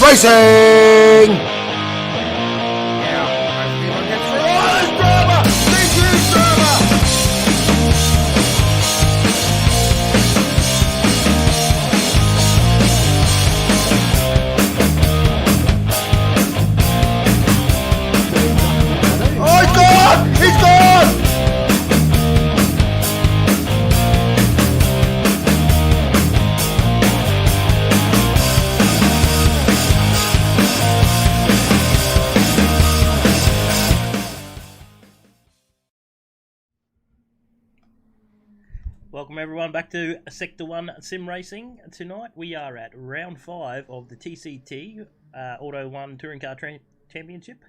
Racing! Welcome everyone back to Sector 1 Sim Racing. Tonight we are at round 5 of the TCT Auto 1 Touring Car Championship.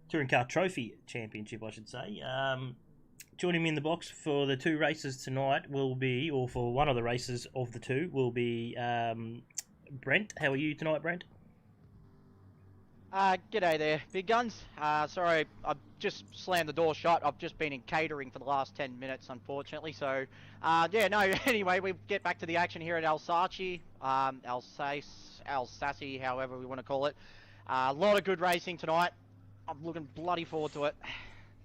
Touring Car Trophy Championship, I should say. Joining me in the box for the two races tonight will be, or for one of the races of the two, will be Brent. How are you tonight, Brent? G'day there, big guns. Sorry, I've just slammed the door shut. I've just been in catering for the last 10 minutes, unfortunately. So, anyway, we get back to the action here at Alsace, Alsace, however we want to call it. A lot of good racing tonight. I'm looking bloody forward to it.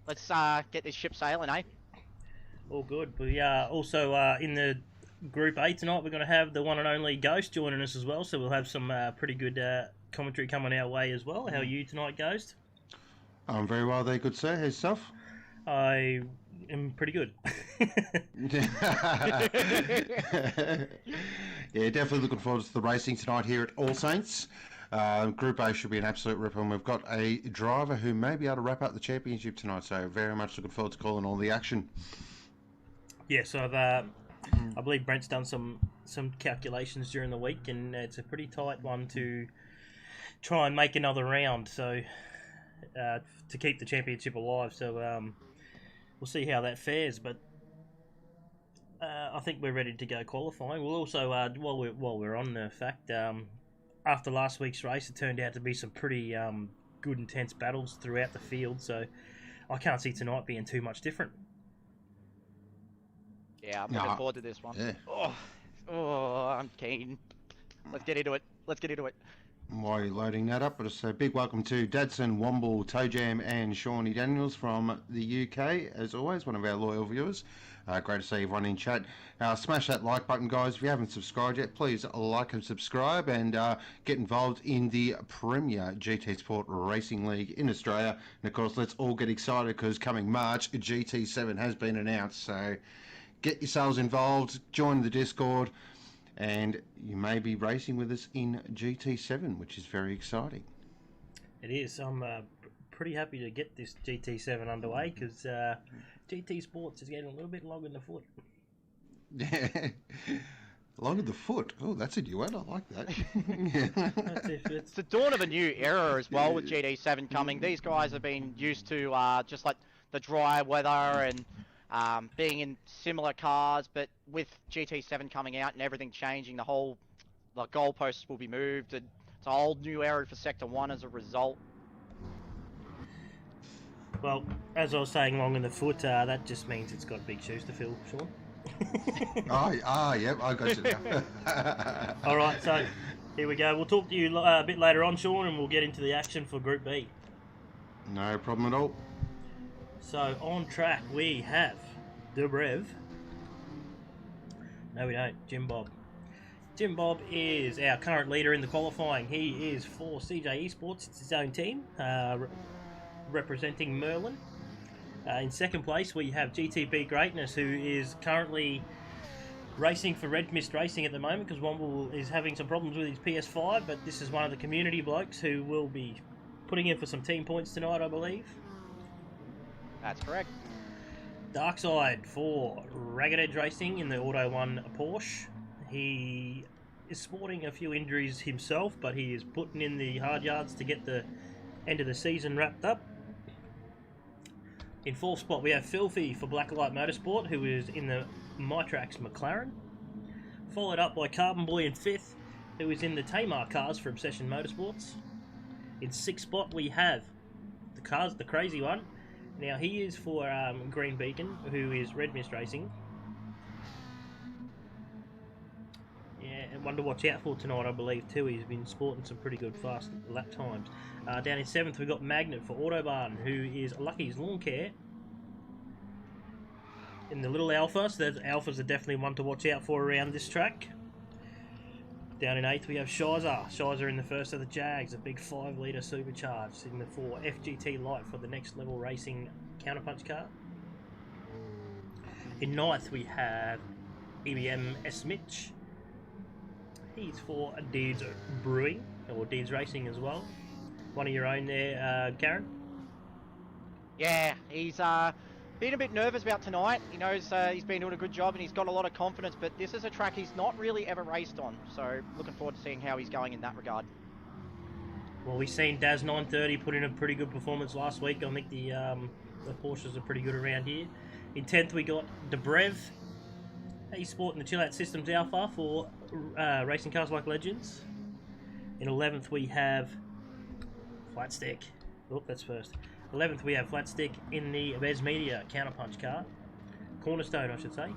Let's get this ship sailing, eh? All good. We are also in the Group A tonight. We're going to have the one and only Ghost joining us as well, so we'll have some pretty good commentary coming our way as well. How are you tonight, Ghost? I'm very well there, good sir. How's yourself? I am pretty good. Yeah, definitely looking forward to the racing tonight here at All Saints. Group A should be an absolute ripper, and we've got a driver who may be able to wrap up the championship tonight, so very much looking forward to calling all the action. Yes, I believe Brent's done some calculations during the week, and it's a pretty tight one to try and make another round, so to keep the championship alive. So we'll see how that fares, but I think we're ready to go qualifying. We'll also, while we're on the fact, after last week's race, it turned out to be some pretty good, intense battles throughout the field, so I can't see tonight being too much different. Yeah, I'm looking forward to this one. Yeah. Oh, I'm keen. Let's get into it. While you're loading that up, just a big welcome to Dadson, Womble, Toe Jam and Shawnee Daniels from the UK. As always, one of our loyal viewers. Great to see everyone in chat. Smash that like button, guys. If you haven't subscribed yet, please like and subscribe, and get involved in the Premier GT Sport Racing League in Australia. And of course, let's all get excited because coming March, GT7 has been announced. So get yourselves involved, join the Discord, and you may be racing with us in GT7, which is very exciting. It is. I'm pretty happy to get this GT7 underway because GT Sports is getting a little bit long in the foot. Yeah, long in the foot. Oh, that's a new one. I like that. It's the dawn of a new era as well with GT7 coming. These guys have been used to just like the dry weather and being in similar cars, but with GT7 coming out and everything changing, the goalposts will be moved, and it's a whole new era for Sector 1 as a result. Well, as I was saying, long in the foot, that just means it's got big shoes to fill, Sean. Yep, I got you now. All right, so here we go. We'll talk to you a bit later on, Sean, and we'll get into the action for Group B. No problem at all. So on track we have the Rev. No, we don't. Jim Bob. Jim Bob is our current leader in the qualifying. He is for CJ Esports. It's his own team, representing Merlin. In second place we have GTB Greatness, who is currently racing for Red Mist Racing at the moment because Womble is having some problems with his PS5, but this is one of the community blokes who will be putting in for some team points tonight, I believe. That's correct. Darkside for Ragged Edge Racing in the Auto 1 Porsche. He is sporting a few injuries himself, but he is putting in the hard yards to get the end of the season wrapped up. In fourth spot we have Filthy for Blacklight Motorsport, who is in the Mitrax McLaren. Followed up by Carbon Boy in fifth, who is in the Tamar cars for Obsession Motorsports. In sixth spot we have the crazy one. Now he is for Green Beacon, who is Red Mist Racing. Yeah, one to watch out for tonight, I believe, too. He's been sporting some pretty good fast lap times. Down in 7th, we've got Magnet for Autobahn, who is Lucky's Lawn Care in the little Alpha, so the Alphas are definitely one to watch out for around this track. Down in 8th, we have Shizer. Shizer in the first of the Jags, a big 5-litre supercharged in the 4 FGT Light for the Next Level Racing counterpunch car. In 9th, we have EBM S. Mitch. He's for Deeds Brewing, or Deeds Racing as well. One of your own there, Karen? Yeah, he's been a bit nervous about tonight. He knows he's been doing a good job and he's got a lot of confidence, but this is a track he's not really ever raced on, so looking forward to seeing how he's going in that regard. Well, we've seen Daz 930 put in a pretty good performance last week. I think the Porsches are pretty good around here. In 10th, we got Debrev. He's sporting the Chill Out Systems Alpha for racing cars like Legends. In 11th, we have Flatstick. Oh, that's first. 11th, we have Flatstick in the Bez Media counterpunch car. Cornerstone, I should say.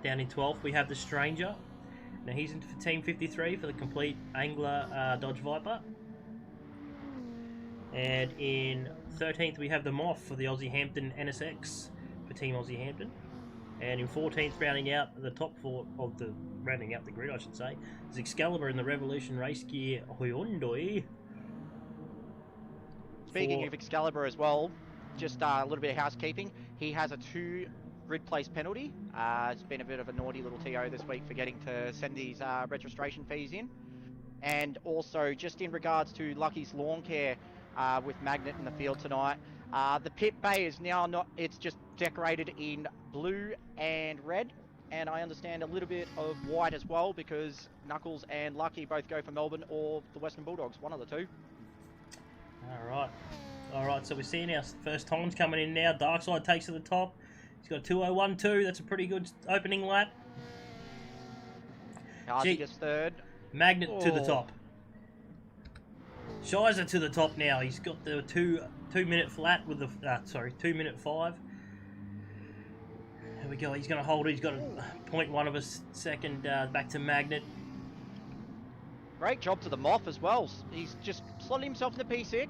Down in 12th, we have the Stranger. Now he's in for Team 53 for the complete Angler Dodge Viper. And in 13th, we have the Moth for the Aussie Hampton NSX for Team Aussie Hampton. And in 14th, rounding out the top 4 of the rounding out the grid, I should say, is Excalibur in the Revolution Race Gear Hyundai. Speaking of Excalibur as well, just a little bit of housekeeping. He has a 2 grid place penalty. It's been a bit of a naughty little TO this week, forgetting to send these registration fees in. And also, just in regards to Lucky's Lawn Care with Magnet in the field tonight, the pit bay is now not, it's just decorated in blue and red. And I understand a little bit of white as well, because Knuckles and Lucky both go for Melbourne or the Western Bulldogs, one of the two. Alright, so we're seeing our first times coming in now. Darkside takes to the top. He's got a 2:01.2. That's a pretty good opening lap. Kazi gets third. Magnet to the top. Shizer to the top now. He's got the 2-minute flat with the 2-minute 5. There we go. He's going to hold it. He's got a 0.1 of a second back to Magnet. Great job to the Moth as well. He's just slotted himself in the P6.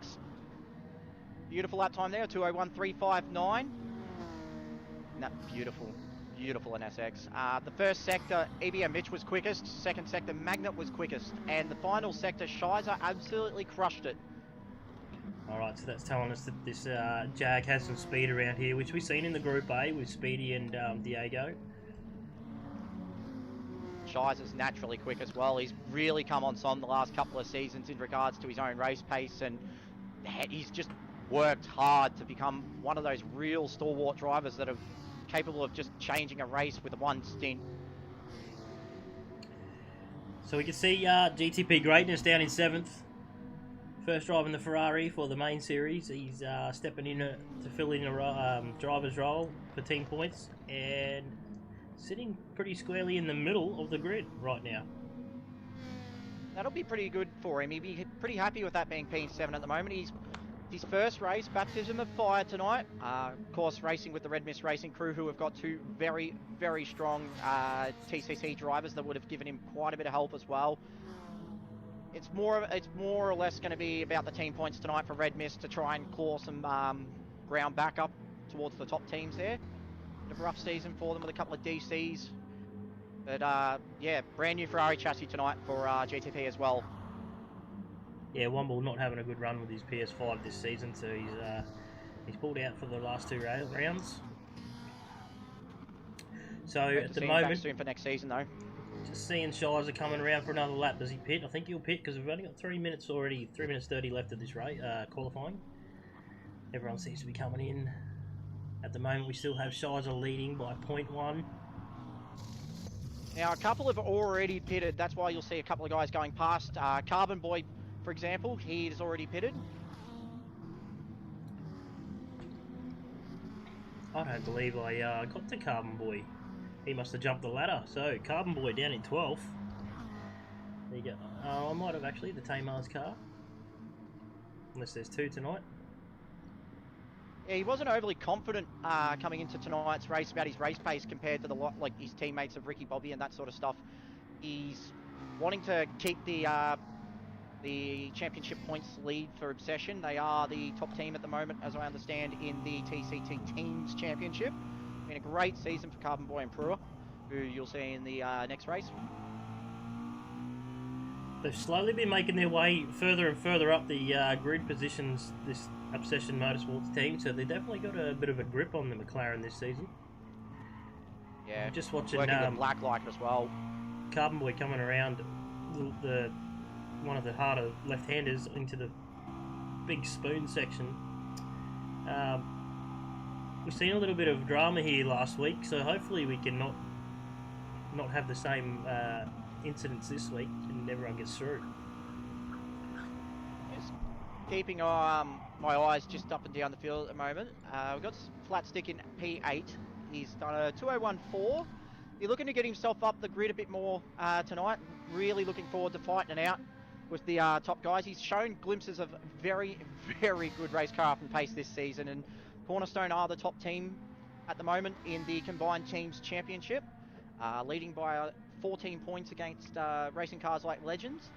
Beautiful lap time there, 2:01.359. And that beautiful NSX. The first sector, EBM Mitch was quickest. Second sector, Magnet was quickest. And the final sector, Shizer absolutely crushed it. Alright, so that's telling us that this Jag has some speed around here, which we've seen in the Group A with Speedy and Diego. Shizer's naturally quick as well. He's really come on son the last couple of seasons in regards to his own race pace, and he's just worked hard to become one of those real stalwart drivers that are capable of just changing a race with one stint. So we can see GTP Greatness down in 7th. First driving the Ferrari for the main series. He's stepping in to fill in a driver's role for team points, and sitting pretty squarely in the middle of the grid right now. That'll be pretty good for him. He'd be pretty happy with that being P7 at the moment. He's his first race, Baptism of Fire tonight. Of course, racing with the Red Mist Racing crew, who have got 2 very, very strong TCC drivers that would have given him quite a bit of help as well. It's more or less going to be about the team points tonight for Red Mist to try and claw some ground back up towards the top teams there. Bit of a rough season for them with a couple of DCs. But yeah, brand new Ferrari chassis tonight for GTP as well. Yeah, Womble not having a good run with his PS5 this season, so he's pulled out for the last 2 rounds. So at the moment, back soon for next season though. Just seeing Shizer coming around for another lap. Does he pit? I think he'll pit because we've only got 3 minutes already. 3 minutes 30 left of this race qualifying. Everyone seems to be coming in. At the moment, we still have Shizer leading by 0.1. Now, a couple have already pitted. That's why you'll see a couple of guys going past. Carbon Boy, for example, he is already pitted. I don't believe I got to Carbon Boy. He must have jumped the ladder. So, Carbon Boy down in 12th. There you go. I might have actually, the Tamar's car. Unless there's 2 tonight. Yeah, he wasn't overly confident coming into tonight's race about his race pace compared to the lot like his teammates of Ricky Bobby and that sort of stuff. He's wanting to keep the championship points lead for Obsession. They are the top team at the moment, as I understand, in the TCT Teams Championship. Been a great season for Carbon Boy and Prua, who you'll see in the next race. They've slowly been making their way further and further up the grid positions, this Obsession Motorsports team, so they've definitely got a bit of a grip on the McLaren this season. Yeah, I'm just watching working with Blacklight as well. Carbon Boy coming around the one of the harder left-handers into the big spoon section. We've seen a little bit of drama here last week, so hopefully we can not have the same incidents this week and everyone gets through. Just keeping my eyes just up and down the field at the moment. We've got Flat Stick in P8. He's done a 2:01.4. He's looking to get himself up the grid a bit more tonight. Really looking forward to fighting it out with the top guys. He's shown glimpses of very, very good racecraft and pace this season, and Cornerstone are the top team at the moment in the Combined Teams Championship, leading by 14 points against racing cars like Legends.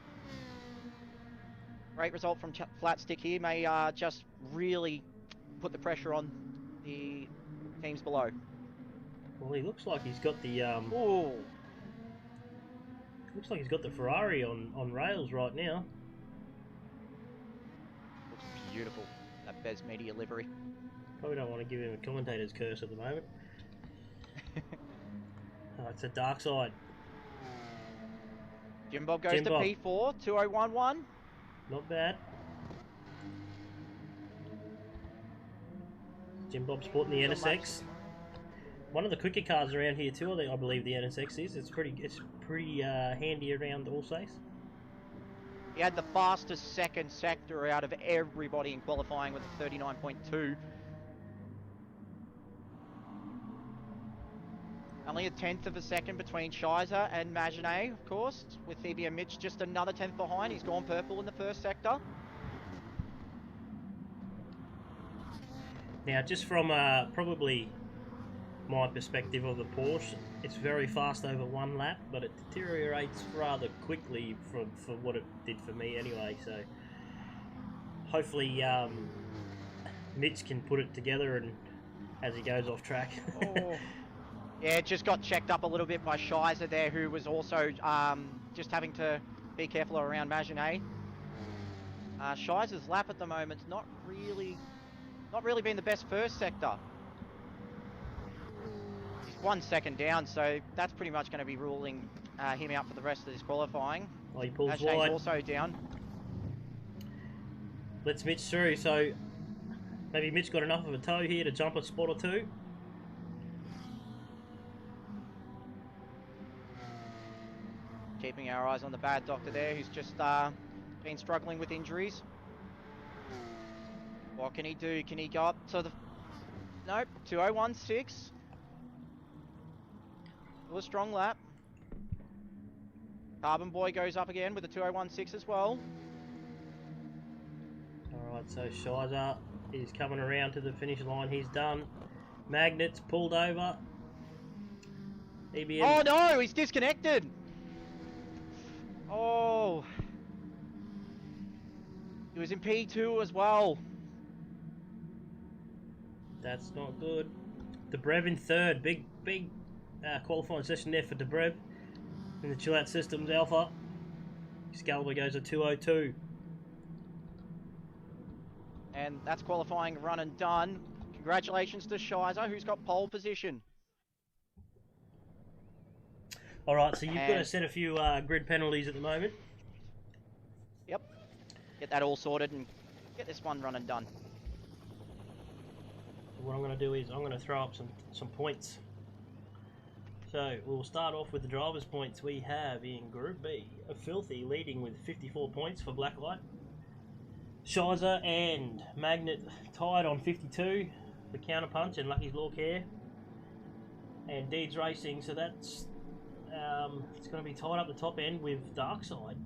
Great result from Flat Stick here, may just really put the pressure on the teams below. Well, he looks like he's got the Ooh. looks like he's got the Ferrari on rails right now. Looks beautiful, that Bez Media livery. Probably don't want to give him a commentator's curse at the moment. It's a dark side. Jim Bob goes Jim to Bob. P4, 2:01.1. Not bad. Jim Bob sporting the NSX. One of the quicker cars around here too, I believe the NSX is. It's pretty handy around Alsace. He had the fastest second sector out of everybody in qualifying with a 39.2. Only a tenth of a second between Shizer and Magenet, of course, with Phoebe and Mitch just another tenth behind. He's gone purple in the first sector. Now, just from probably my perspective of the Porsche, it's very fast over one lap, but it deteriorates rather quickly for what it did for me anyway. So hopefully Mitch can put it together and as he goes off track. Oh. Yeah, it just got checked up a little bit by Shizer there, who was also just having to be careful around Magenet. Shizer's lap at the moment's not really been the best first sector. He's 1 second down, so that's pretty much going to be ruling him out for the rest of this qualifying. Oh, he pulls Magenet's wide. also down. Let's Mitch through, so maybe Mitch got enough of a toe here to jump a spot or two. Keeping our eyes on the bad doctor there, who's just been struggling with injuries. What can he do? Can he go up to the... Nope, 2:01.6. Still a strong lap. Carbon Boy goes up again with a 2:01.6 as well. Alright, so Shizer is coming around to the finish line. He's done. Magnet's pulled over. EBM. Oh no, he's disconnected! Oh. He was in P2 as well. That's not good. Debrev in third. Big qualifying session there for Debrev in the Chill Out Systems Alpha. Excalibur goes to 2:02. And that's qualifying run and done. Congratulations to Shizer, who's got pole position. Alright, so you've got to set a few grid penalties at the moment. Yep. Get that all sorted and get this one run and done. So what I'm going to do is I'm going to throw up some points. So we'll start off with the drivers' points. We have in Group B, a Filthy leading with 54 points for Blacklight. Shizer and Magnet tied on 52 for Counterpunch and Lucky's Law Care. And Deeds Racing, so that's it's going to be tied up the top end with Darkside.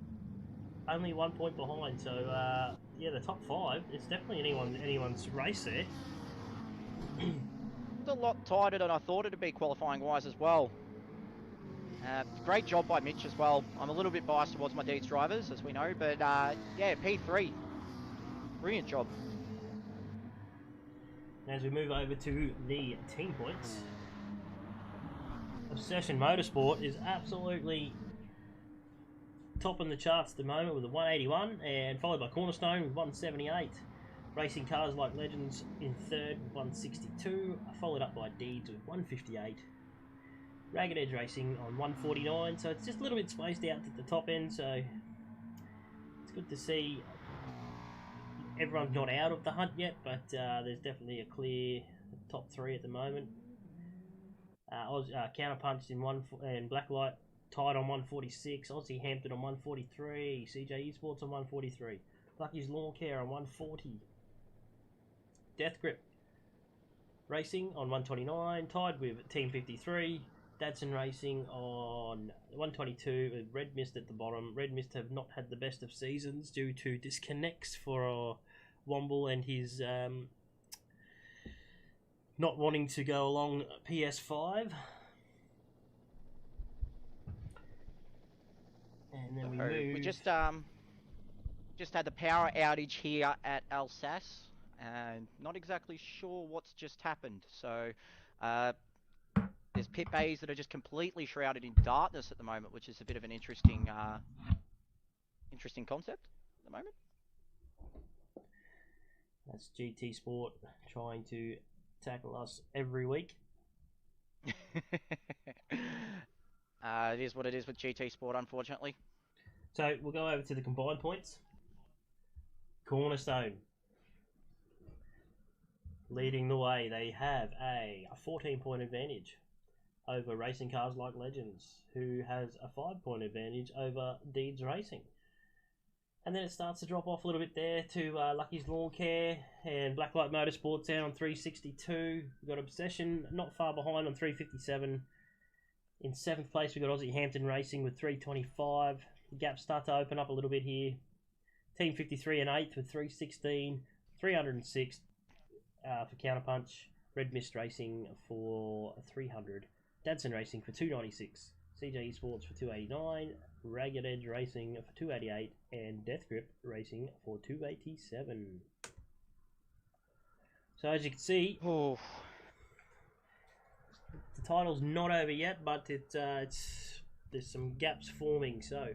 Only 1 point behind, so yeah, the top five, it's definitely anyone's race there. It's a lot tighter than I thought it'd be qualifying-wise as well. Great job by Mitch as well. I'm a little bit biased towards my Deeds drivers, as we know, but yeah, P3. Brilliant job. As we move over to the team points, Obsession Motorsport is absolutely topping the charts at the moment with a 181, and followed by Cornerstone with 178. Racing Cars Like Legends in third with 162, followed up by Deeds with 158. Ragged Edge Racing on 149, so it's just a little bit spaced out at the top end, so it's good to see everyone's not out of the hunt yet, but there's definitely a clear top three at the moment. Counterpunch in one and Blacklight tied on 146. Aussie Hampton on 143. CJ Esports on 143. Lucky's Lawn Care on 140. Death Grip Racing on 129, tied with Team 53. Datsun Racing on 122 with Red Mist at the bottom. Red Mist have not had the best of seasons due to disconnects for Womble and his not wanting to go along PS5. And then we just had the power outage here at Alsace, and not exactly sure what's just happened. So there's pit bays that are just completely shrouded in darkness at the moment, which is a bit of an interesting concept at the moment. That's GT Sport trying to tackle us every week. It is what it is with GT Sport, unfortunately. So we'll go over to the combined points. Cornerstone leading the way. They have a 14-point advantage over Racing Cars Like Legends, who has a 5-point advantage over Deeds Racing. And then it starts to drop off a little bit there to Lucky's Lawn Care and Blacklight Motorsports down on 362. We've got Obsession not far behind on 357. In 7th place, we've got Aussie Hampton Racing with 325. The gaps start to open up a little bit here. Team 53 in 8th with 316. 306 for Counterpunch. Red Mist Racing for 300. Datsun Racing for 296. CJ Esports for 289. Ragged Edge Racing for 288, and Death Grip Racing for 287. So as you can see, the title's not over yet, but there's some gaps forming. So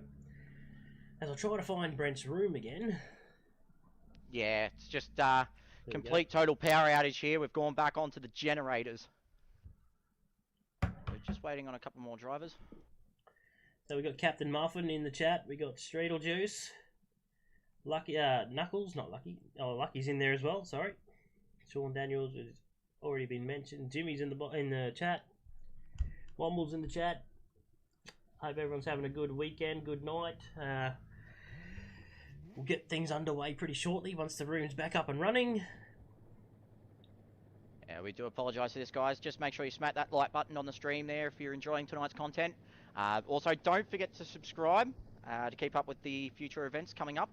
as I try to find Brent's room again. Yeah, it's just complete total power outage here. We've gone back onto the generators. We're just waiting on a couple more drivers. So we got Captain Muffin in the chat. We got Streetle Juice, Lucky Knuckles, not Lucky. Oh, Lucky's in there as well. Sorry, Sean Daniels has already been mentioned. Jimmy's in the chat. Womble's in the chat. Hope everyone's having a good weekend, good night. We'll get things underway pretty shortly once the room's back up and running. Yeah, we do apologise for this, guys. Just make sure you smack that like button on the stream there if you're enjoying tonight's content. Also, don't forget to subscribe to keep up with the future events coming up,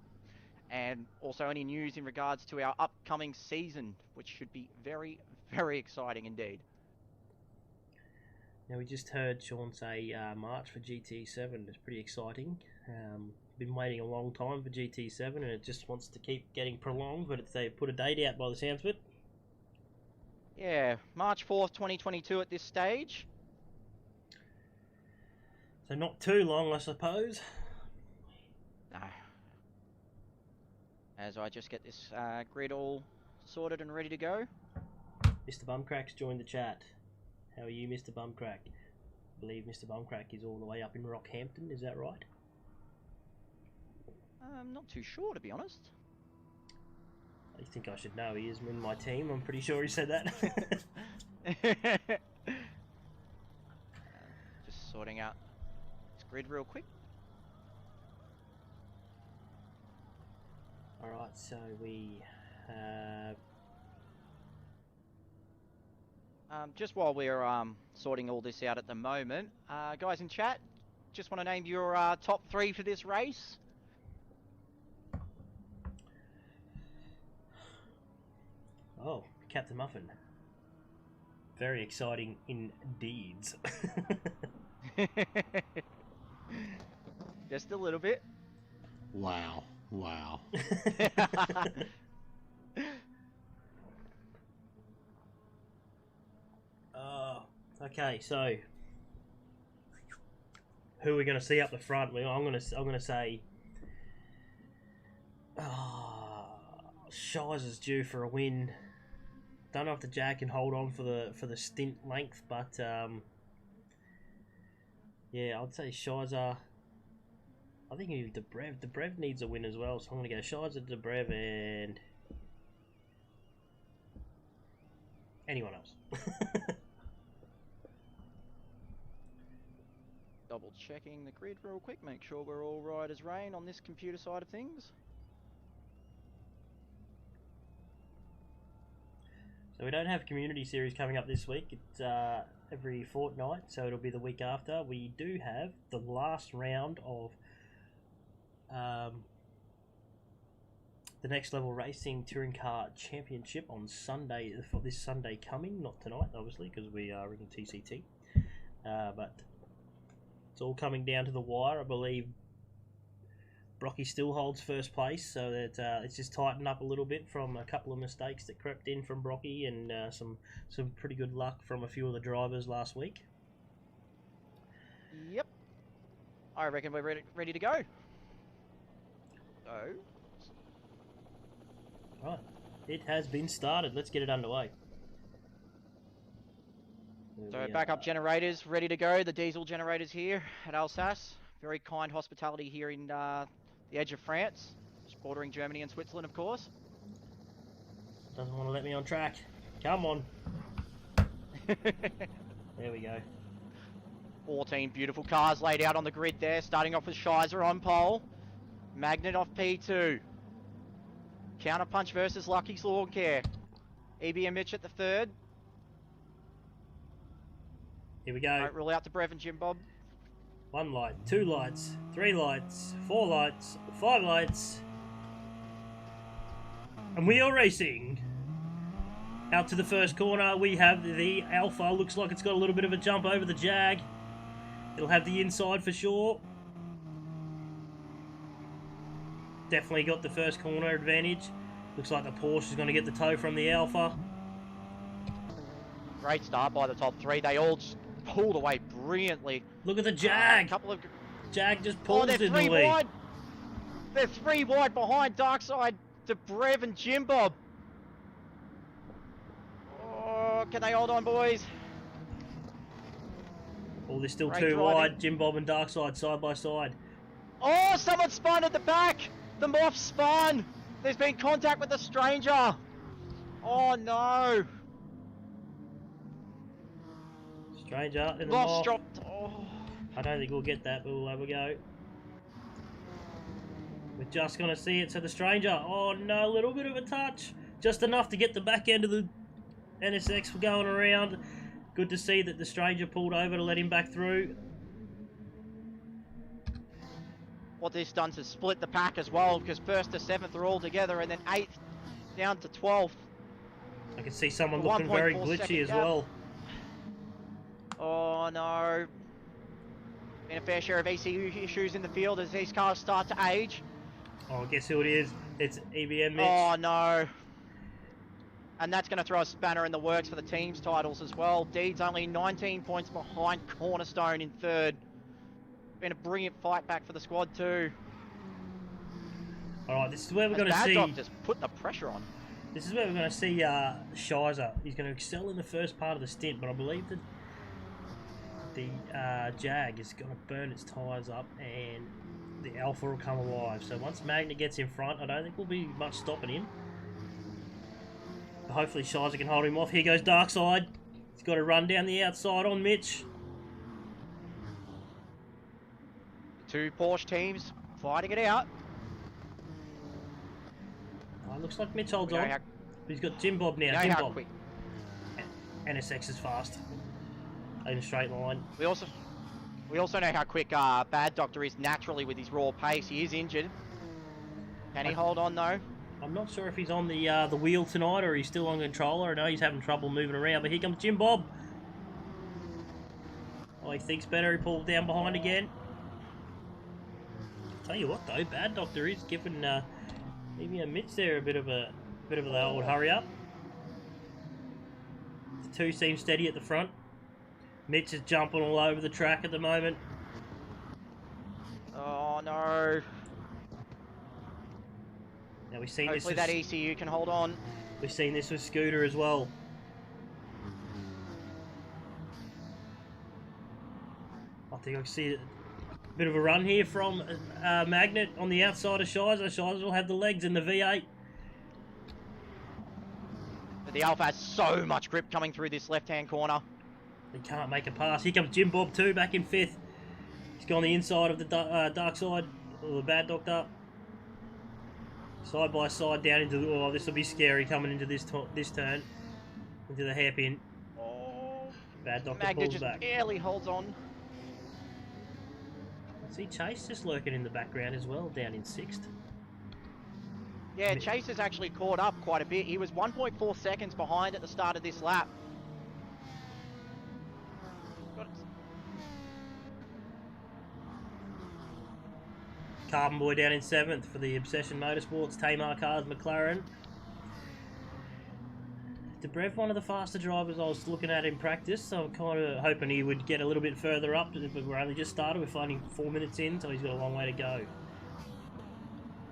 and also any news in regards to our upcoming season, which should be very, very exciting indeed. Now we just heard Sean say March for GT7. It's pretty exciting. Been waiting a long time for GT7, and it just wants to keep getting prolonged, but they put a date out by the sounds of it. Yeah, March 4th, 2022 at this stage. So not too long, I suppose. No. As I just get this grid all sorted and ready to go. Mr. Bumcrack's joined the chat. How are you, Mr. Bumcrack? I believe Mr. Bumcrack is all the way up in Rockhampton, is that right? I'm not too sure, to be honest. I think I should know. He is in my team. I'm pretty sure he said that. Just sorting out this grid real quick. Alright, so we have... just while we're sorting all this out at the moment, guys in chat, just want to name your top 3 for this race. Oh, Captain Muffin. Very exciting indeed. Just a little bit. Wow. Wow. Okay, so who are we going to see up the front? Well, I'm going to say, Shizer's due for a win. Don't know if the Jag can hold on for the stint length, but yeah, I'd say Shizer. I think even Dobrev needs a win as well, so I'm going to go Shizer, Dobrev, and anyone else. Double checking the grid real quick, make sure we're all right as rain on this computer side of things. So we don't have community series coming up this week. It's every fortnight, so it'll be the week after. We do have the last round of the Next Level Racing Touring Car Championship on Sunday, for this Sunday coming, not tonight obviously because we are in TCT, but it's all coming down to the wire. I believe Brocky still holds first place, so that it's just tightened up a little bit from a couple of mistakes that crept in from Brocky and some pretty good luck from a few of the drivers last week. Yep. I reckon we're ready to go. So. Right. It has been started. Let's get it underway. So backup generators ready to go. The diesel generators here at Alsace. Very kind hospitality here in the edge of France, just bordering Germany and Switzerland, of course. Doesn't want to let me on track. Come on. There we go. 14 beautiful cars laid out on the grid there, starting off with Shizer on pole. Magnet off P2. Counterpunch versus Lucky's Lawn Care. EB and Mitch at the third. Here we go. Don't rule out to Brev and Jim Bob. 1 light, 2 lights, 3 lights, 4 lights, 5 lights. And we are racing. Out to the first corner, we have the Alpha. Looks like it's got a little bit of a jump over the Jag. It'll have the inside for sure. Definitely got the first corner advantage. Looks like the Porsche is going to get the toe from the Alpha. Great start by the top three. They all just pulled away brilliantly. Look at the Jag. Jag just pulls in the lead. Wide. They're 3 wide behind Darkside, Dobrev and Jim Bob. Oh, can they hold on, boys? Oh, there's still Great 2 driving. wide. Jim Bob and Darkside side by side. Oh, someone spun at the back. The Moth spun. There's been contact with the stranger. Oh no. Stranger in the Moth's Moth. dropped. Oh. I don't think we'll get that, but we'll have a go. We're just going to see it. So the Stranger, oh no, a little bit of a touch. Just enough to get the back end of the NSX for going around. Good to see that the Stranger pulled over to let him back through. What this done to split the pack as well, because 1st to 7th are all together, and then 8th down to 12th. I can see someone looking very 1.4 glitchy as gap. well. Oh no. Been a fair share of ECU issues in the field as these cars start to age. Oh, guess who it is? It's EBM Mitch. Oh no. And that's going to throw a spanner in the works for the team's titles as well. Deed's only 19 points behind Cornerstone in 3rd. Been a brilliant fight back for the squad too. Alright, this is where we're As going to see... Bad Dog just put the pressure on. This is where we're going to see Shizer. He's going to excel in the first part of the stint, but I believe that the Jag is going to burn its tyres up and the Alpha will come alive. So once Magnet gets in front, I don't think there'll be much stopping him. But hopefully Shizer can hold him off. Here goes Darkside. He's got to run down the outside on Mitch. 2 Porsche teams fighting it out. Oh, looks like Mitch holds We know on. how- He's got Jim Bob now. we know Jim how Bob. quick. NSX is fast. In a straight line. We also know how quick Bad Doctor is naturally with his raw pace. He is injured. Can he hold on though? I'm not sure if he's on the wheel tonight or he's still on controller. I know he's having trouble moving around, but here comes Jim Bob. Oh, he thinks better. He pulls down behind again. Tell you what though, Bad Doctor is giving maybe a Mitch there a bit of the old hurry up. The two seem steady at the front. Mitch is jumping all over the track at the moment. Oh no. Now we've seen Hopefully this. that ECU can hold on. We've seen this with Scooter as well. I think I can see a bit of a run here from Magnet on the outside of Shizer. Shizer will have the legs in the V8. But the Alpha has so much grip coming through this left-hand corner. He can't make a pass. Here comes Jim Bob too, back in 5th. He's gone the inside of the dark side, or the Bad Doctor. Side by side down into the... Oh, this will be scary coming into this turn. Into the hairpin. Oh, Bad Doctor Magnet pulls just back. barely holds on. I see Chase just lurking in the background as well, down in 6th. Yeah, Chase has actually caught up quite a bit. He was 1.4 seconds behind at the start of this lap. Carbon Boy down in 7th for the Obsession Motorsports, Tamar Cars McLaren. DeBrev, one of the faster drivers I was looking at in practice, so I'm kind of hoping he would get a little bit further up, but we're only just started, we're only 4 minutes in, so he's got a long way to go.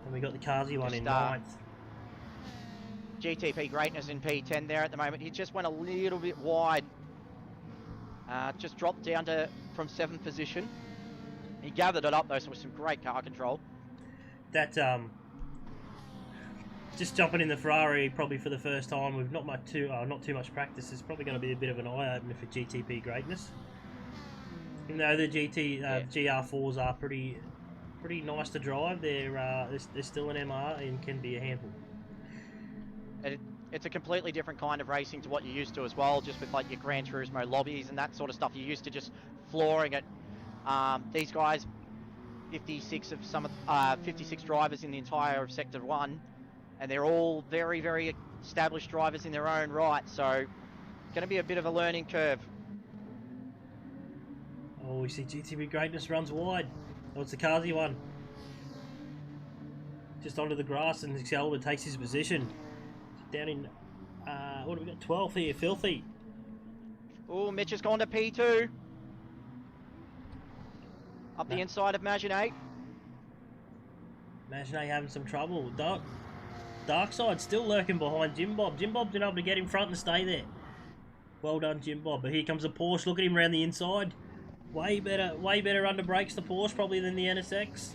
And we got the Kazi one in 9th. GTP Greatness in P10 there at the moment. He just went a little bit wide. Just dropped down to from 7th position. He gathered it up though, so with some great car control. That just jumping in the Ferrari probably for the first time with not too much practice is probably going to be a bit of an eye opener for GTP Greatness. Even though the GR4s are pretty nice to drive, they're still an MR and can be a handful. It's a completely different kind of racing to what you're used to as well, just with like your Gran Turismo lobbies and that sort of stuff. You're used to just flooring it. These guys, 56 drivers in the entire of Sector 1, and they're all very, very established drivers in their own right, so it's going to be a bit of a learning curve. Oh, we see GTP Greatness runs wide. Oh, it's the Kazi one. Just onto the grass, and Excalibur takes his position. Down in, what have we got, 12th here, Filthy. Oh, Mitch has gone to P2. Up the inside of Maginate. Maginate having some trouble. Darkside still lurking behind Jim Bob. Jim Bob's been able to get in front and stay there. Well done, Jim Bob. But here comes the Porsche. Look at him around the inside. Way better under brakes the Porsche probably than the NSX.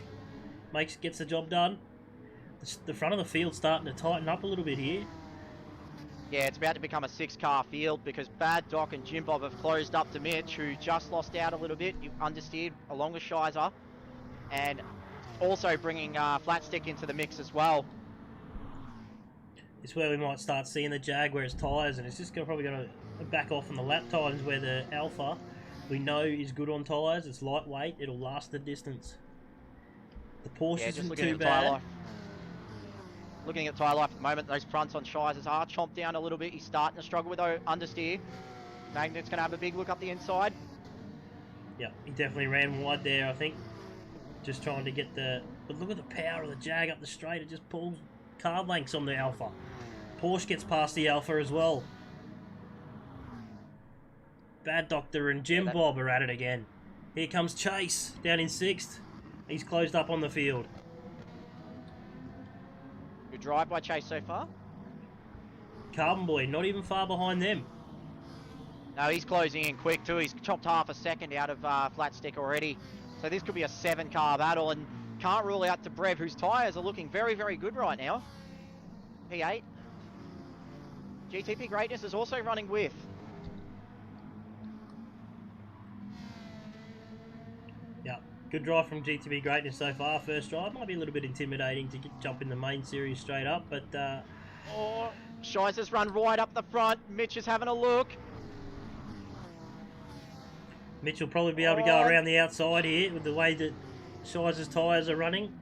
Gets the job done. The front of the field's starting to tighten up a little bit here. Yeah, it's about to become a 6-car field because Bad Doc and Jim Bob have closed up to Mitch, who just lost out a little bit. He understeered along with Shizer, and also bringing Flatstick into the mix as well. It's where we might start seeing the Jaguar's tyres, and it's just probably going to back off on the lap times where the Alpha, we know, is good on tyres. It's lightweight. It'll last the distance. The Porsche isn't too bad. Looking at tyre life at the moment, those fronts on Shizers are chomped down a little bit. He's starting to struggle with understeer. Magnet's going to have a big look up the inside. Yeah, he definitely ran wide there, I think. Just trying to get the... But look at the power of the Jag up the straight. It just pulls car lengths on the Alpha. Porsche gets past the Alpha as well. Bad Doctor and Jim Bob are at it again. Here comes Chase down in 6th. He's closed up on the field. Good drive by Chase so far. Carbon Boy, not even far behind them. No, he's closing in quick too. He's chopped half a second out of Flatstick already. So this could be a 7-car battle, and can't rule out DeBrev, whose tyres are looking very, very good right now. P8. GTP Greatness is also running with. Yeah, good drive from GTP Greatness so far. First drive might be a little bit intimidating to jump in the main series straight up, but... Oh, Shizer's run right up the front. Mitch is having a look. Mitch will probably be able to go around the outside here with the way that Shizer's tyres are running.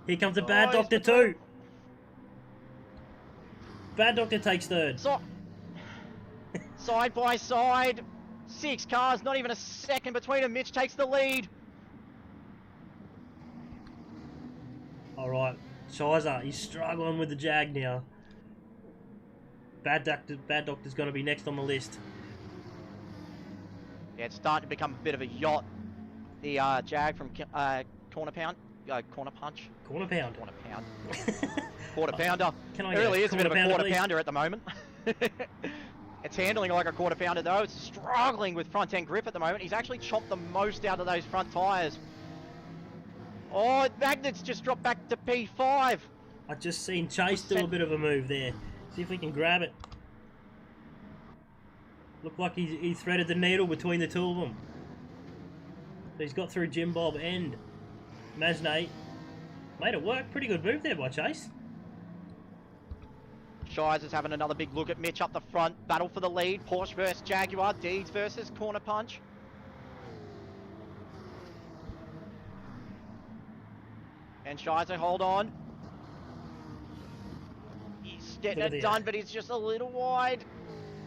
Here comes the Bad Doctor too. Bad Doctor takes third. So, side by side, 6 cars, not even a second between them. Mitch takes the lead. All right, Shizer, he's struggling with the Jag now. Bad Doctor's going to be next on the list. Yeah, it's starting to become a bit of a yacht. The Jag from Corner Pound, Corner Punch. Corner Pound. Corner Pound. Quarter pounder. Can I It get really is a bit of a quarter please? pounder at the moment. It's handling like a quarter pounder though. It's struggling with front end grip at the moment. He's actually chopped the most out of those front tyres. Oh, Magnet's just dropped back to P5. I just seen Chase do a bit of a move there. See if we can grab it. Looked like he threaded the needle between the two of them. So he's got through Jim Bob and Magnate. Made it work. Pretty good move there by Chase. Shires is having another big look at Mitch up the front. Battle for the lead. Porsche versus Jaguar. Deeds versus Corner Punch. And Shizer, hold on. He's getting it done, but he's just a little wide.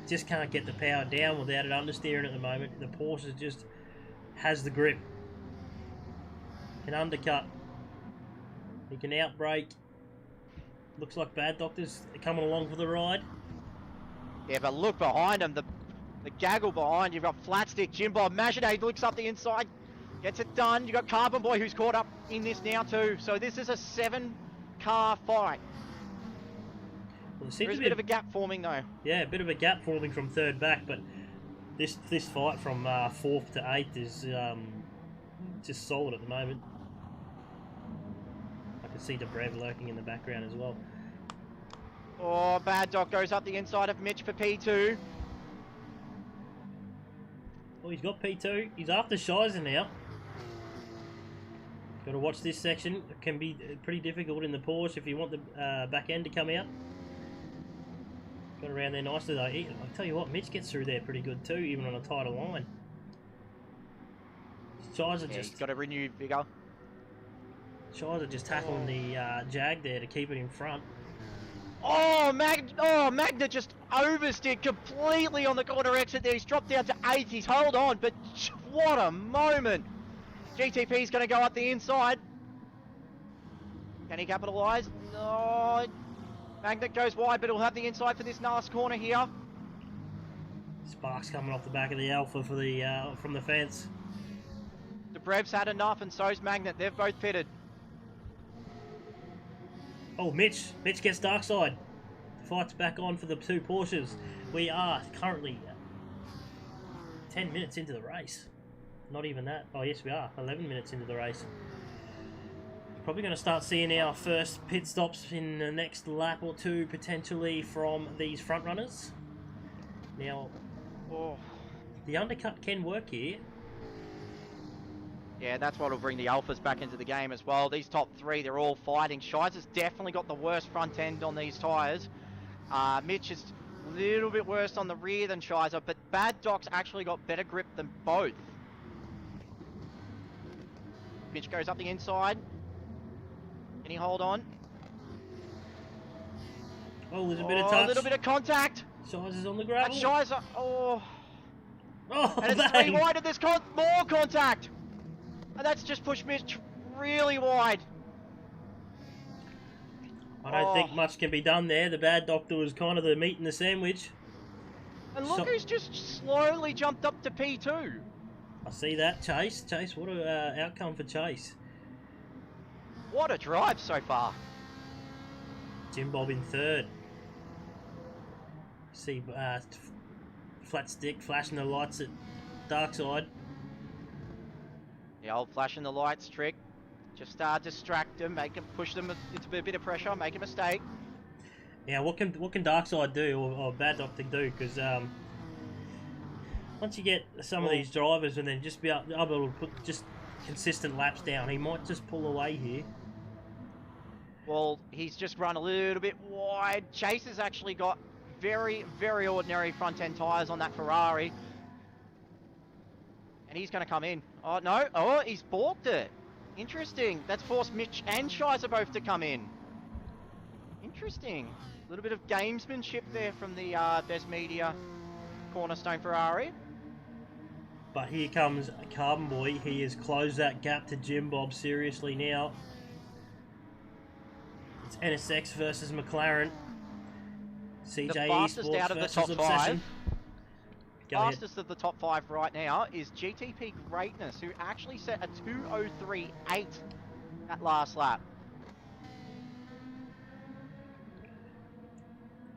Just can't get the power down without it understeering at the moment. The Porsche just has the grip. Can undercut. He can outbrake. Looks like Bad Doctor's coming along for the ride. Yeah, but look behind him. The gaggle behind. You've got Flat Stick, Jim Bob. Maginade looks up the inside. Gets it done. You've got Carbon Boy who's caught up in this now too. So this is a 7-car fight. Well, There's a bit of a gap forming though. Yeah, a bit of a gap forming from third back, but this fight from 4th to 8th is just solid at the moment. I can see Debrev lurking in the background as well. Oh, Bad Doc goes up the inside of Mitch for P2. Well, he's got P2. He's after Shizer now. Got to watch this section. It can be pretty difficult in the Porsche if you want the back end to come out. Got around there nicely though. I'll tell you what, Mitch gets through there pretty good too, even on a tighter line. Shizer Yeah, just he's got a renewed vigour. Shizer just tackling the Jag there to keep it in front. Oh, Magna just oversteered completely on the corner exit there. He's dropped down to 8th. He's hold on, but what a moment. GTP's going to go up the inside. Can he capitalise? No. Magnet goes wide, but he'll have the inside for this last corner here. Sparks coming off the back of the Alpha for the from the fence. Debrev's had enough, and so's Magnet. They've both pitted. Oh, Mitch gets dark side. Fight's back on for the two Porsches. We are currently 10 minutes into the race. Not even that. Oh, yes, we are. 11 minutes into the race. Probably going to start seeing our first pit stops in the next lap or two, potentially, from these front runners. Now, the undercut can work here. Yeah, that's what will bring the Alphas back into the game as well. These top 3, they're all fighting. Shizer's definitely got the worst front end on these tyres. Mitch is a little bit worse on the rear than Shizer, but Bad Doc's actually got better grip than both. Mitch goes up the inside. Can he hold on? Oh, there's a bit of touch. A little bit of contact. Shizer's on the gravel. And Shizer, Oh, and it's 3 wide, and there's more contact. And that's just pushed Mitch really wide. I don't think much can be done there. The Bad Doctor was kind of the meat in the sandwich. And look who's just slowly jumped up to P2. I see that. Chase, what a outcome for Chase. What a drive so far. Jim Bob in third. See Flat Stick flashing the lights at dark side. The old flashing the lights trick. Just distract them, make them, push them into a bit of pressure, make a mistake. Yeah, what can Darkside do or Bad Doctor do? Because once you get some of these drivers and then just be able to put just consistent laps down, he might just pull away here. Well, he's just run a little bit wide. Chase has actually got very, very ordinary front end tyres on that Ferrari. And he's going to come in. Oh, no. Oh, he's balked it. Interesting. That's forced Mitch and Shizer both to come in. interesting. A little bit of gamesmanship there from the Best Media Cornerstone Ferrari. But here comes Carbon Boy. He has closed that gap to Jim Bob seriously now. It's NSX versus McLaren. CJ The fastest Esports out of the versus top Obsession. five. Go ahead. Fastest of the top 5 right now is GTP Greatness, who actually set a 2:03.8 that last lap.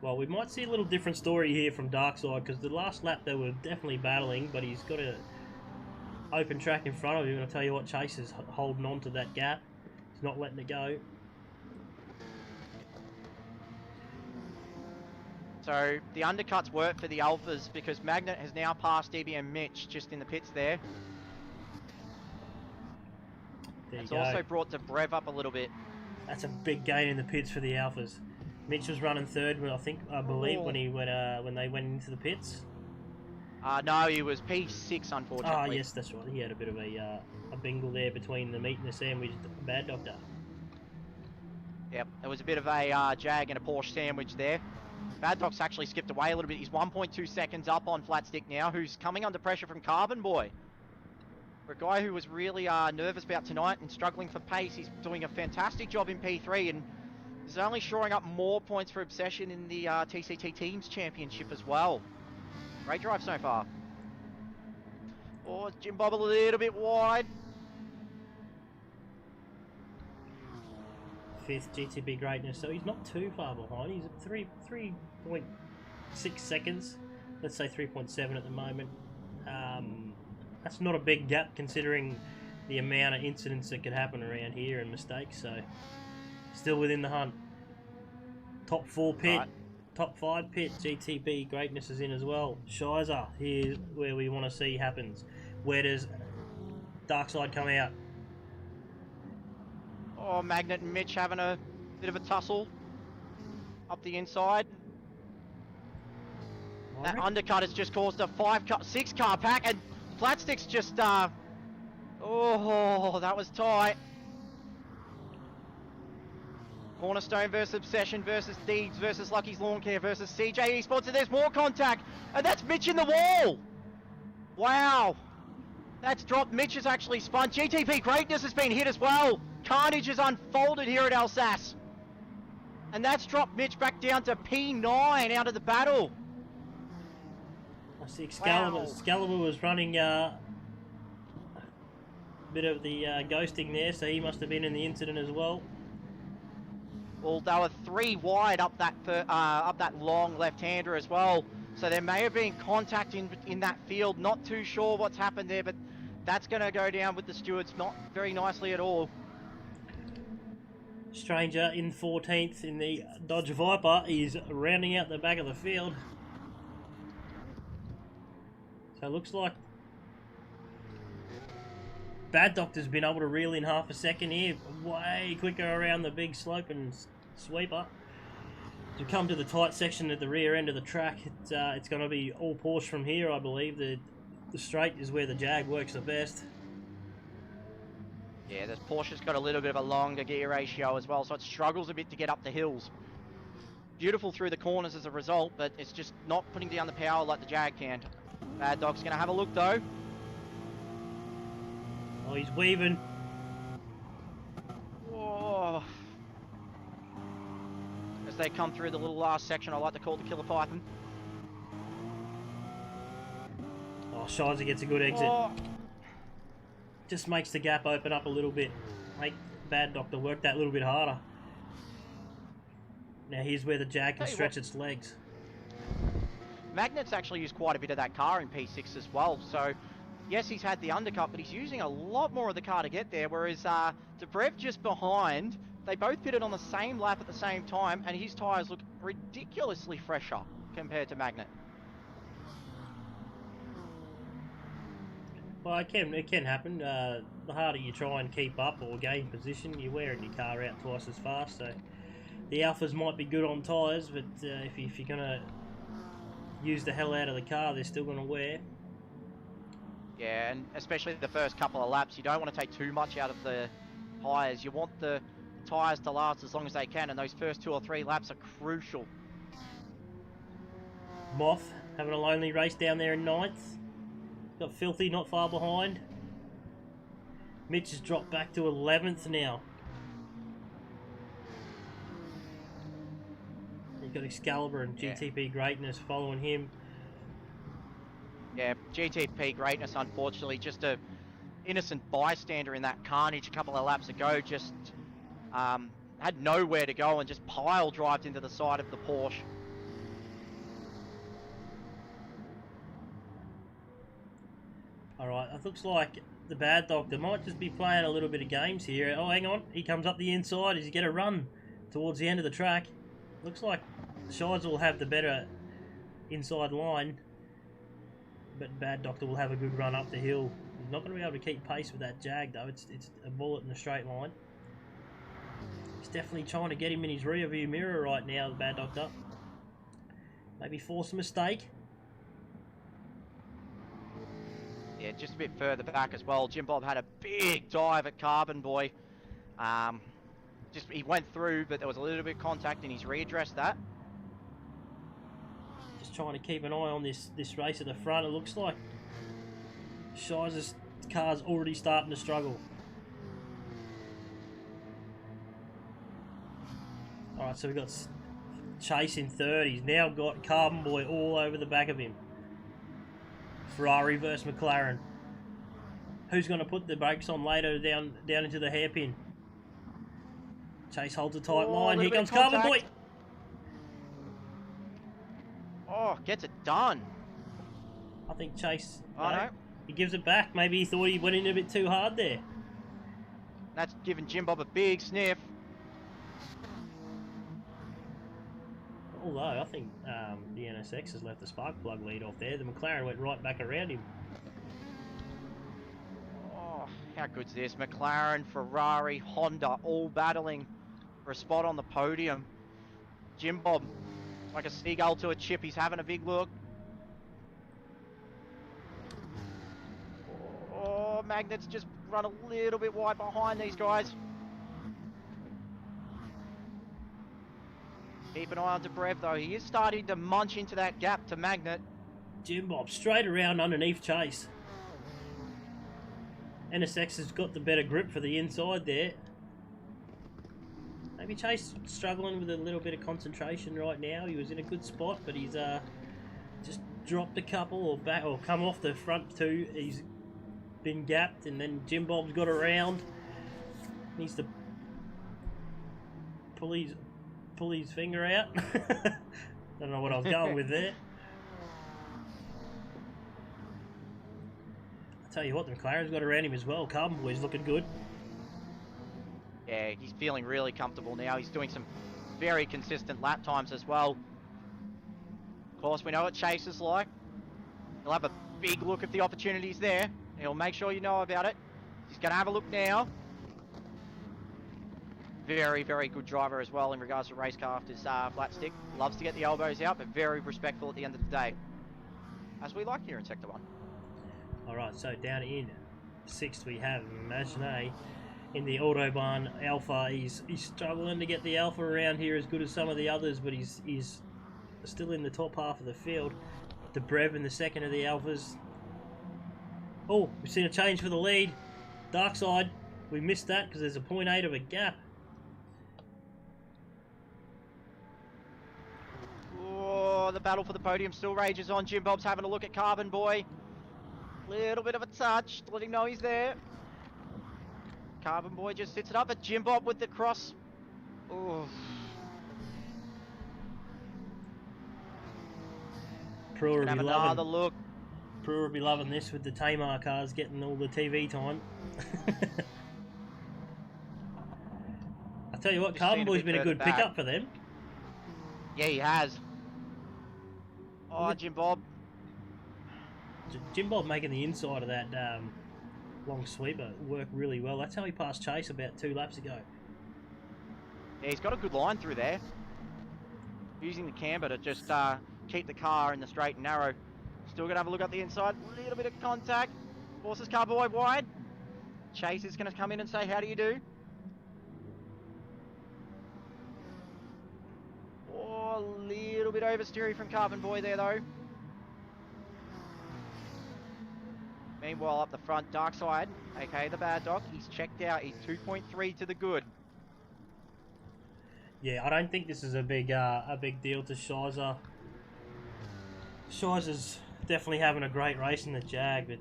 Well, we might see a little different story here from Darkside, because the last lap they were definitely battling, but he's got an open track in front of him, and I'll tell you what, Chase is holding on to that gap. He's not letting it go. So the undercuts work for the Alphas because Magnet has now passed DB and Mitch just in the pits there. There It's you go. also brought Dobrev up a little bit. That's a big gain in the pits for the Alphas. Mitch was running third, I believe, when they went into the pits. No, he was P6, unfortunately. Oh, yes, that's right. He had a bit of a bingle there between the meat and the sandwich. Bad Doctor. Yep, there was a bit of a Jag and a Porsche sandwich there. Bad Doc's actually skipped away a little bit. He's 1.2 seconds up on Flatstick now, who's coming under pressure from Carbon Boy. For a guy who was really nervous about tonight and struggling for pace, he's doing a fantastic job in P3 and is only shoring up more points for Obsession in the TCT Teams Championship as well. Great drive so far. Oh, Jim Bob a little bit wide. Fifth GTB Greatness, so he's not too far behind. He's at 3.6 seconds. Let's say 3.7 at the moment. That's not a big gap considering the amount of incidents that could happen around here and mistakes, so still within the hunt. Top 4 pit, Right. top 5 pit, GTB Greatness is in as well. Shizer, here's where we want to see happens. Where does Darkside come out? Oh, Magnet and Mitch having a bit of a tussle up the inside. That undercut has just caused a 6 car pack, and Flatstick's just, oh, that was tight. Cornerstone versus Obsession versus Thieves versus Lucky's Lawn Care versus CJ Esports, and there's more contact, and that's Mitch in the wall. Wow. That's dropped. Mitch has actually spun. GTP Greatness has been hit as well. Carnage has unfolded here at Alsace. And that's dropped Mitch back down to P9 out of the battle. I see Excalibur. Wow. Excalibur was running a bit of the ghosting there, so he must have been in the incident as well. Well, they were 3 wide up that long left-hander as well. So there may have been contact in that field. Not too sure what's happened there, but that's going to go down with the stewards not very nicely at all. Stranger in 14th in the Dodge Viper. He's rounding out the back of the field. So it looks like Bad Doctor's been able to reel in half a second here. Way quicker around the big slope and sweeper. To come to the tight section at the rear end of the track, it's going to be all Porsche from here, I believe. The straight is where the Jag works the best. Yeah, this Porsche's got a little bit of a longer gear ratio as well, so it struggles a bit to get up the hills. Beautiful through the corners as a result, but it's just not putting down the power like the Jag can. Bad Dog's going to have a look though. Oh, he's weaving. Whoa. As they come through the little last section, I like to call the Killer Python. Oh, Shizer gets a good exit. Oh. Just makes the gap open up a little bit. Make Bad Doctor work that little bit harder. Now here's where the Jag can stretch its legs. Magnet's actually used quite a bit of that car in P6 as well, so yes, he's had the undercut, but he's using a lot more of the car to get there, whereas Dobrev just behind, they both pitted on the same lap at the same time, and his tyres look ridiculously fresher compared to Magnet. Well, it can happen. The harder you try and keep up or gain position, you're wearing your car out twice as fast. So the Alphas might be good on tyres, but if you're going to use the hell out of the car, they're still going to wear. Yeah, and especially the first couple of laps, you don't want to take too much out of the tyres. You want the tyres to last as long as they can, and those first 2 or 3 laps are crucial. Moth having a lonely race down there in 9th. Got Filthy not far behind. Mitch has dropped back to 11th now. You've got Excalibur and GTP Greatness following him. Yeah, GTP Greatness, unfortunately, just a innocent bystander in that carnage a couple of laps ago, just had nowhere to go and just pile drived into the side of the Porsche. Alright, it looks like the Bad Doctor might just be playing a little bit of games here. Oh, hang on. He comes up the inside. Does he get a run towards the end of the track? Looks like Shides will have the better inside line, but Bad Doctor will have a good run up the hill. He's not going to be able to keep pace with that Jag, though. It's a bullet in a straight line. He's definitely trying to get him in his rear view mirror right now, the Bad Doctor. Maybe force a mistake. Yeah, just a bit further back as well. Jim Bob had a big dive at Carbon Boy. He went through, but there was a little bit of contact, and he's readdressed that. Just trying to keep an eye on this race at the front. It looks like Shize's car's already starting to struggle. Alright, so we've got Chase in third. He's now got Carbon Boy all over the back of him. Ferrari versus McLaren. Who's going to put the brakes on later down into the hairpin? Chase holds a tight line. Here comes Carbon Boy. Oh, gets it done. I think Chase... Oh, no. He gives it back. Maybe he thought he went in a bit too hard there. That's giving Jim Bob a big sniff. Although, I think the NSX has left the spark plug lead off there. The McLaren went right back around him. Oh, how good's this? McLaren, Ferrari, Honda, all battling for a spot on the podium. Jim Bob, like a seagull to a chip, he's having a big look. Oh, Magnet's just run a little bit wide behind these guys. Keep an eye on Debrev though, he is starting to munch into that gap to Magnet. Jim Bob straight around underneath Chase. NSX has got the better grip for the inside there. Maybe Chase struggling with a little bit of concentration right now. He was in a good spot, but he's just dropped a couple or back or come off the front two. He's been gapped, and then Jim Bob's got around. Needs to pull his finger out. Don't know what I was going with there. I tell you what, the McLaren's got around him as well. Carbon Boy's looking good. Yeah, he's feeling really comfortable now. He's doing some very consistent lap times as well. Of course, we know what Chase is like. He'll have a big look at the opportunities there. He'll make sure you know about it. He's going to have a look now. Very, very good driver as well in regards to race car after his flat stick. Loves to get the elbows out, but very respectful at the end of the day. As we like here in Sector 1. Alright, so down in 6th we have Imagine in the Autobahn Alpha. He's struggling to get the Alpha around here as good as some of the others, but he's still in the top half of the field. Debrev in the second of the Alphas. Oh, we've seen a change for the lead. Dark side, we missed that because there's a 0.8 of a gap. Oh, the battle for the podium still rages on. Jim Bob's having a look at Carbon Boy. Little bit of a touch to let him know he's there. Carbon Boy just sits it up, but Jim Bob with the cross. Oh. Brewer will have be another look. Brewer will be loving this with the Tamar cars getting all the TV time. I tell you what, Carbon Boy's been a good pickup for them. Yeah, he has. Oh, Jim Bob. Jim Bob making the inside of that long sweeper work really well. That's how he passed Chase about 2 laps ago. Yeah, he's got a good line through there. Using the camber to just keep the car in the straight and narrow. Still going to have a look at the inside. A little bit of contact. Forces Carbon Boy wide. Chase is going to come in and say, how do you do? bit oversteery from Carbon Boy there, though. Meanwhile, up the front, Darkside, aka the Bad Dog, he's checked out. He's 2.3 to the good. Yeah, I don't think this is a big deal to Shizer. Shizer's definitely having a great race in the Jag, but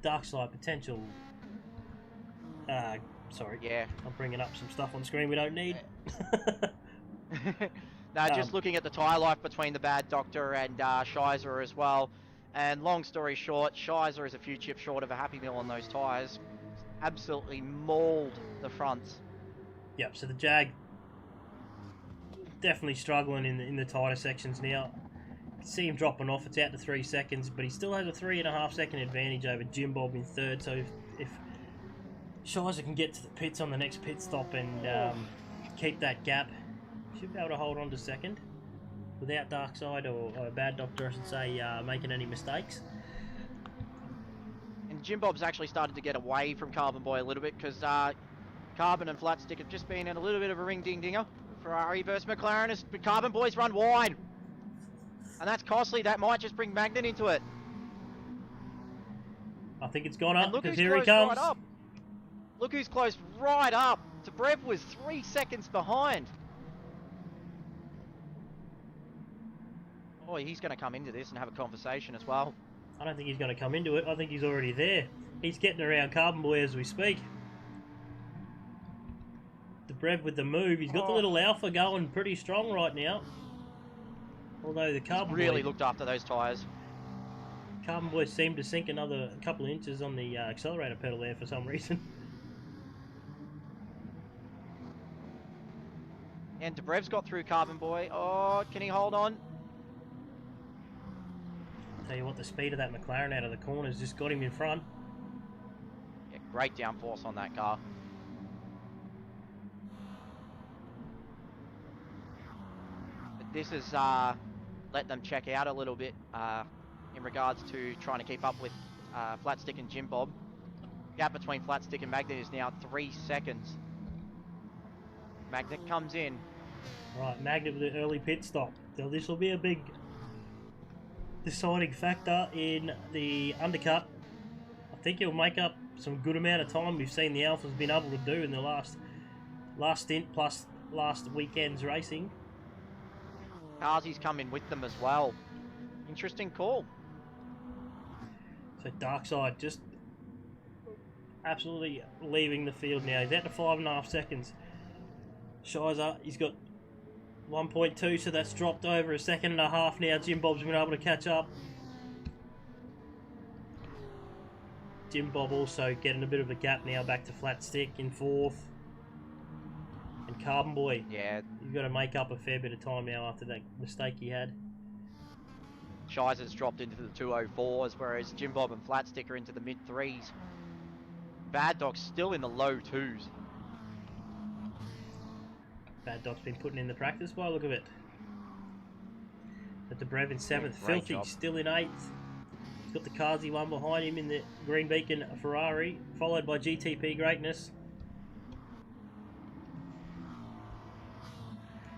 Darkside potential. Sorry. Yeah. I'm bringing up some stuff on screen we don't need. No, just looking at the tyre life between the Bad Doctor and Shizer as well. And long story short, Shizer is a few chips short of a Happy Meal on those tyres. Absolutely mauled the fronts. Yep, so the Jag definitely struggling in the tighter sections now. You can see him dropping off. It's out to 3 seconds, but he still has a 3.5 second advantage over Jim Bob in third. So if Shizer can get to the pits on the next pit stop and keep that gap, should be able to hold on to second without Darkside or Bad Doctor, I should say, making any mistakes. And Jim Bob's actually started to get away from Carbon Boy a little bit because Carbon and Flatstick have just been in a little bit of a ring-ding-dinger. Ferrari versus McLaren, as Carbon Boy's run wide. And that's costly. That might just bring Magnet into it. I think it's gone up because here he close comes. right up. Look who's close right up. Dobrev was 3 seconds behind. Oh, he's going to come into this and have a conversation as well. I don't think he's going to come into it. I think he's already there. He's getting around Carbon Boy as we speak. Dobrev with the move. He's got the little alpha going pretty strong right now. Although the Carbon really Boy looked after those tyres. Carbon Boy seemed to sink another couple of inches on the accelerator pedal there for some reason. And Dobrev's got through Carbon Boy. Oh, can he hold on? Tell you what, the speed of that McLaren out of the corners just got him in front. Yeah, great downforce on that car. But this is let them check out a little bit in regards to trying to keep up with Flatstick and Jim Bob. Gap between Flatstick and Magnet is now 3 seconds. Magnet comes in. Right, Magnet with an early pit stop. So this will be a big deciding factor in the undercut. I think he'll make up some good amount of time we've seen the Alpha's been able to do in the last stint plus last weekend's racing. Kazi's come in with them as well. Interesting call. So Darkside just absolutely leaving the field now. He's out to 5.5 seconds. Shizer, he's got 1.2, so that's dropped over 1.5 seconds now. Jim Bob's been able to catch up. Jim Bob also getting a bit of a gap now back to Flatstick in fourth. And Carbon Boy, Yeah, you've got to make up a fair bit of time now after that mistake he had. Shizer's dropped into the 204s, whereas Jim Bob and Flatstick are into the mid 3s. Bad Dog's still in the low 2s. Bad Dog's been putting in the practice by the look of it. But Dobrev in 7th. Great Filthy job. still in 8th. He's got the Kazi one behind him in the Green Beacon Ferrari, followed by GTP Greatness.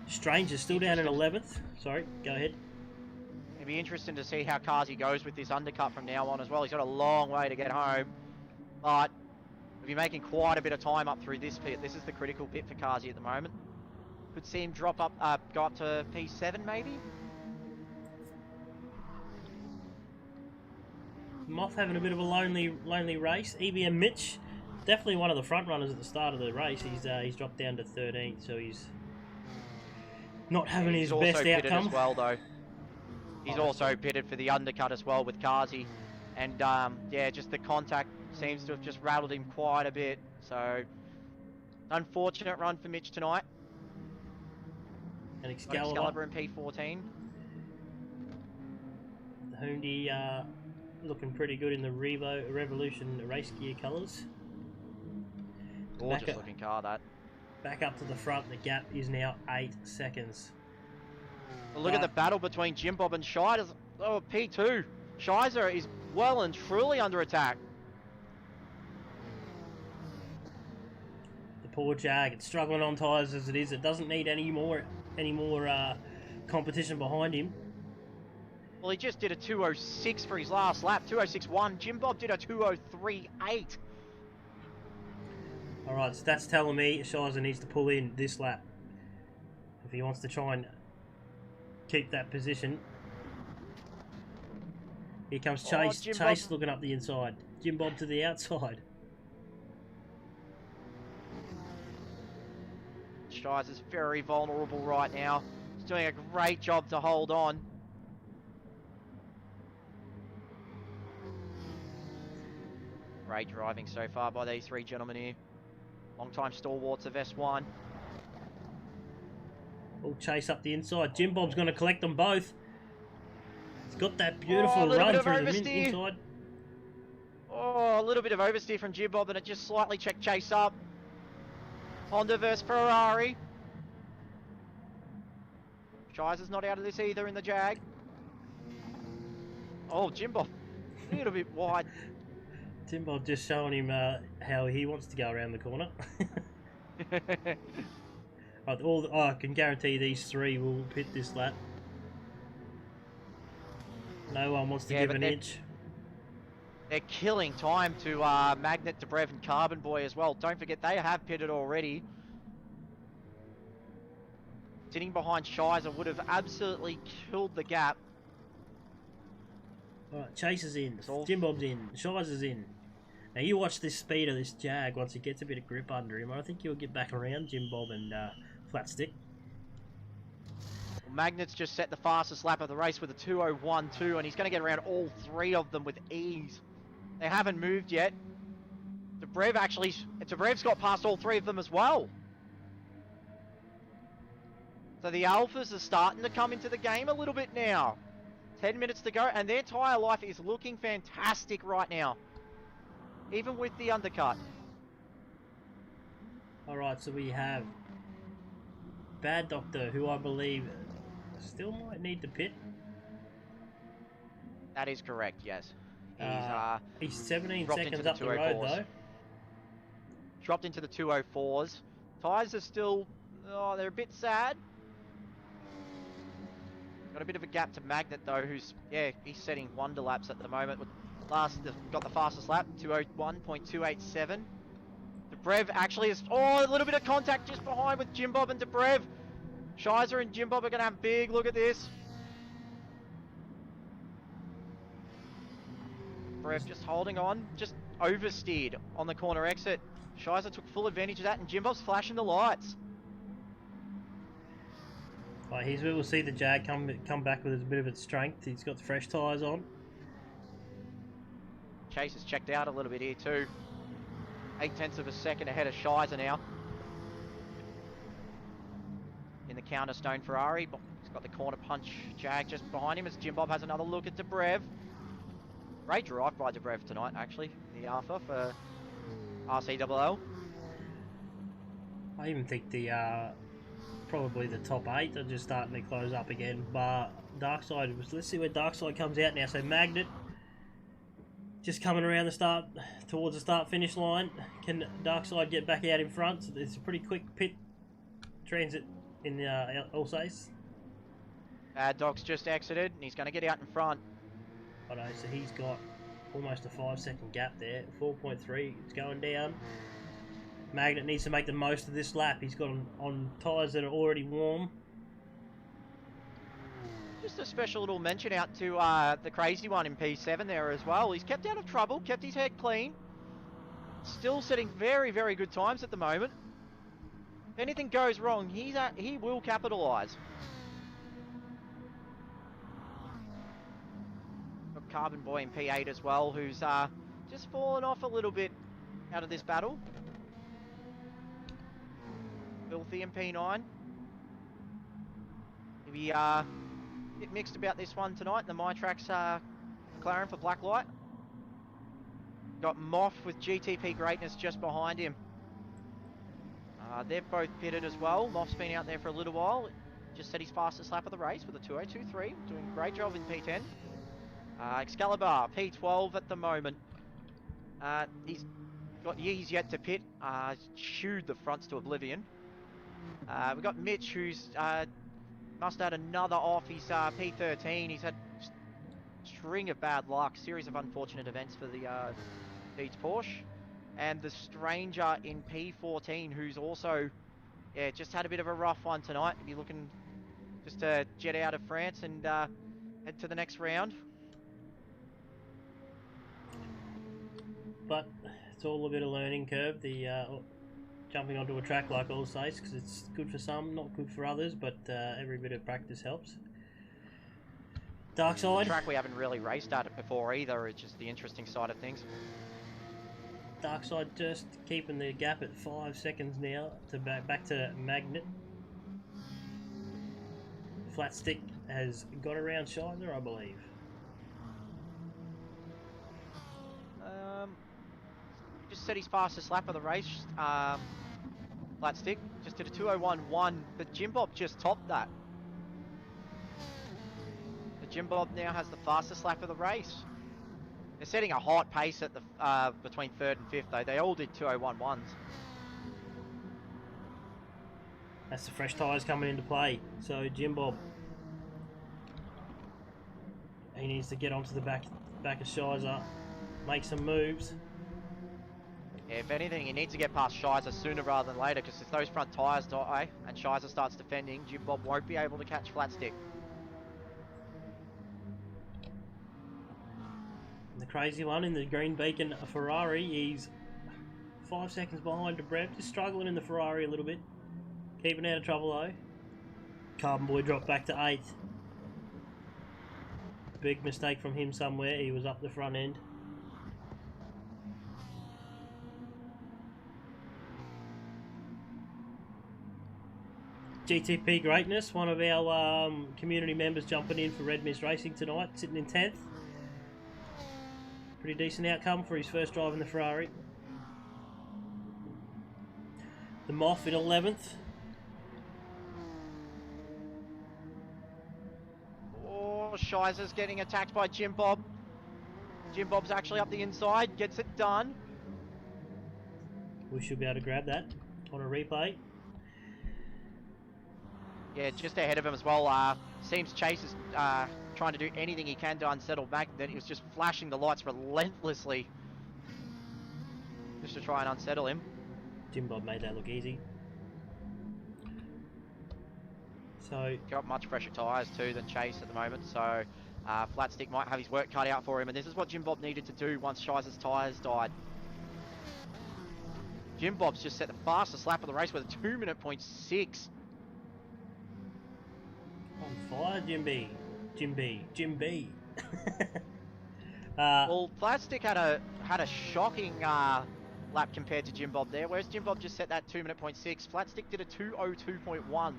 Strange is still down in 11th. Sorry, go ahead. It'd be interesting to see how Kazi goes with this undercut from now on as well. He's got a long way to get home, but he'll be making quite a bit of time up through this pit. This is the critical pit for Kazi at the moment. Could see him drop up, go up to P7 maybe. Moth having a bit of a lonely race. EBM Mitch, definitely one of the front runners at the start of the race. He's dropped down to 13th, so he's not having his He's best also pitted outcome. as well, though. He's also pitted for the undercut as well with Kazi, and yeah, just the contact seems to have just rattled him quite a bit. So, unfortunate run for Mitch tonight. And Excalibur in P14. The Hyundai looking pretty good in the Revolution race gear colours. Gorgeous looking car, that. Back up to the front, the gap is now 8 seconds. Well, look at the battle between Jim Bob and Shizer. Oh, P2. Shizer is well and truly under attack. The poor Jag, it's struggling on tyres as it is. It doesn't need any more competition behind him. Well, he just did a 2:06 for his last lap. 2:06.1. Jim Bob did a 2:03.8. All right, so that's telling me Shizer needs to pull in this lap if he wants to try and keep that position. Here comes Chase. Jim Chase Bob. looking up the inside. Jim Bob to the outside. Shizer's very vulnerable right now. He's doing a great job to hold on. Great driving so far by these three gentlemen here. Long-time stalwarts of S1. Oh, Chase up the inside. Jim Bob's going to collect them both. He's got that beautiful a little run bit of through the oversteer. inside. Oh, a little bit of oversteer from Jim Bob, and it just slightly checked Chase up. Honda versus Ferrari. Shizer's not out of this either in the Jag. Oh, Jim Bob, a little bit wide. Jim Bob just showing him how he wants to go around the corner. I can guarantee these three will pit this lap. No one wants to give an inch. They're killing time to Magnet, Dobrev and Carbon Boy as well. Don't forget, they have pitted already. Sitting behind Shizer would have absolutely killed the gap. Alright, Chase is in. Jim Bob's in. Shizer's in. Now you watch this speed of this Jag once he gets a bit of grip under him. I think he'll get back around Jim Bob and Flat Stick. Magnet's just set the fastest lap of the race with a 2:01.2, and he's going to get around all three of them with ease. They haven't moved yet. Dobrev's got past all three of them as well. So the Alphas are starting to come into the game a little bit now. 10 minutes to go, and their tyre life is looking fantastic right now. Even with the undercut. Alright, so we have Bad Doctor, who I believe still might need to pit. That is correct, yes. He's 17 seconds up the road though. Dropped into the 2:04s. Tyres are still, they're a bit sad. Got a bit of a gap to Magnet though, he's setting wonder laps at the moment. Got the fastest lap, 2:01.287. Dobrev actually is, a little bit of contact just behind with Jim Bob and Dobrev. Shizer and Jim Bob are going to have a big look at this. Dobrev just holding on, just oversteered on the corner exit. Shizer took full advantage of that, and Jim Bob's flashing the lights. Right, we will see the Jag come back with a bit of its strength. He's got fresh tyres on. Chase has checked out a little bit here too. 0.8 of a second ahead of Shizer now. In the counter stone Ferrari, but he's got the corner punch Jag just behind him as Jim Bob has another look at Dobrev. Great drive by Dobrev tonight, actually. The Alpha for RCLL. I even think probably the top 8 are just starting to close up again. But Darkside, let's see where Darkside comes out now. So Magnet just coming around towards the start-finish line. Can Darkside get back out in front? So it's a pretty quick pit transit in the Alsace. Bad Dog's just exited, and he's going to get out in front. I know, so he's got almost a 5-second gap there. 4.3, it's going down. Magnet needs to make the most of this lap. He's got on tyres that are already warm. Just a special little mention out to the crazy one in P7 there as well. He's kept out of trouble, kept his head clean. Still setting very, very good times at the moment. If anything goes wrong, he will capitalise. Got Carbon Boy in P8 as well, who's just fallen off a little bit out of this battle. Filthy in P9. Maybe a bit mixed about this one tonight. The MyTrax McLaren for Blacklight. Got Moff with GTP Greatness just behind him. They're both pitted as well. Moff's been out there for a little while. Just set his fastest lap of the race with a 2:02.3. Doing a great job in P10. Excalibur, P12 at the moment. He's got years yet to pit. Chewed the fronts to oblivion. We've got Mitch, who's Must add another off his P13. He's had a string of bad luck, series of unfortunate events for the Deeds Porsche. And the stranger in P14, who's also, yeah, just had a bit of a rough one tonight. He'll be looking just to jet out of France and head to the next round. But it's all a bit of learning curve. The jumping onto a track like Alsace, because it's good for some, not good for others. But every bit of practice helps. Dark side. Track we haven't really raced at it before either. It's just the interesting side of things. Dark side just keeping the gap at 5 seconds now to back to Magnet. Flat Stick has got around Shizer, I believe. Just set his fastest lap of the race. Flat Stick just did a 2:01.1, but Jim Bob just topped that. The Jim Bob now has the fastest lap of the race. They're setting a hot pace at the between third and fifth though. They all did 2:01.1s. That's the fresh tyres coming into play. So Jim Bob, he needs to get onto the back of Shizer, make some moves. Yeah, if anything, he needs to get past Shizer sooner rather than later, because if those front tyres die and Shizer starts defending, Jim Bob won't be able to catch Flat Stick. The crazy one in the Green Beacon Ferrari, he's 5 seconds behind Debrev, just struggling in the Ferrari a little bit. Keeping out of trouble though. Carbon Boy dropped back to 8th. Big mistake from him somewhere, he was up the front end. GTP Greatness, one of our community members jumping in for Red Mist Racing tonight, sitting in 10th. Pretty decent outcome for his first drive in the Ferrari. The Moff in 11th. Oh, Shizer's getting attacked by Jim Bob. Jim Bob's actually up the inside, gets it done. We should be able to grab that on a replay. Yeah, just ahead of him as well. Seems Chase is trying to do anything he can to unsettle Magnet. He was just flashing the lights relentlessly just to try and unsettle him. Jim Bob made that look easy. So Got much fresher tyres too than Chase at the moment, so Flat Stick might have his work cut out for him, and this is what Jim Bob needed to do once Shizer's tyres died. Jim Bob's just set the fastest lap of the race with a 2:06. on fire, Jim B. Well, Flat Stick had a shocking lap compared to Jim Bob there, whereas Jim Bob just set that 2:06. Flat Stick did a 2:02.1.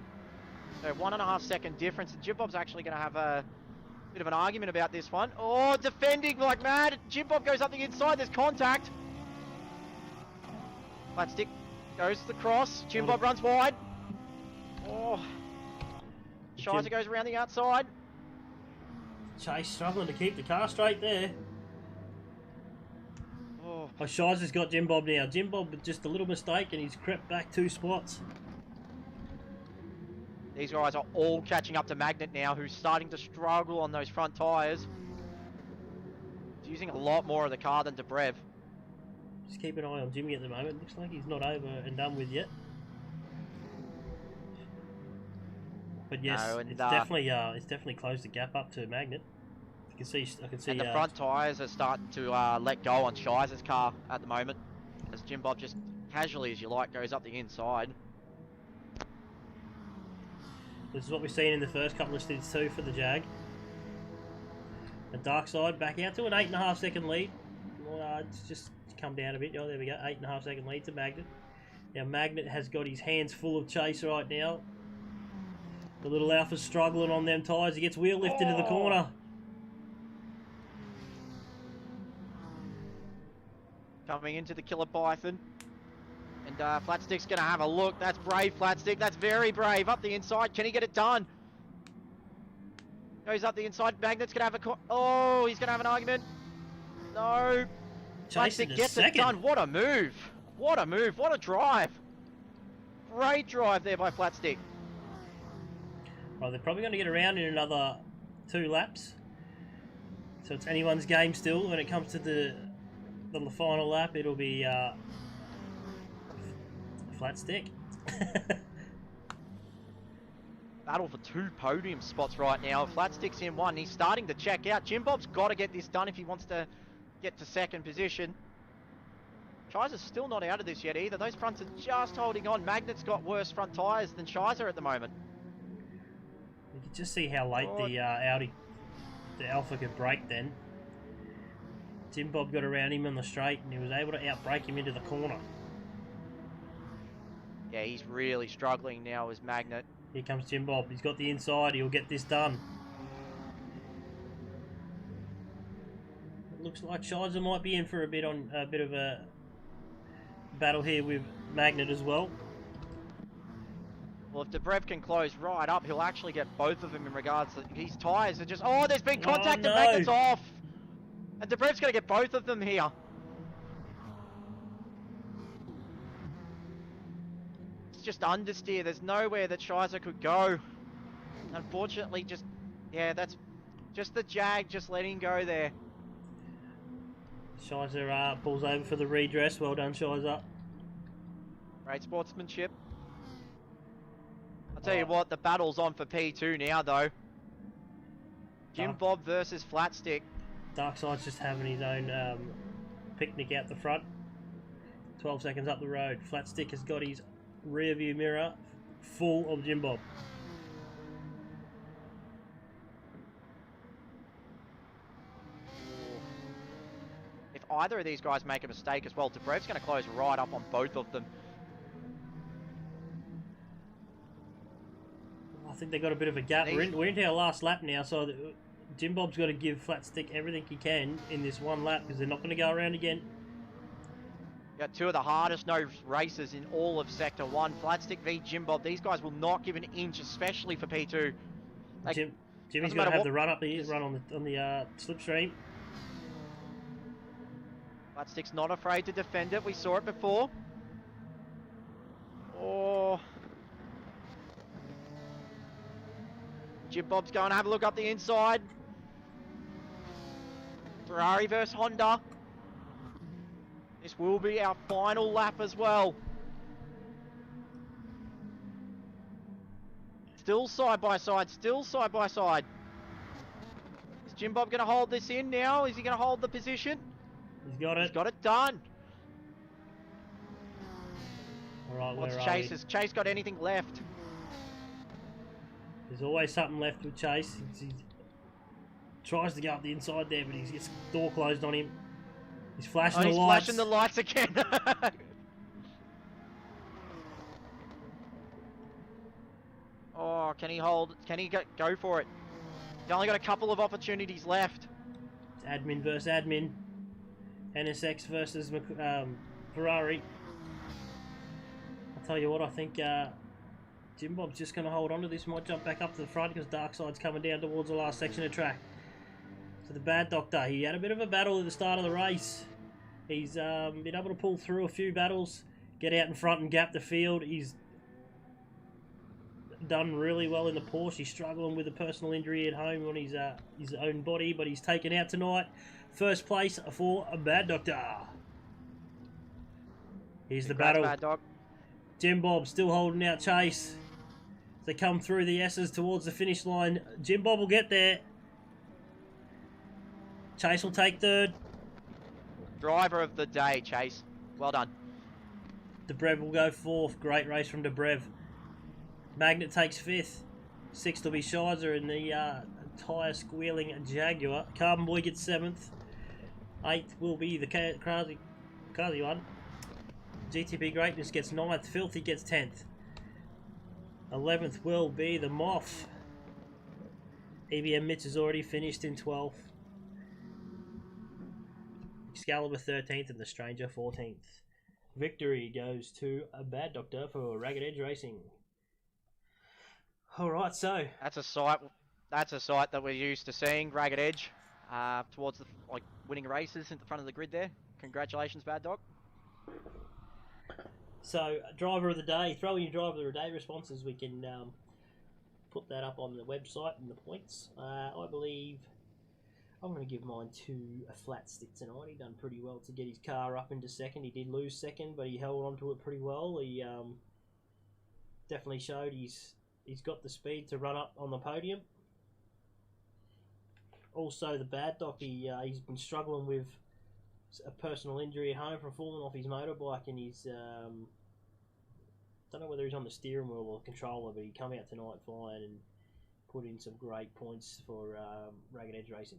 So 1.5 second difference. Jim Bob's actually going to have a bit of an argument about this one. Oh, defending like mad. Jim Bob goes up the inside. There's contact. Flat Stick goes to the cross. Jim Bob runs wide. Oh. Shizer goes around the outside. Chase struggling to keep the car straight there. Oh. Oh, Shizer's got Jim Bob now. Jim Bob with just a little mistake and he's crept back 2 spots. These guys are all catching up to Magnet now, who's starting to struggle on those front tyres. He's using a lot more of the car than Debrev. Just keep an eye on Jimmy at the moment. Looks like he's not over and done with yet. But yes, No, and, it's definitely closed the gap up to Magnet. I can see. And the front tyres are starting to let go on Shizer's car at the moment, as Jim Bob just casually, as you like, goes up the inside. This is what we've seen in the first couple of stints too for the Jag. The Dark Side back out to an 8.5 second lead. It's just come down a bit. Oh, there we go, 8.5 second lead to Magnet. Now Magnet has got his hands full of Chase right now. The little Alpha's struggling on them tyres. He gets wheel lifted into the corner. Coming into the Killer Python. And Flat Stick's going to have a look. That's brave, Flat Stick. That's very brave. Up the inside. Can he get it done? Goes up the inside. Magnet's going to have a... he's going to have an argument. No. Flat Stick gets it done. What a move. What a move. What a drive. Great drive there by Flat Stick. Well, they're probably going to get around in another 2 laps. So it's anyone's game still. When it comes to the final lap, it'll be flat stick. Battle for 2 podium spots right now. Flatstick's in 1. He's starting to check out. Jim Bob's got to get this done if he wants to get to 2nd position. Shiser's still not out of this yet either. Those fronts are just holding on. Magnet's got worse front tyres than Shiser at the moment. You can just see how late the Alpha could brake then. Jim Bob got around him on the straight and he was able to outbrake him into the corner. Yeah, he's really struggling now as Magnet. Here comes Jim Bob. He's got the inside. He'll get this done. It looks like Shiser might be in for a bit of a battle here with Magnet as well. Well, if Dobrev can close right up, he'll actually get both of them in regards to his tyres are just... Oh, there's been contact and Magnet's off! And Dobrev's going to get both of them here. It's just understeer. There's nowhere that Shiser could go. Unfortunately, yeah, that's just the Jag just letting go there. Shiser pulls over for the redress. Well done, Shiser. Great sportsmanship. I'll tell you what, the battle's on for P2 now, though. Jim Bob versus Flatstick. Darkside's just having his own picnic out the front. 12 seconds up the road. Flatstick has got his rear view mirror full of Jim Bob. If either of these guys make a mistake as well, Dobrev's going to close right up on both of them. I think they got a bit of a gap. We're into our last lap now, so Jim Bob's got to give Flatstick everything he can in this one lap because they're not going to go around again. Got 2 of the hardest nosed races in all of Sector 1. Flatstick v Jim Bob. These guys will not give an inch, especially for P2. Jimmy's going to have the run up the run on the slipstream. Flatstick's not afraid to defend it. We saw it before. Oh. Jim Bob's going to have a look up the inside. Ferrari versus Honda. This will be our final lap as well. Still side by side, still side by side. Is Jim Bob going to hold this in now? Is he going to hold the position? He's got it. He's got it done. All right, what's Chase? Has Chase got anything left? There's always something left with Chase. He tries to go up the inside there, but he gets the door closed on him. He's flashing the lights. He's flashing the lights again. Oh, can he hold? Can he go for it? He's only got a couple of opportunities left. It's admin versus admin. NSX versus Ferrari. I'll tell you what, I think Jim Bob's just going to hold on to this. Might jump back up to the front because Darkside's coming down towards the last section of track. So the Bad Doctor, he had a bit of a battle at the start of the race. He's been able to pull through a few battles, get out in front and gap the field. He's done really well in the Porsche. He's struggling with a personal injury at home on his own body, but he's taken out tonight. First place for a Bad Doctor. Here's the battle. Bad Dog. Jim Bob still holding out Chase. As they come through the S's towards the finish line. Jim Bob will get there. Chase will take third. Driver of the day, Chase. Well done. Dobrev will go fourth. Great race from Dobrev. Magnet takes fifth. Sixth will be Shiser in the tyre squealing Jaguar. Carbon Boy gets seventh. Eighth will be the Kazi one. GTP Greatness gets ninth. Filthy gets 10th. 11th will be the Moth. EBM Mitch has already finished in 12th. Excalibur 13th and the Stranger 14th. Victory goes to a Bad Doctor for Ragged Edge Racing. Alright, so that's a sight that we're used to seeing, Ragged Edge. Towards the winning races in the front of the grid there. Congratulations, Bad Dog. So, driver of the day, throw in your driver of the day responses. We can put that up on the website and the points. I believe I'm going to give mine to a flat stick tonight. He done pretty well to get his car up into second. He did lose second, but he held on to it pretty well. He definitely showed he's got the speed to run up on the podium. Also, the Bad Doc, he's been struggling with a personal injury at home from falling off his motorbike, and he's don't know whether he's on the steering wheel or controller, but he come out tonight flying and put in some great points for Ragged Edge Racing.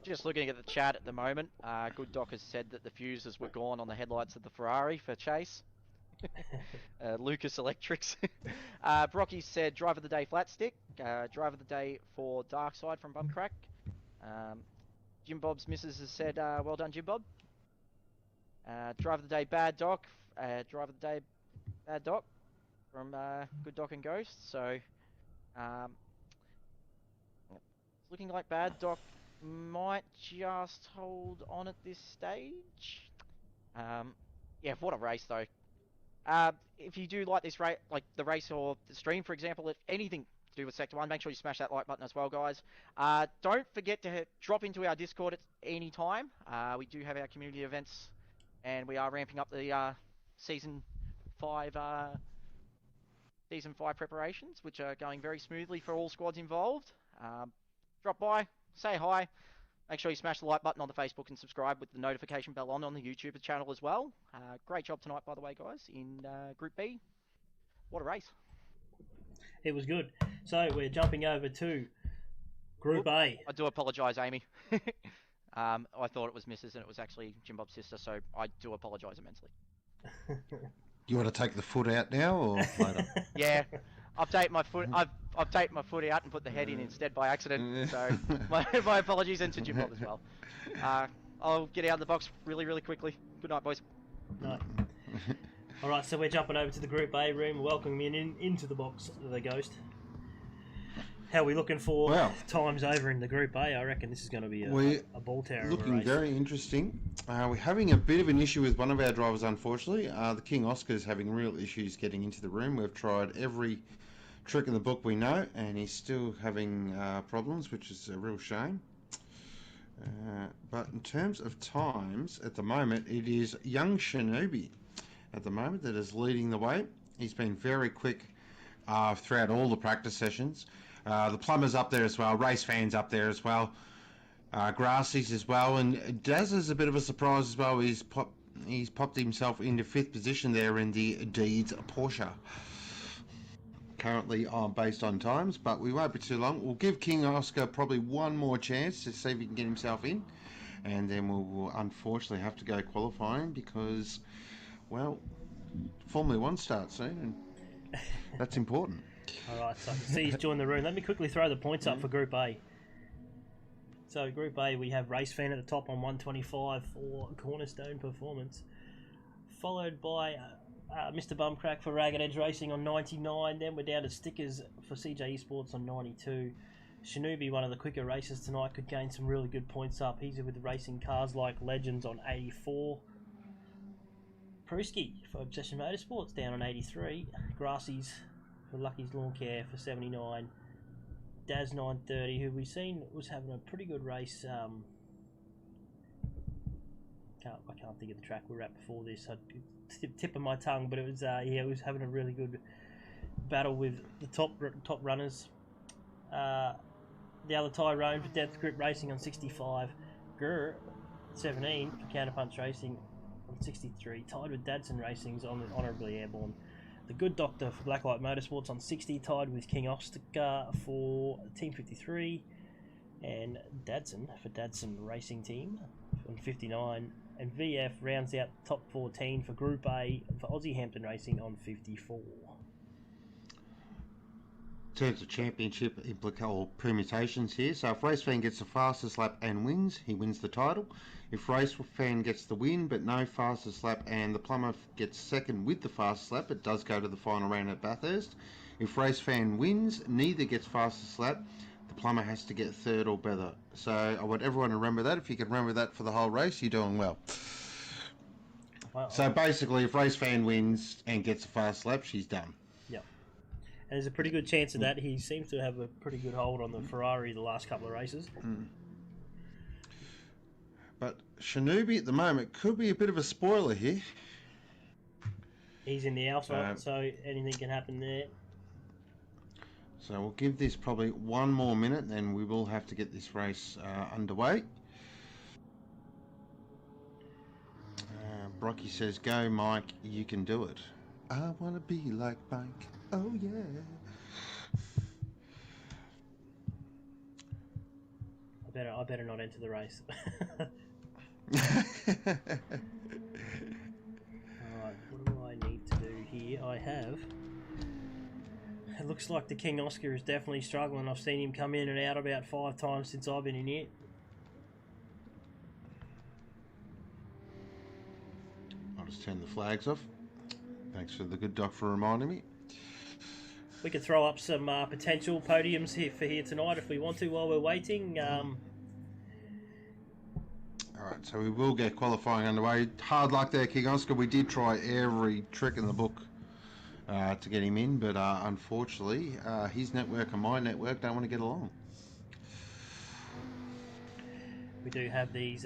Just looking at the chat at the moment, Good Doc has said that the fuses were gone on the headlights of the Ferrari for Chase. Lucas Electrics. Brocky said driver of the day flat stick. Driver of the day for Dark Side from Bumcrack. Jim Bob's missus has said well done, Jim Bob. Driver of the day Bad Doc. Driver of the day Bad Doc from Good Doc and Ghost. So it's looking like Bad Doc might just hold on at this stage. Yeah, what a race though. If you do like this race, like the race or the stream, for example, if anything to do with Sector 1, make sure you smash that like button as well, guys. Don't forget to drop into our Discord at any time. We do have our community events, and we are ramping up the Season 5 preparations, which are going very smoothly for all squads involved. Drop by, say hi. Make sure you smash the like button on the Facebook and subscribe with the notification bell on the YouTube channel as well. Great job tonight, by the way, guys, in Group B. What a race. It was good. So we're jumping over to Group A. I do apologise, Amy. I thought it was Mrs. and it was actually Jim Bob's sister, so I do apologise immensely. You want to take the foot out now or later? Yeah. I've taken my foot out and put the head in instead by accident. So my apologies, and to Jim Bob as well. I'll get out of the box really, really quickly. Good night, boys. Night. All right, so we're jumping over to the Group A room, welcoming into the box the Ghost. How are we looking for times over in the Group A? I reckon this is going to be a ball tower. Looking very interesting. We're having a bit of an issue with one of our drivers, unfortunately. The King Oscar is having real issues getting into the room. We've tried every trick in the book we know, and he's still having problems, which is a real shame. But in terms of times, at the moment, it is young Shinobi at the moment that is leading the way. He's been very quick throughout all the practice sessions. The Plumber's up there as well, Race Fan's up there as well, Grassy's as well, and Daz is a bit of a surprise as well. He's popped himself into 5th position there in the Deeds Porsche. Currently based on times, but we won't be too long. We'll give King Oscar probably one more chance to see if he can get himself in, and then we'll unfortunately have to go qualifying because, well, Formula 1 starts soon, and that's important. Alright, so I can see he's joined the room. Let me quickly throw the points up for Group A. So Group A, we have Race Fan at the top on 125 for Cornerstone Performance, followed by Mr. Bumcrack for Ragged Edge Racing on 99. Then we're down to Stickers for CJ Esports on 92. Shinobi, one of the quicker racers tonight, could gain some really good points up. He's with racing cars like Legends on 84. Pruski for Obsession Motorsports down on 83. Grassy's for Lucky's Lawn Care for 79. Daz 930, who we've seen was having a pretty good race. I can't think of the track we were at before this. Tip of my tongue, but it was it was having a really good battle with the top runners. The other Tyrone for Death Grip Racing on 65. Gurr 17 for Counterpunch Racing on 63. Tied with Dadson Racing's on Honourably Airborne. The Good Doctor for Blacklight Motorsports on 60. Tied with King Oscar for Team 53. And Dadson for Dadson Racing Team on 59. And VF rounds out top 14 for Group A for Aussie Hampton Racing on 54. In terms of championship permutations here, so if Race Fan gets the fastest lap and wins, he wins the title. If Race Fan gets the win but no fastest lap and the Plumber gets second with the fastest lap, it does go to the final round at Bathurst. If Race Fan wins, neither gets fastest lap, the Plumber has to get third or better. So I want everyone to remember that. If you can remember that for the whole race, you're doing well. So basically, if Race Fan wins and gets a fast lap, she's done. Yep. there's a pretty good chance of that. He seems to have a pretty good hold on the Ferrari the last couple of races. But Shinobi at the moment could be a bit of a spoiler here. He's in the Alpha, so anything can happen there. So we'll give this probably one more minute, then we will have to get this race underway. Brocky says, "Go, Mike, you can do it. I want to be like Mike. Oh, yeah." I better not enter the race. Alright, what do I need to do here? It looks like the King Oscar is definitely struggling. I've seen him come in and out about 5 times since I've been in here. I'll just turn the flags off. Thanks for the good doc for reminding me. We could throw up some potential podiums here tonight if we want to while we're waiting. Alright, so we will get qualifying underway. Hard luck there, King Oscar. We did try every trick in the book to get him in, but unfortunately his network and my network don't want to get along. We do have these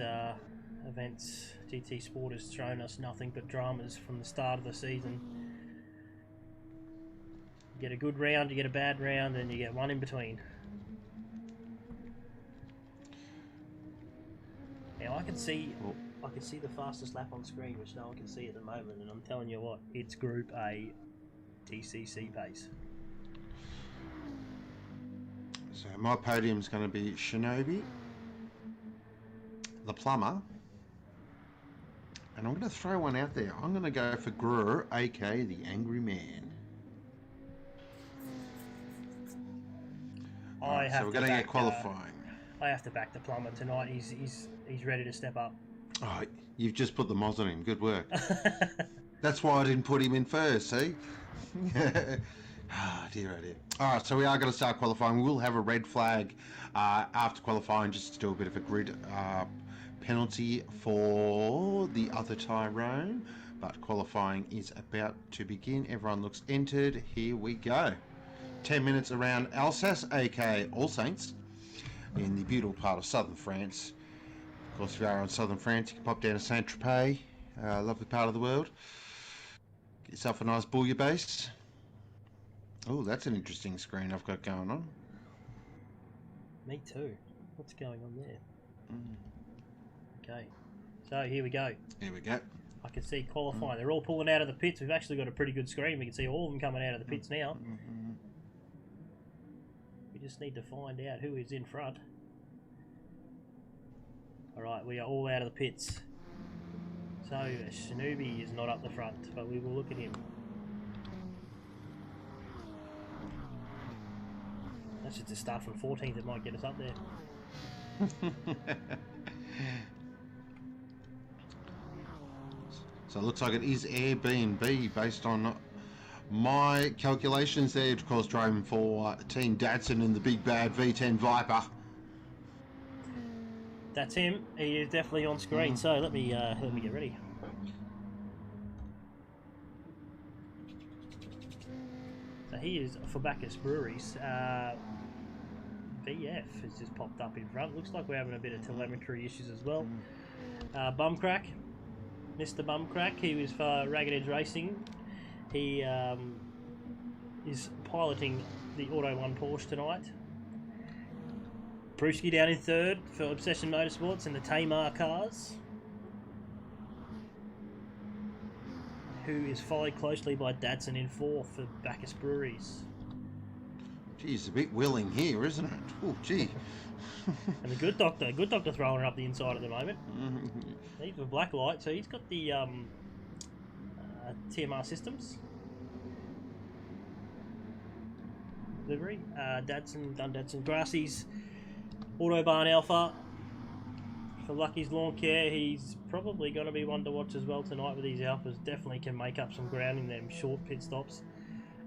events. GT Sport has shown us nothing but dramas from the start of the season. You get a good round, you get a bad round, and you get one in between. Now I can see the fastest lap on screen, which no one can see at the moment, and I'm telling you what, it's Group A TCC pace. So my podium's going to be Shinobi, the plumber, and I'm going to throw one out there. I'm going to go for Grur, aka the Angry Man. So we're going to get qualifying. I have to back the plumber tonight. He's ready to step up. Oh, you've just put the moz on him. Good work. That's why I didn't put him in first, see? Oh dear. Alright, so we are going to start qualifying. We will have a red flag after qualifying just to do a bit of a grid penalty for the other Tyrone. But qualifying is about to begin. Everyone looks entered. Here we go. 10 minutes around Alsace, aka All Saints, in the beautiful part of southern France. Of course, if you are in southern France, you can pop down to Saint-Tropez, lovely part of the world. Get yourself a nice bouillabaisse. Oh, that's an interesting screen I've got going on. Me too. What's going on there? Okay, so here we go. Here we go. I can see qualifying. They're all pulling out of the pits. We've actually got a pretty good screen. We can see all of them coming out of the pits now. We just need to find out who is in front. Alright, we are all out of the pits. So, Shinobi is not up the front, but we will look at him. That's just a start from 14th that might get us up there. So it looks like it is Airbnb based on my calculations there. Of course, driving for Team Datsun in the big bad V10 Viper. That's him. He is definitely on screen. So let me get ready. So he is for Bacchus Breweries. BF has just popped up in front. Looks like we're having a bit of telemetry issues as well. Bumcrack, Mr. Bumcrack. He was for Ragged Edge Racing. He is piloting the Auto 1 Porsche tonight. Brewski down in third for Obsession Motorsports and the Tamar cars, who is followed closely by Datsun in fourth for Bacchus Breweries. Geez, a bit willing here, isn't it? Oh, gee. And the good doctor throwing her up the inside at the moment. He's with black light, so he's got the TMR systems. Livery. Datsun. Grassy's Autobahn Alpha for Lucky's Lawn Care. He's probably going to be one to watch as well tonight with these Alphas. Definitely can make up some ground in them short pit stops.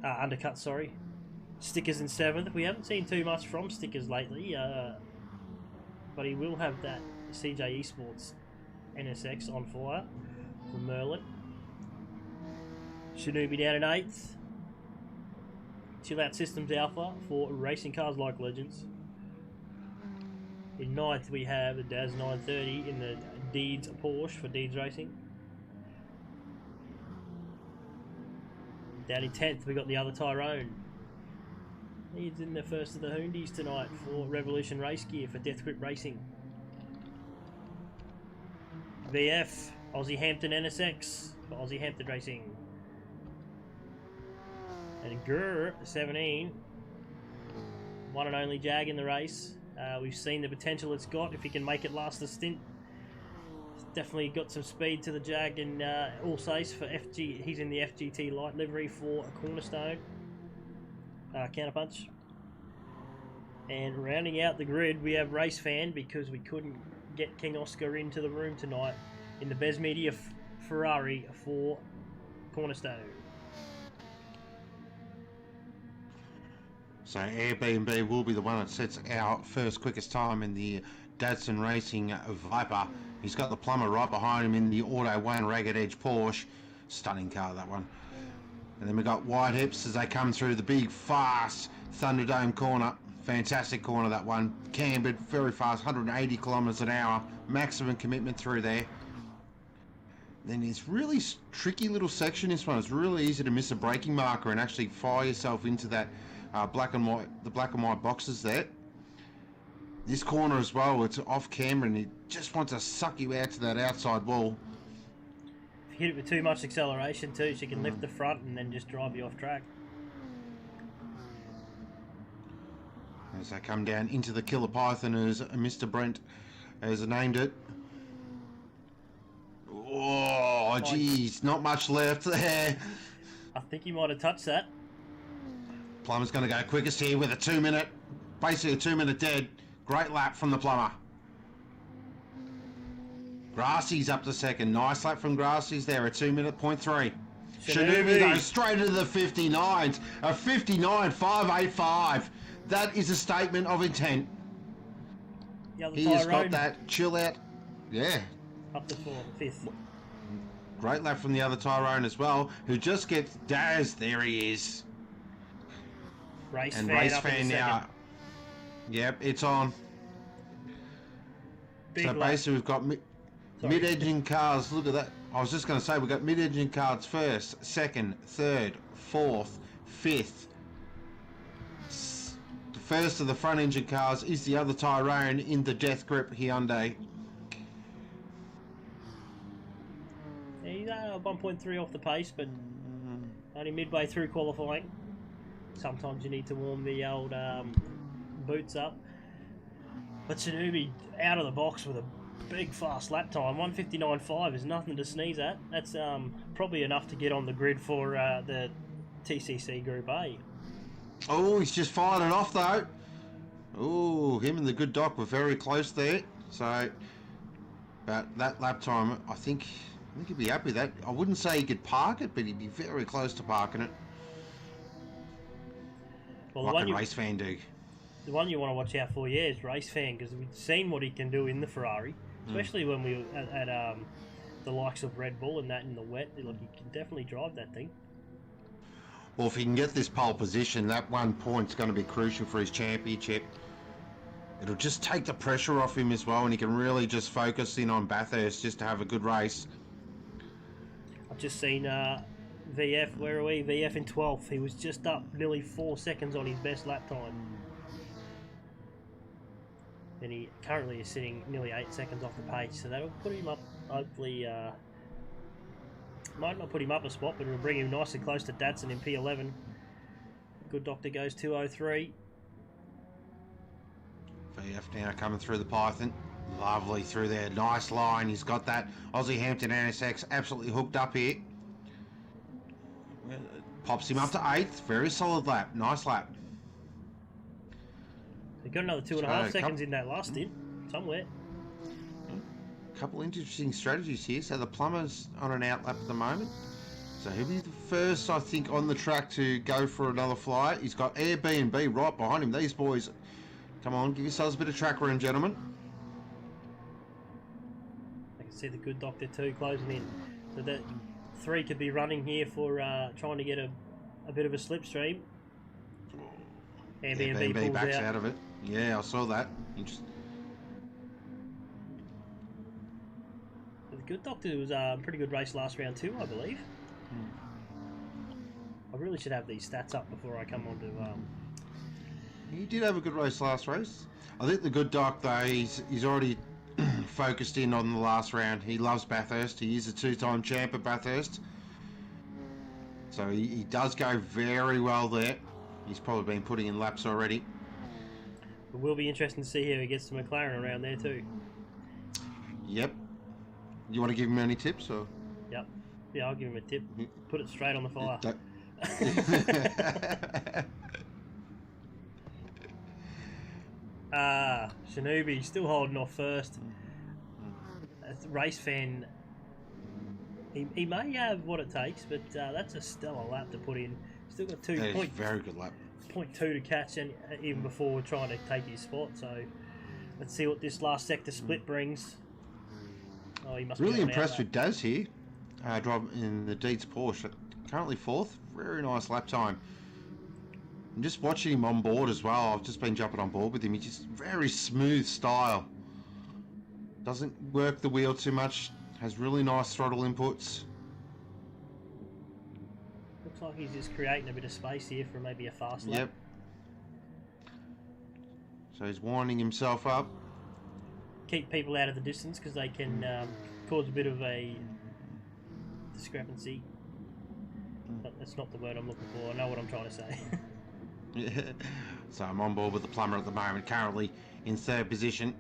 Undercut, sorry. Stickers in 7th. We haven't seen too much from Stickers lately, but he will have that CJ Esports NSX on fire for Merlin. Shinobi down in 8th. Chill Out Systems Alpha for racing cars like Legends. In 9th we have the Daz 930 in the Deeds Porsche for Deeds Racing. Down in 10th we got the other Tyrone. He's in the first of the Hoondies tonight for Revolution Race Gear for Death Grip Racing. VF, Aussie Hampton NSX for Aussie Hampton Racing. And Gurr, 17, one and only Jag in the race. We've seen the potential it's got if he can make it last the stint. It's definitely got some speed to the Jag in Alsace for FG. He's in the FGT light livery for a Cornerstone counterpunch. And rounding out the grid, we have Race Fan because we couldn't get King Oscar into the room tonight in the Bez Media Ferrari for Cornerstone. So Airbnb will be the one that sets our first quickest time in the Datsun Racing Viper. He's got the plumber right behind him in the Auto 1 Ragged Edge Porsche. Stunning car, that one. And then we got White Hips as they come through the big, fast Thunderdome corner. Fantastic corner, that one. Cambered, very fast, 180 kilometres an hour. Maximum commitment through there. Then this really tricky little section, this one. It's really easy to miss a braking marker and actually fire yourself into that the black and white boxes there. This corner as well, it's off camera and it just wants to suck you out to that outside wall. If you hit it with too much acceleration too, she can lift the front and then just drive you off track. As they come down into the Killer Python, as Mr. Brent has named it. Oh, geez, not much left there. I think he might have touched that. Plumber's going to go quickest here with a 2 minute, basically a 2 minute dead. Great lap from the Plumber. Grassy's up to second. Nice lap from Grassy's there, a 2 minute .3. Shanubi goes straight into the 59s. A 59.585. That is a statement of intent. He has got that chill out. Yeah. Up to 5th. Great lap from the other Tyrone as well, who just gets Daz. There he is. Race and fan Race up Fan now. Yep, it's on. Big so lap. basically we've got mid-engine cars. Look at that. I was just going to say we've got mid-engine cars first, second, third, fourth, fifth. The first of the front engine cars is the other Tyrone in the Death Grip Hyundai. He's 1.3 off the pace, but only midway through qualifying. Sometimes you need to warm the old boots up. But Shanubi out of the box with a big fast lap time. 1:59.5 is nothing to sneeze at. That's probably enough to get on the grid for the TCC Group A. Oh, he's just fired it off though. Oh, him and the good doc were very close there. So, but that lap time, I think he'd be happy with that. I wouldn't say he could park it, but he'd be very close to parking it. Well, like a Race Fan do. The one you want to watch out for, yeah, is Race Fan, because we've seen what he can do in the Ferrari, especially when we were at the likes of Red Bull and that in the wet. Look, he can definitely drive that thing. Well, if he can get this pole position, that 1 point's going to be crucial for his championship. It'll just take the pressure off him as well, and he can really just focus in on Bathurst just to have a good race. I've just seen VF, where are we? VF in 12th. He was just up nearly 4 seconds on his best lap time. And he currently is sitting nearly 8 seconds off the pace, so that'll put him up, hopefully, might not put him up a spot, but it'll bring him nice and close to Datsun in P11. Good Doctor goes 2:03. VF now coming through the Python. Lovely through there. Nice line. He's got that Aussie Hampton NSX absolutely hooked up here. Pops him up to 8th. Very solid lap. Nice lap. He got another 2.5 seconds in that last stint, somewhere. Couple interesting strategies here. So the Plumber's on an out lap at the moment. So he'll be the first, I think, on the track to go for another flight. He's got Airbnb right behind him. These boys, come on, give yourselves a bit of track room, gentlemen. I can see the Good Doctor too closing in. So that 3 could be running here for trying to get a bit of a slipstream. Airbnb Airbnb pulls backs out. out of it. Yeah, I saw that. The good doctor was a pretty good race last round too, I believe. I really should have these stats up before I come on to. He did have a good race last race. I think the good doc though, he's already focused in on the last round. He loves Bathurst. He is a 2-time champ at Bathurst. So he does go very well there. He's probably been putting in laps already. It will be interesting to see how he gets to McLaren around there too. Yep. You want to give him any tips or? Yep. Yeah, I'll give him a tip. Put it straight on the fire. Shinobi still holding off first. As a race fan, he may have what it takes, but that's a stellar lap to put in. Still got very good lap. 0.2 to catch, and even before trying to take his spot. So let's see what this last sector split brings. Oh, he must really be impressed with Daz here. Driving in the Dietz Porsche. Currently 4th. Very nice lap time. I'm just watching him on board as well. I've just been jumping on board with him. He's just very smooth style. Doesn't work the wheel too much. Has really nice throttle inputs. Looks like he's just creating a bit of space here for maybe a fast lap. Yep. So he's winding himself up. Keep people out of the distance because they can cause a bit of a discrepancy. But that's not the word I'm looking for. I know what I'm trying to say. Yeah. So I'm on board with the plumber at the moment, currently in 3rd position.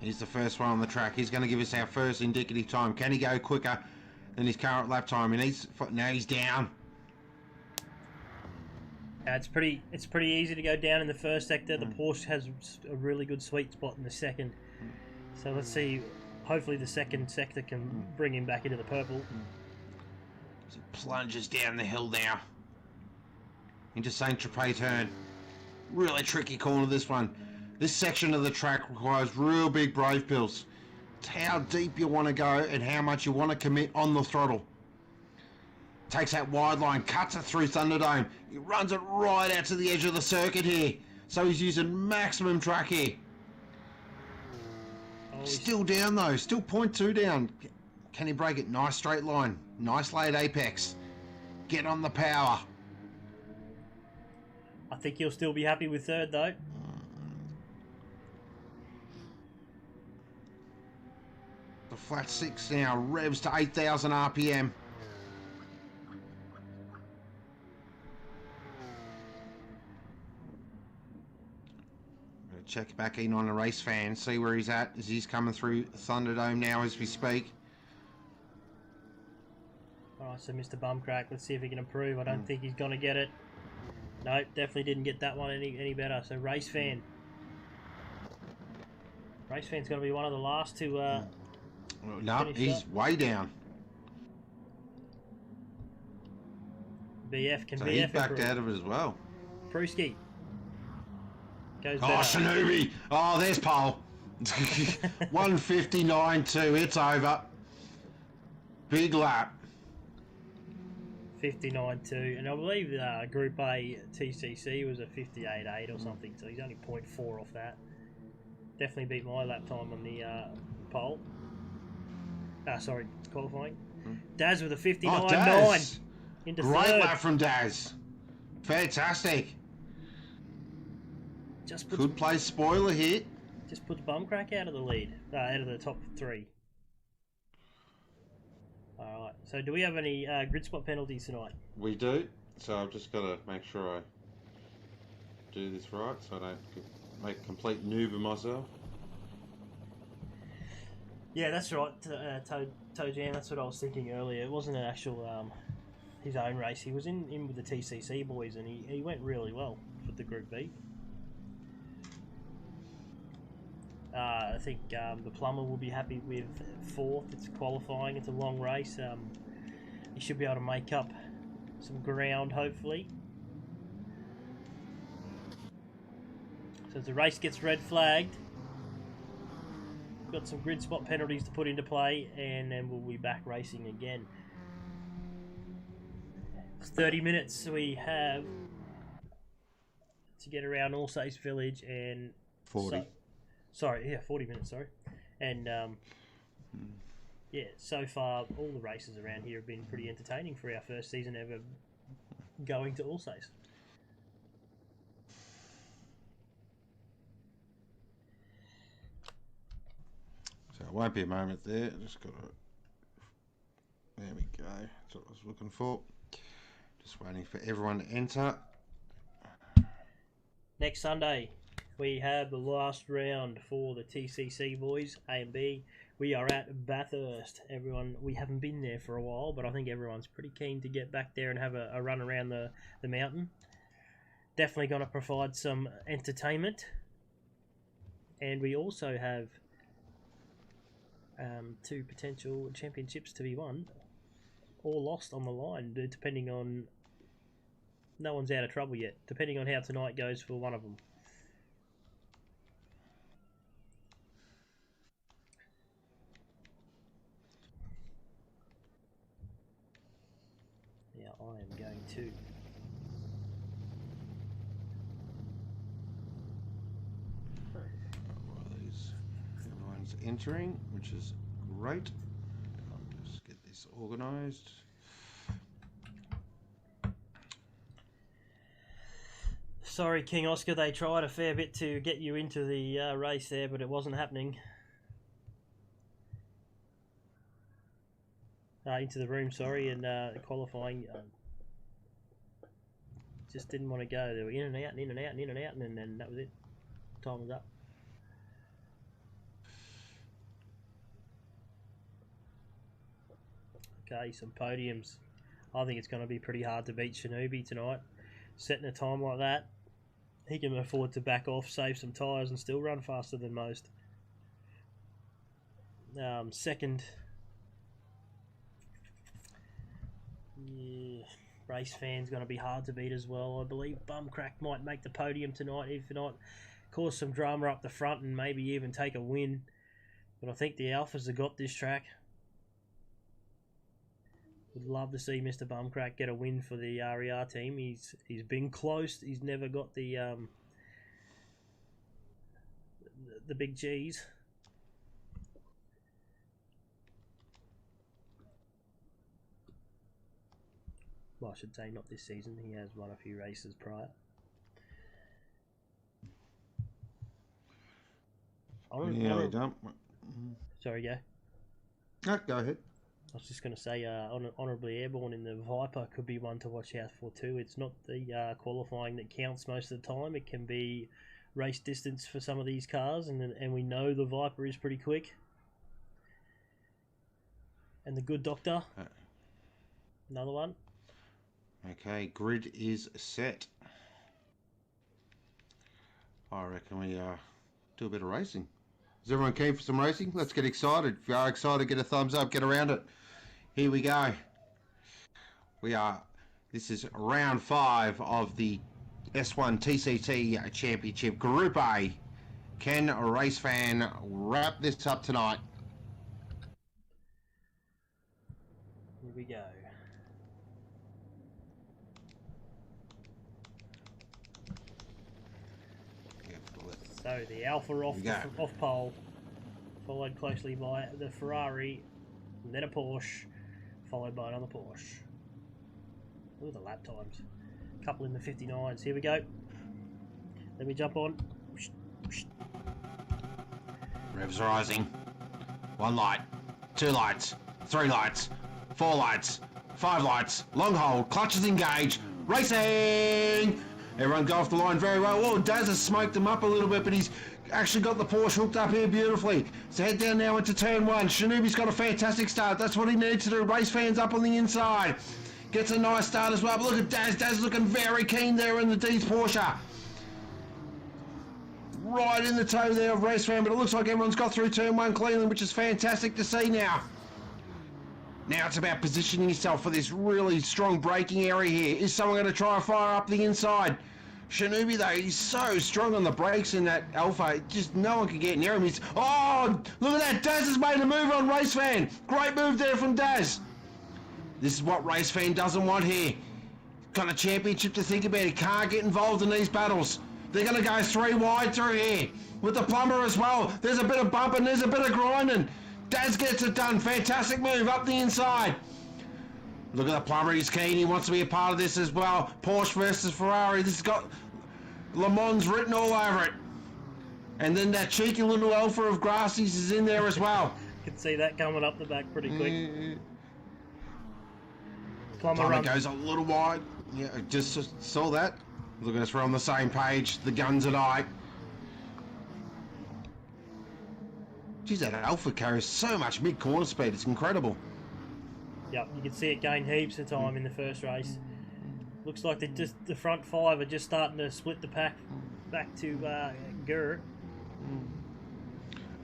He's the first one on the track. He's going to give us our first indicative time. Can he go quicker than his current lap time? Now he's down. It's pretty easy to go down in the first sector. The Porsche has a really good sweet spot in the second. So let's see. Hopefully the second sector can bring him back into the purple. He plunges down the hill now into Saint-Tropez turn. Really tricky corner, this one. This section of the track requires real big brave pills. It's how deep you want to go and how much you want to commit on the throttle. Takes that wide line, cuts it through Thunderdome. He runs it right out to the edge of the circuit here. So he's using maximum track here. Still down though, still 0.2 down. Can he break it? Nice straight line. Nice late apex. Get on the power. I think he'll still be happy with 3rd though. The flat 6 now revs to 8,000 RPM. Check back in on a race fan, see where he's at as he's coming through Thunderdome now as we speak. Alright, so Mr. Bumcrack, let's see if he can improve. I don't think he's going to get it. Nope, definitely didn't get that one any better. So race fan. Race fan's going to be one of the last to no, he's way down. BF can So BF he's backed improve. out of it as well. Pruski. Goes Oh, better. Shinobi! Oh, there's pole. 159.2, it's over. Big lap. 59.2, and I believe Group A TCC was a 58.8 or something, so he's only 0.4 off that. Definitely beat my lap time on the pole. Sorry, qualifying. Daz with a 59.9 Daz. into Great 3rd. lap from Daz. Fantastic. Could play spoiler here. Just puts Bumcrack out of the lead, out of the top 3. Alright, so do we have any grid spot penalties tonight? We do, so I've just got to make sure I do this right so I don't make a complete noob of myself. Yeah, that's right, Toe Jam, that's what I was thinking earlier. It wasn't an actual his own race. He was in with the TCC boys and he went really well for the Group B. I think the plumber will be happy with 4th. It's qualifying. It's a long race. He should be able to make up some ground, hopefully. So as the race gets red flagged, we've got some grid spot penalties to put into play, and then we'll be back racing again. It's 30 minutes we have to get around Alsace Village and 40. 40 minutes. Sorry, and yeah, so far all the races around here have been pretty entertaining for our first season ever going to Alsace. So it won't be a moment there. Just got to. There we go. That's what I was looking for. Just waiting for everyone to enter. Next Sunday, we have the last round for the TCC boys, A and B. We are at Bathurst. Everyone, we haven't been there for a while, but I think everyone's pretty keen to get back there and have a run around the mountain. Definitely going to provide some entertainment. And we also have 2 potential championships to be won or lost on the line, depending on... No one's out of trouble yet, depending on how tonight goes for one of them. Now I am going to... Everyone's entering, which is great. I'll just get this organised. Sorry, King Oscar, they tried a fair bit to get you into the race there, but it wasn't happening. Into the room, sorry, and qualifying just didn't want to go. They were in and out and in and out and in and out, and then that was it. Time was up. Okay, some podiums. I think it's going to be pretty hard to beat Shinobi tonight. Setting a time like that, he can afford to back off, save some tyres, and still run faster than most. Second, yeah, race fan's going to be hard to beat as well. I believe Bumcrack might make the podium tonight, if not cause some drama up the front and maybe even take a win. But I think the Alphas have got this track. Would love to see Mr. Bumcrack get a win for the RER team. He's been close. He's never got the big G's. Well, I should say not this season. He has won a few races prior. Yeah, we don't. Sorry, go. No, go ahead. I was just going to say, honourably airborne in the Viper could be one to watch out for too. It's not the qualifying that counts most of the time. It can be race distance for some of these cars, and we know the Viper is pretty quick. And the Good Doctor, another one. Okay, grid is set. I reckon we do a bit of racing. Is everyone keen for some racing? Let's get excited. If you are excited, get a thumbs up, get around it. Here we go. This is round 5 of the S1 TCT Championship Group A. Can a race fan wrap this up tonight? Here we go. So the Alpha off pole, followed closely by the Ferrari, then a Porsche, followed by another Porsche. Look at the lap times. A couple in the 59s. Here we go. Let me jump on. Revs rising. 1 light, 2 lights, 3 lights, 4 lights, 5 lights, long hold, clutches engaged, racing! Everyone go off the line very well. Oh, Daz has smoked them up a little bit, but he's actually got the Porsche hooked up here beautifully. So head down now into turn 1. Shinobi's got a fantastic start. That's what he needs to do. Race fans up on the inside. Gets a nice start as well. But look at Daz. Daz looking very keen there in the D's Porsche. Right in the toe there of race fan, but it looks like everyone's got through turn 1 cleanly, which is fantastic to see now. Now it's about positioning yourself for this really strong braking area here. Is someone going to try and fire up the inside? Shinobi, though, he's so strong on the brakes in that Alpha, just no one can get near him. Oh, look at that. Daz has made a move on Race Fan. Great move there from Daz. This is what Race Fan doesn't want here. Got a championship to think about. He can't get involved in these battles. They're going to go 3 wide through here with the plumber as well. There's a bit of bumping, there's a bit of grinding. Daz gets it done. Fantastic move up the inside. Look at the plumber, he's keen. He wants to be a part of this as well. Porsche versus Ferrari. This has got Le Mans written all over it. And then that cheeky little alpha of Grassies is in there as well. You can see that coming up the back pretty quick. Plumber goes a little wide. Yeah, just saw that. Look at us, we're on the same page. The guns and I. Geez, that alpha carries so much mid-corner speed. It's incredible. Yep, you can see it gain heaps of time in the first race. Looks like the front 5 are just starting to split the pack back to Gurr.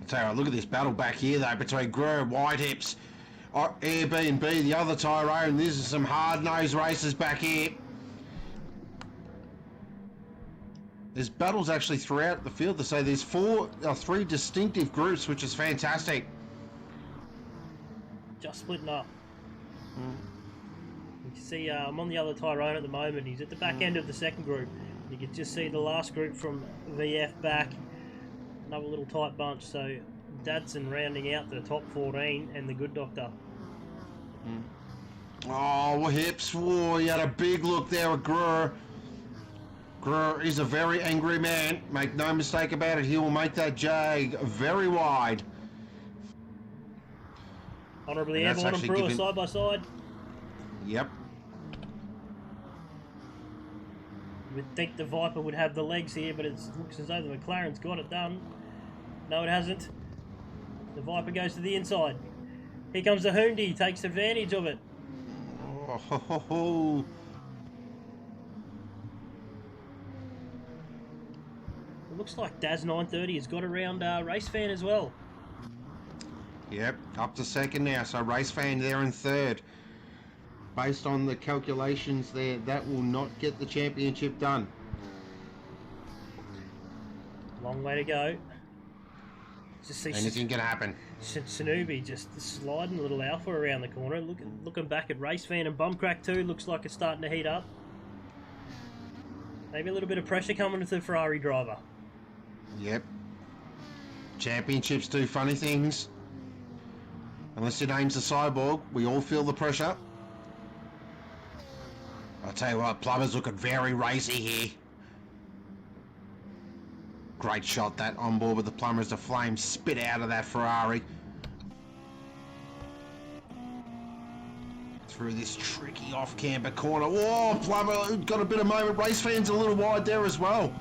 I'll tell you what, look at this battle back here though between Gurr and Whitehips. Airbnb, the other Tyrone. This is some hard-nosed races back here. There's battles actually throughout the field. They say there's 3 distinctive groups, which is fantastic. Just splitting up. You can see I'm on the other Tyrone at the moment. He's at the back end of the second group. You can just see the last group from VF back. Another little tight bunch. So Dadson rounding out the top 14 and the good doctor. Oh, Hips. Whoa, he had a big look there at Grur. Grur is a very angry man. Make no mistake about it. He will make that Jag very wide. Honourably airborne and Brewer side by side. Yep. You would think the Viper would have the legs here, but it looks as though the McLaren's got it done. No, it hasn't. The Viper goes to the inside. Here comes the Hyundai, takes advantage of it. Oh, ho, ho, ho. It looks like Daz 930 has got around Race Fan as well. Yep, up to second now, so Race Fan there in third. Based on the calculations there, that will not get the championship done. Long way to go. Just see anything can happen. Shinobi just sliding a little alpha around the corner. Looking back at Race Fan and Bumcrack too, looks like it's starting to heat up. Maybe a little bit of pressure coming to the Ferrari driver. Yep. Championships do funny things. Unless your name's a cyborg, we all feel the pressure. I'll tell you what, Plumber's looking very racy here. Great shot that on board with the Plumber as the flames spit out of that Ferrari. Through this tricky off-camber corner. Whoa, Plumber got a bit of moment. Race Fan's a little wide there as well.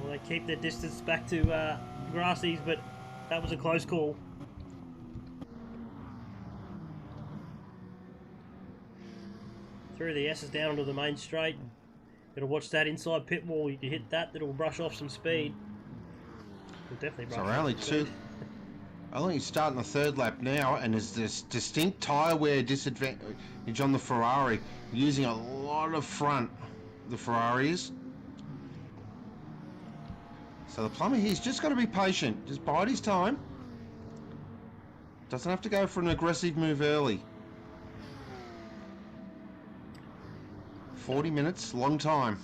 Well, they keep their distance back to Grassies, but that was a close call. Through the S's down onto the main straight. Gotta watch that inside pit wall. You hit that, that'll brush off some speed. It'll definitely brush off only some two. speed. I think he's starting the third lap now, and there's this distinct tyre wear disadvantage on the Ferrari. Using a lot of front, the Ferrari is. So the Plumber, he's just got to be patient. Just bide his time. Doesn't have to go for an aggressive move early. 40 minutes, long time.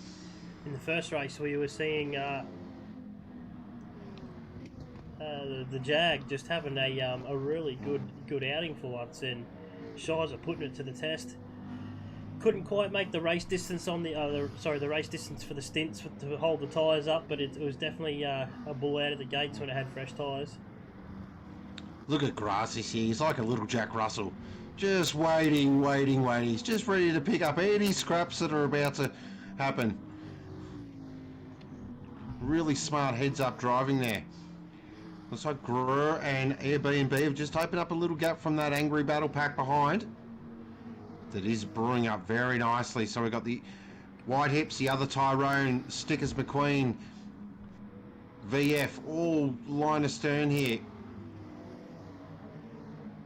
In the first race, we were seeing the Jag just having a really good outing for once, and Shiza putting it to the test. Couldn't quite make the race distance on the race distance for the stints to hold the tyres up, but it was definitely a bull out of the gates when it had fresh tyres. Look at Grassies here. He's like a little Jack Russell. Just waiting. He's just ready to pick up any scraps that are about to happen. Really smart heads-up driving there. Looks like Grur and Airbnb have just opened up a little gap from that angry battle pack behind. That is brewing up very nicely. So we've got the Whitehips, the other Tyrone, Stickers McQueen, VF, all line astern here.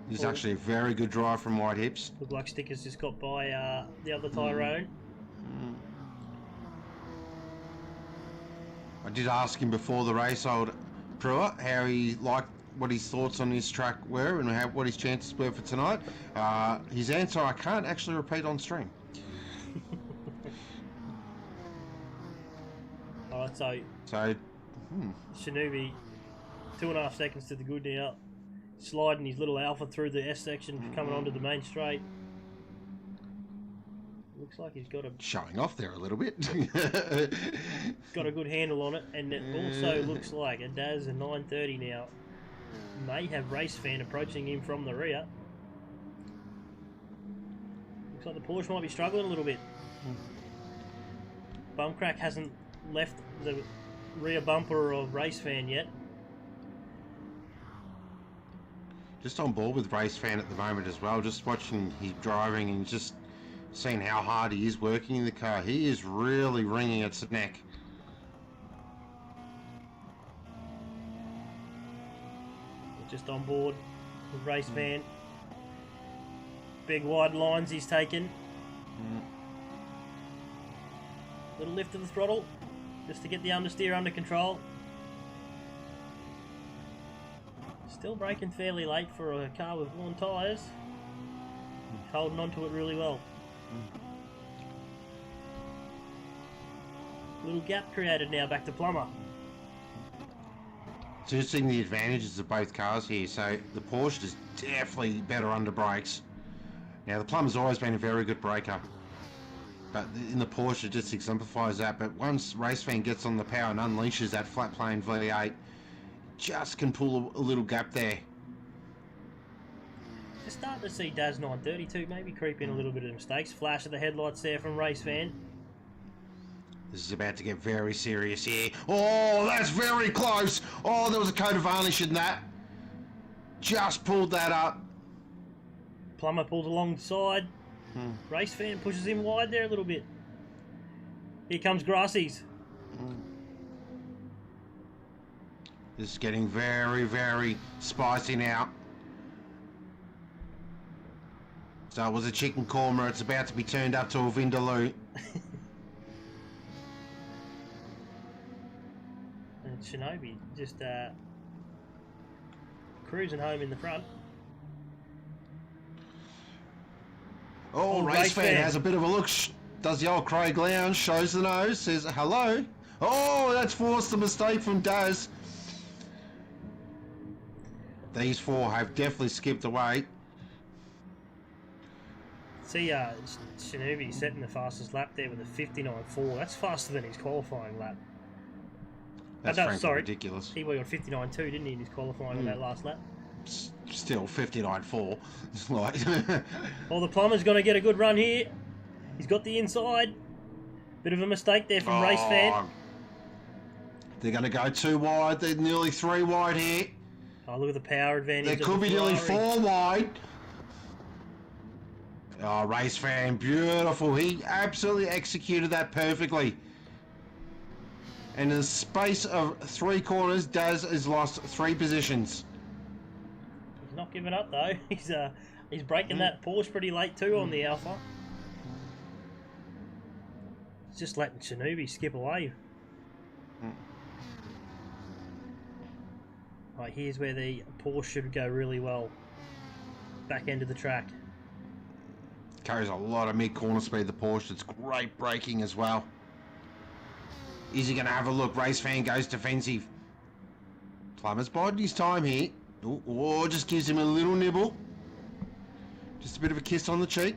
This is actually a very good drive from Whitehips. Looked like Stickers just got by the other Tyrone. I did ask him before the race, old Brewer, how he liked, what his thoughts on his track were and what his chances were for tonight. His answer I can't actually repeat on stream. Right, so Shinobi, 2.5 seconds to the good now. Sliding his little Alpha through the S section, coming onto the main straight. Looks like he's got showing off there a little bit. got a good handle on it, and it also looks like a Daz a 930 now may have Race Fan approaching him from the rear. Looks like the Porsche might be struggling a little bit. Bumcrack hasn't left the rear bumper of Race Fan yet. Just on board with Race Fan at the moment as well, just watching his driving and just seeing how hard he is working in the car. He is really wringing its neck. Just on board with Race Fan. Big wide lines he's taken. Little lift of the throttle just to get the understeer under control. Still braking fairly late for a car with worn tyres. Holding on to it really well. Little gap created now back to Plummer. Just seeing the advantages of both cars here. So the Porsche is definitely better under brakes. Now the Plummer's always been a very good braker, but in the Porsche it just exemplifies that. But once Race Fan gets on the power and unleashes that flat plane V8, just can pull a little gap there. Just starting to see Daz 932 maybe creep in a little bit of mistakes. Flash of the headlights there from Race Fan. This is about to get very serious here. Oh, that's very close. Oh, there was a coat of varnish in that. Just pulled that up. Plummer pulls alongside. Race Fan pushes him wide there a little bit. Here comes Grassy's. This is getting very, very spicy now. So it was a chicken korma. It's about to be turned up to a vindaloo. And Shinobi just cruising home in the front. Oh, Race Fan has a bit of a look. Does the old Craig Lounge, shows the nose, says hello. Oh, that's forced a mistake from Daz. These four have definitely skipped away. See, Shinobi setting the fastest lap there with a 59.4. That's faster than his qualifying lap. That's ridiculous. He got 59.2, didn't he, in his qualifying on that last lap? Still 59.4. Like Well, the Plumber's going to get a good run here. He's got the inside. Bit of a mistake there from Race Fan. They're going to go too wide. They're nearly 3 wide here. Oh, look at the power advantage. They could be nearly 4 wide. Oh, Race Fan, beautiful. He absolutely executed that perfectly. And in the space of 3 corners, Daz has lost 3 positions. He's not giving up though. He's breaking that Porsche pretty late too on the Alpha. He's just letting Shinobi skip away. Right, here's where the Porsche should go really well. Back end of the track. Carries a lot of mid-corner speed, the Porsche. It's great braking as well. Is he going to have a look? Race Fan goes defensive. Plummer's biding his time here. Oh, just gives him a little nibble. Just a bit of a kiss on the cheek.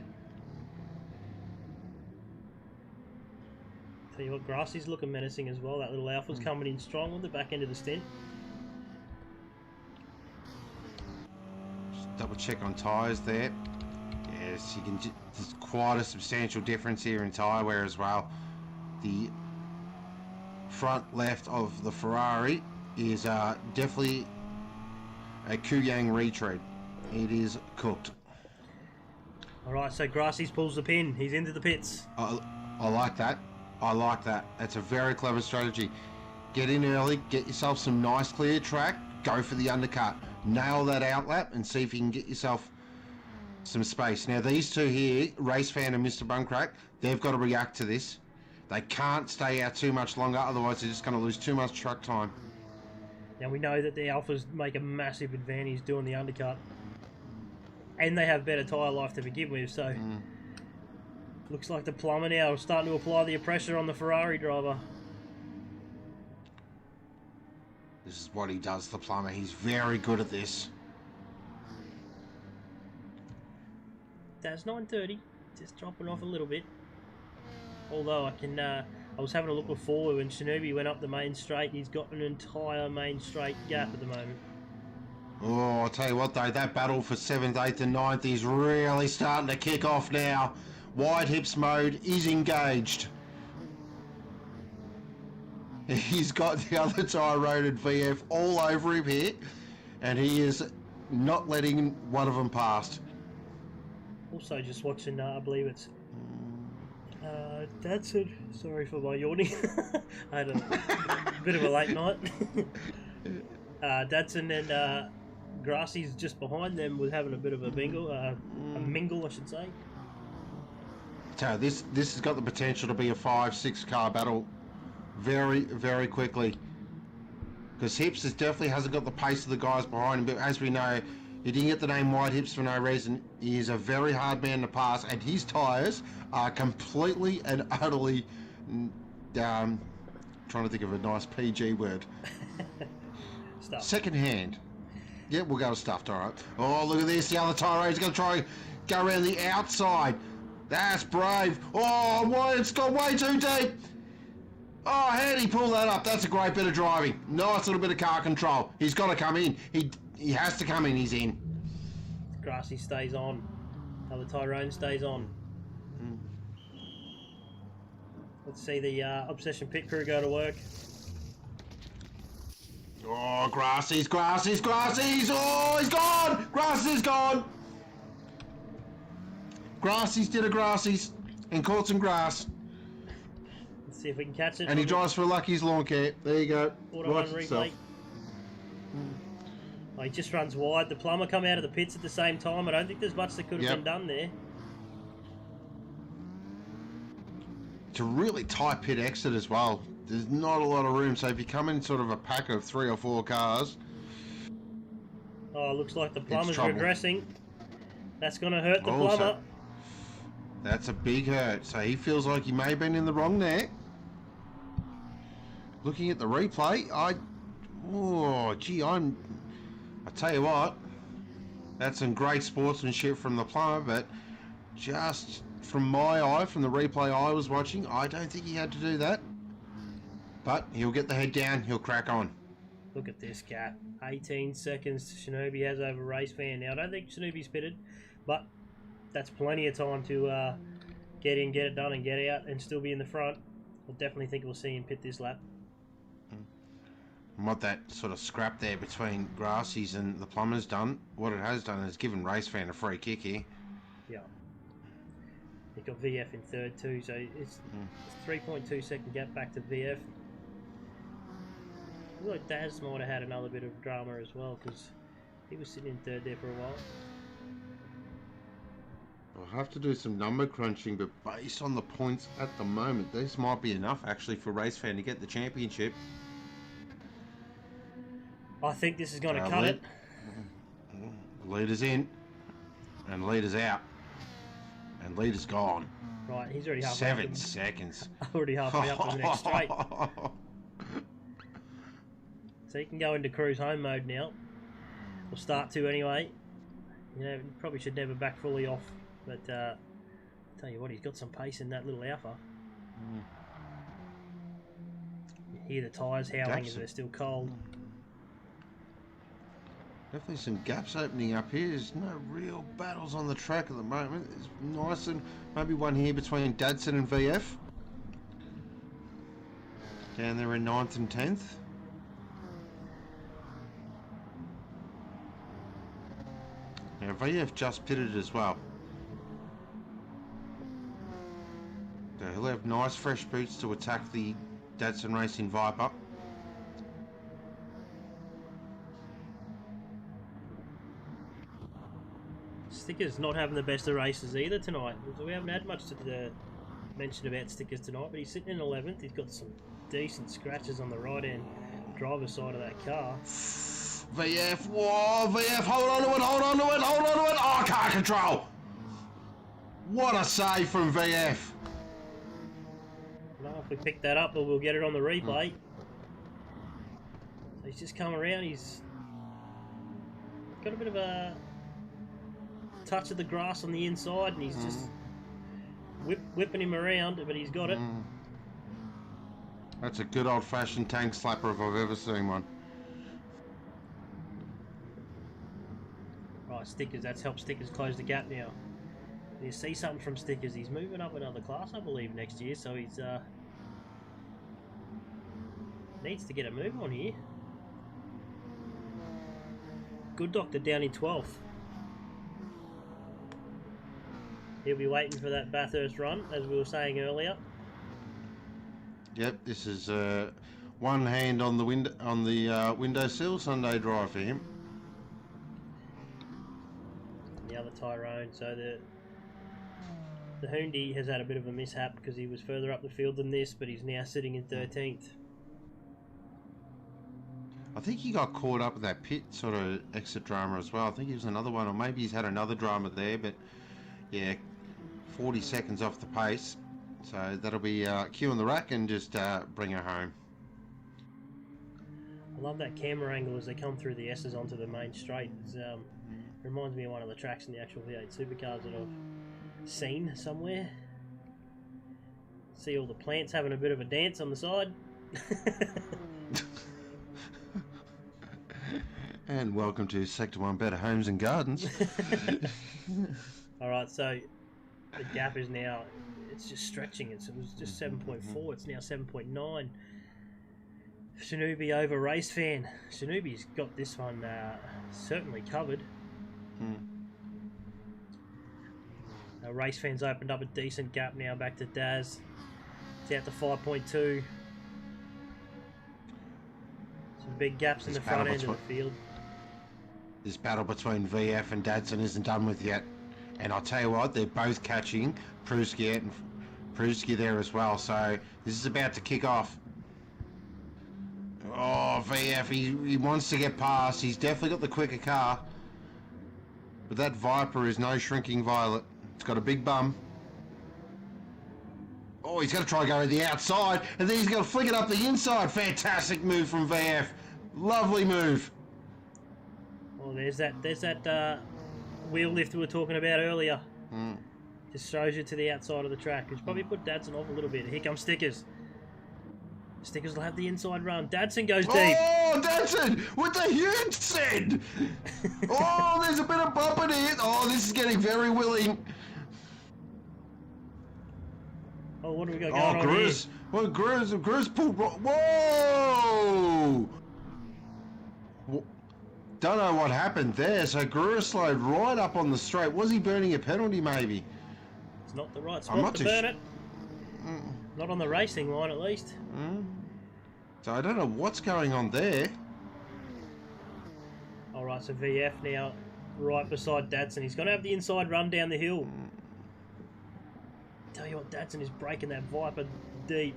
Tell you what, Grassy's looking menacing as well. That little Alpha's coming in strong on the back end of the stint. Just double check on tyres there. Yes, you can. There's quite a substantial difference here in tyre wear as well. The front left of the Ferrari is definitely a Kuyang retread. It is cooked. Alright, so Grassy's pulls the pin. He's into the pits. I like that. I like that. That's a very clever strategy. Get in early, get yourself some nice clear track, go for the undercut. Nail that outlap and see if you can get yourself some space. Now these two here, Race Fan and Mr. Buncrack, they've got to react to this. They can't stay out too much longer, otherwise they're just going to lose too much truck time. Now we know that the Alphas make a massive advantage doing the undercut. And they have better tyre life to begin with, so... Looks like the Plumber now is starting to apply the pressure on the Ferrari driver. This is what he does, the plumber. He's very good at this. That's 9:30. Just dropping off a little bit. Although I was having a look before when Shinobi went up the main straight. He's got an entire main straight gap at the moment. Oh, I'll tell you what though, that battle for 7th, 8th and 9th is really starting to kick off now. Wide hips mode is engaged. He's got the other tyre-rated VF all over him here, and he is not letting one of them past. Also just watching, I believe it's Datsun. Sorry for my yawning. I had a bit of a late night. Datsun and Grassy's just behind them was having a bit of a mingle, I should say. So this has got the potential to be a 5-6 car battle very, very quickly. Because Hips definitely hasn't got the pace of the guys behind him, but as we know, he didn't get the name White Hips for no reason. He is a very hard man to pass, and his tyres are completely and utterly, trying to think of a nice PG word. Stuff. Second hand. Yeah, we'll go with stuffed, alright. Oh, look at this, the other tyre is going to try and go around the outside. That's brave. Oh, why, it's gone way too deep. Oh, how did he pull that up? That's a great bit of driving. Nice little bit of car control. He's got to come in. He has to come in. He's in. Grassy stays on. Other Tyrone stays on. Let's see the Obsession pit crew go to work. Oh, Grassy's. Oh, he's gone. Grassy's gone. Grassy's did a Grassy's and caught some grass. Let's see if we can catch it. And he drives for Lucky's lawn care. There you go. Auto run replay. Oh, he just runs wide. The plumber come out of the pits at the same time. I don't think there's much that could have been done there. It's a really tight pit exit as well. There's not a lot of room, so if you come in sort of a pack of 3 or 4 cars... Oh, looks like the plumber's regressing. That's going to hurt the Oh, plumber. so that's a big hurt. So he feels like he may have been in the wrong there. Looking at the replay, I tell you what, that's some great sportsmanship from the plumber, but just from my eye, from the replay I was watching, I don't think he had to do that. But he'll get the head down, he'll crack on. Look at this gap. 18 seconds Shinobi has over Race Fan. Now, I don't think Shinobi's pitted, but that's plenty of time to get in, get it done, and get out, and still be in the front. I definitely think we'll see him pit this lap. And what that sort of scrap there between Grassy's and the plumber's done, what it has done is given Race Fan a free kick here. Yeah. He got VF in third too, so it's 3.2 second gap back to VF. I feel like Daz might have had another bit of drama as well, because he was sitting in third there for a while. I'll have to do some number crunching, but based on the points at the moment, this might be enough actually for Race Fan to get the championship. I think this is going to cut it. Leader's in, and leader's out, and leader's gone. Right, he's already halfway 7 seconds. Already halfway up to the next straight. So he can go into cruise home mode now. Or start to anyway. You know, probably should never back fully off. But tell you what, he's got some pace in that little Alpha. You hear the tyres howling as they're still cold. Definitely some gaps opening up here. There's no real battles on the track at the moment. It's nice, and maybe one here between Dadson and VF. Down there in 9th and 10th. Now VF just pitted as well. So he'll have nice fresh boots to attack the Dadson Racing Viper. Sticker's not having the best of races either tonight. We haven't had much to mention about Stickers tonight, but he's sitting in 11th. He's got some decent scratches on the right-hand driver's side of that car. VF, whoa, VF, hold on to it. Oh, car control. What a save from VF. I don't know if we pick that up, but we'll get it on the replay. He's just come around. He's got a bit of a touch of the grass on the inside, and he's just whipping him around, but he's got it. That's a good old-fashioned tank slapper if I've ever seen one. Right, Stickers. That's helped Stickers close the gap now. You see something from Stickers. He's moving up another class, I believe, next year. So he's needs to get a move on here. Good Doctor down in 12th. He'll be waiting for that Bathurst run, as we were saying earlier. Yep, this is one hand on the windowsill Sunday drive for him. The other Tyrone. So the Hoondi has had a bit of a mishap because he was further up the field than this, but he's now sitting in 13th. I think he got caught up with that pit sort of exit drama as well. I think he was another one, or maybe he's had another drama there, but yeah, 40 seconds off the pace. So that'll be cue on the rack and just bring her home. I love that camera angle as they come through the S's onto the main straight. It reminds me of one of the tracks in the actual V8 supercars that I've seen somewhere. See all the plants having a bit of a dance on the side. And welcome to Sector 1 Better Homes and Gardens. Alright, so the gap is now, it's just stretching. It was just 7.4, it's now 7.9. Shinobi over Race Fan. Shinobi's got this one certainly covered. Race Fan's opened up a decent gap now back to Daz. It's out to 5.2. Some big gaps in the front end of the field. This battle between VF and Dadson isn't done with yet. And I'll tell you what, they're both catching Pruski and Pruski there as well. So this is about to kick off. Oh, VF, he wants to get past. He's definitely got the quicker car. But that Viper is no shrinking violet. It's got a big bum. Oh, he's going to try to go to the outside, and then he's going to flick it up the inside. Fantastic move from VF. Lovely move. Oh, there's that wheel lift we were talking about earlier. Just throws you to the outside of the track. It's probably put Dadson off a little bit. Here comes Stickers. Stickers will have the inside run. Dadson goes deep. Oh, Dadson with the huge send. Oh, there's a bit of bump in it. Oh, this is getting very willing. Oh, what do we got going on Grizz. here? Well, Grizz pulled... Whoa! Don't know what happened there. So Grizz slowed right up on the straight. Was he burning a penalty, maybe? It's not the right spot to burn it. Not on the racing line, at least. So I don't know what's going on there. Alright, so VF now right beside Dadson. He's going to have the inside run down the hill. Tell you what, Dadson is breaking that Viper deep.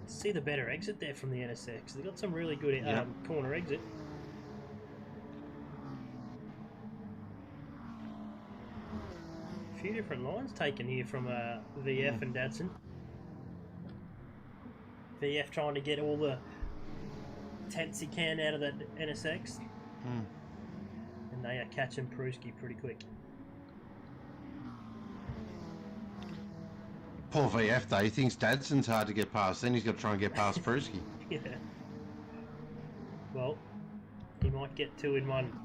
See the better exit there from the NSX. They've got some really good corner exit. A few different lines taken here from VF and Dadson. VF trying to get all the tenths he can out of that NSX. And they are catching Pruski pretty quick. Poor VF though, he thinks Dadson's hard to get past, then he's got to try and get past Pruski. Yeah. Well, he might get 2 in 1.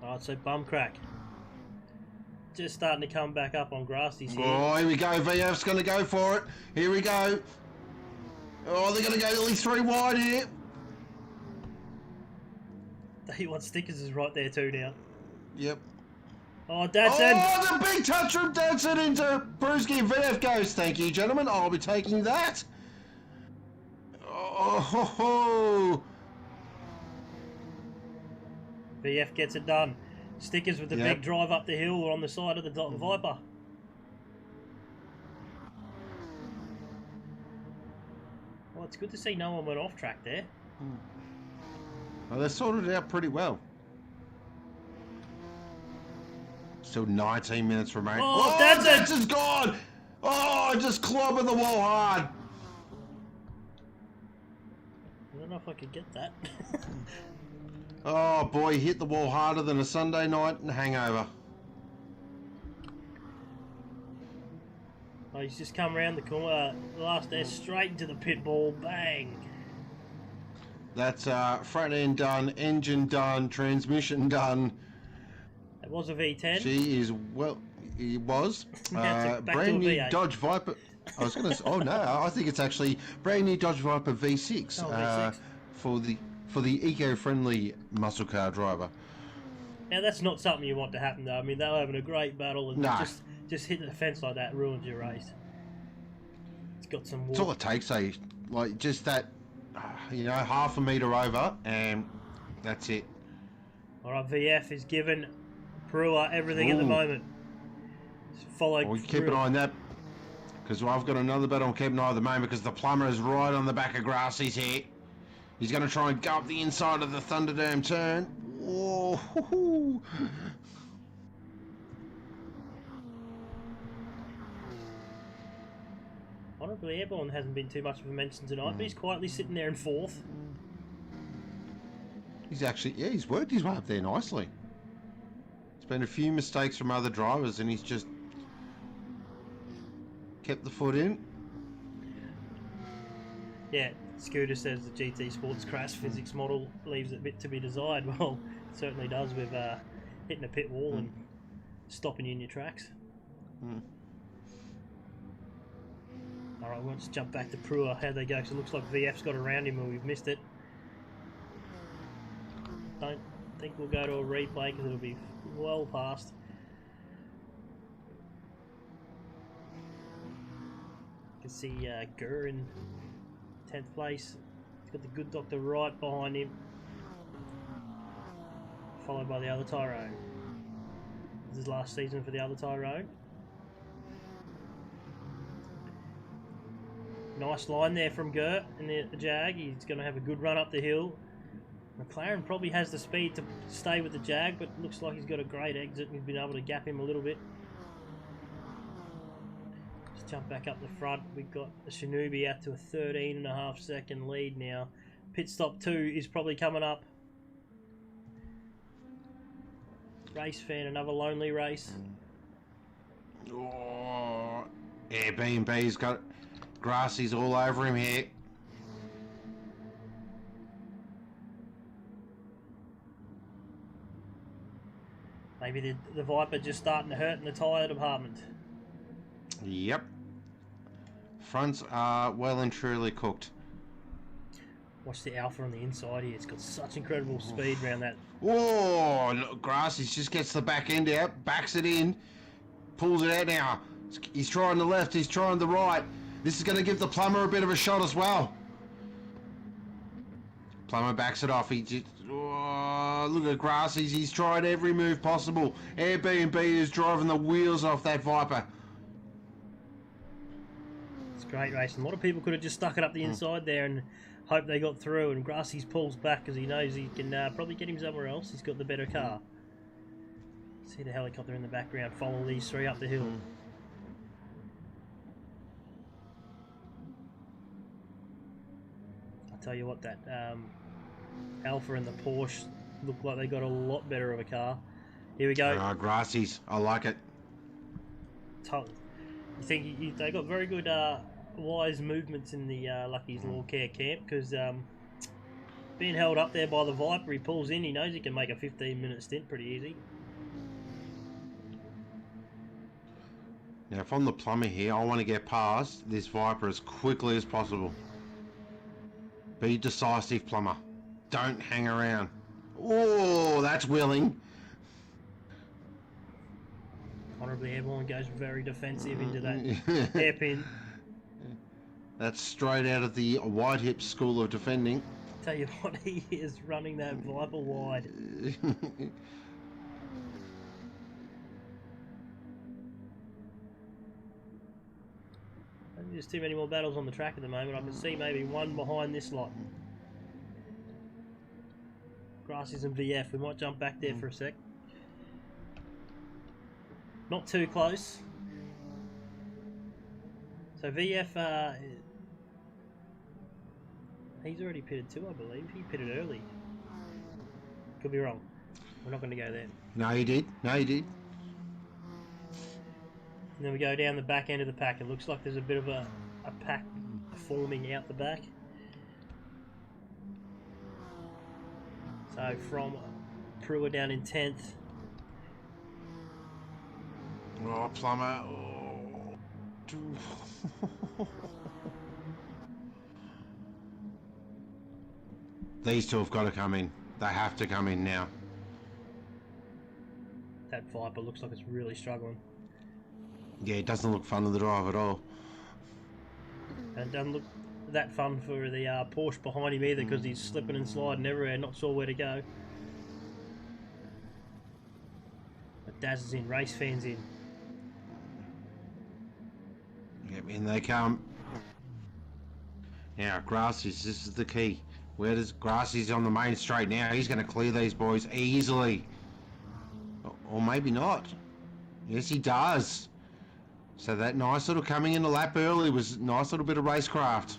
Alright, so bum crack. Just starting to come back up on Grassy's here. Oh, here we go, VF's going to go for it. Here we go. Oh, they're going to go at least 3 wide here. He wants Stickers is right there too now. Yep. Oh, Dadson! Oh, the big touch from Dadson into Pruski and VF goes. Thank you, gentlemen. I'll be taking that. Oh, ho, ho. VF gets it done. Stickers with the big drive up the hill on the side of the Viper. Well, it's good to see no one went off track there. Well, they sorted it out pretty well. Still 19 minutes remaining. Oh, Dadson's gone! Oh, just clobbing the wall hard. I don't know if I could get that. Oh boy, hit the wall harder than a Sunday night hangover. Oh, he's just come around the corner. Last air straight into the pit ball. Bang. That's front end done, engine done, transmission done. It was a V10. She is well. It was Back to a brand new V8. Dodge Viper. I was going to. Oh no, I think it's actually brand new Dodge Viper V6. Oh, V6. For the eco-friendly muscle car driver. Now that's not something you want to happen though. I mean, they were having a great battle and Nah. just hitting the fence like that ruins your race. It's got some That's all water. it takes, eh? Like just that, half a metre over, and that's it. Alright, VF is giving Brewer everything at the Ooh. moment. Followed We keep an through. eye on that, because I've got another battle I'm keeping an eye at the moment, because the plumber is right on the back of Grassy's here. He's going to try and go up the inside of the Thunderdome turn. Whoa! Hoo-hoo. Honourably Airborne hasn't been too much of a mention tonight, but he's quietly sitting there in fourth. He's actually, he's worked his way up there nicely. There's been a few mistakes from other drivers, and he's just kept the foot in. Yeah, Scooter says the GT Sports crash physics model leaves a bit to be desired. Well, it certainly does with hitting a pit wall and stopping you in your tracks. Alright, we'll just jump back to Brewer, how they go, because it looks like VF's got around him and we've missed it. Don't think we'll go to a replay because it'll be well past. You can see Gurr in 10th place. He's got the good doctor right behind him, followed by the other Tyrone. This is last season for the other Tyrone. Nice line there from Gert in the Jag. He's going to have a good run up the hill. McLaren probably has the speed to stay with the Jag, but looks like he's got a great exit and he's been able to gap him a little bit. Just jump back up the front. We've got the Shinobi out to a 13.5 second lead now. Pit stop 2 is probably coming up. Race fan, another lonely race. Oh, yeah, B&B's got Grassy's all over him here. Maybe the Viper just starting to hurt in the tyre department. Yep. Fronts are well and truly cooked. Watch the Alpha on the inside here. It's got such incredible speed around that. Whoa, look, Grassy's just gets the back end out, backs it in, pulls it out now. He's trying the left, he's trying the right. This is going to give the plumber a bit of a shot as well. Plumber backs it off. He just, look at Grassy's. He's tried every move possible. Airbnb is driving the wheels off that Viper. It's great racing. A lot of people could have just stuck it up the inside there and hope they got through. And Grassy's pulls back because he knows he can probably get him somewhere else. He's got the better car. See the helicopter in the background. Follow these three up the hill. I'll tell you what, that Alpha and the Porsche look like they got a lot better of a car. Here we go. Grassy's. I like it. You think they got very good wise movements in the Lucky's Lawn Care camp, because being held up there by the Viper, he pulls in, he knows he can make a 15-minute stint pretty easy. Now, if I'm the plumber here, I want to get past this Viper as quickly as possible. Be decisive, plumber. Don't hang around. Oh, that's willing. Honourably Airborne goes very defensive into that hairpin. That's straight out of the White Hip School of Defending. Tell you what, he is running that Viper wide. There's too many more battles on the track at the moment. I can see maybe one behind this lot. Grasses and VF. We might jump back there for a sec. Not too close. So VF, he's already pitted too, I believe. He pitted early. Could be wrong. We're not going to go there. No, he did. No, he did. And then we go down the back end of the pack. It looks like there's a bit of a pack forming out the back. So from Brewer down in 10th. Oh, Plummer. Oh. These two have got to come in. They have to come in now. That Viper looks like it's really struggling. Yeah, it doesn't look fun to the drive at all. And it doesn't look that fun for the Porsche behind him either, because he's slipping and sliding everywhere, not sure where to go. But Daz is in, race fans in. Yep, in they come. Now, Grassy's, this is the key. Where does Grassy's on the main straight now? He's going to clear these boys easily. Or maybe not. Yes, he does. So that nice little coming in the lap early was a nice little bit of racecraft.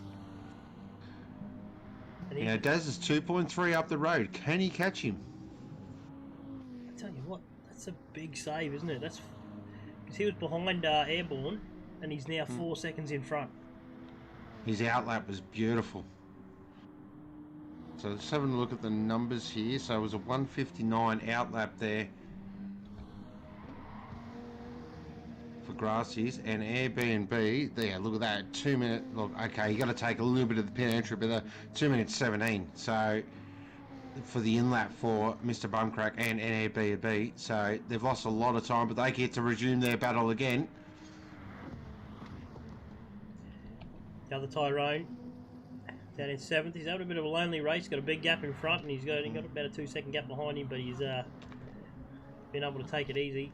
Now, Daz is 2.3 up the road. Can he catch him? I tell you what, that's a big save, isn't it? That's because he was behind Airborne, and he's now 4 seconds in front. His outlap was beautiful. So let's have a look at the numbers here. So it was a 159 outlap there for Grassies, and Airbnb there. Look at that, 2 minute. Look, okay, you got to take a little bit of the pin entry, but 2 minutes 17. So for the inlap for Mr. Bumcrack and Airbnb, so they've lost a lot of time, but they get to resume their battle again. The other Tyrone down in 7th. He's having a bit of a lonely race. Got a big gap in front, and he's got about a 2 second gap behind him, but he's been able to take it easy.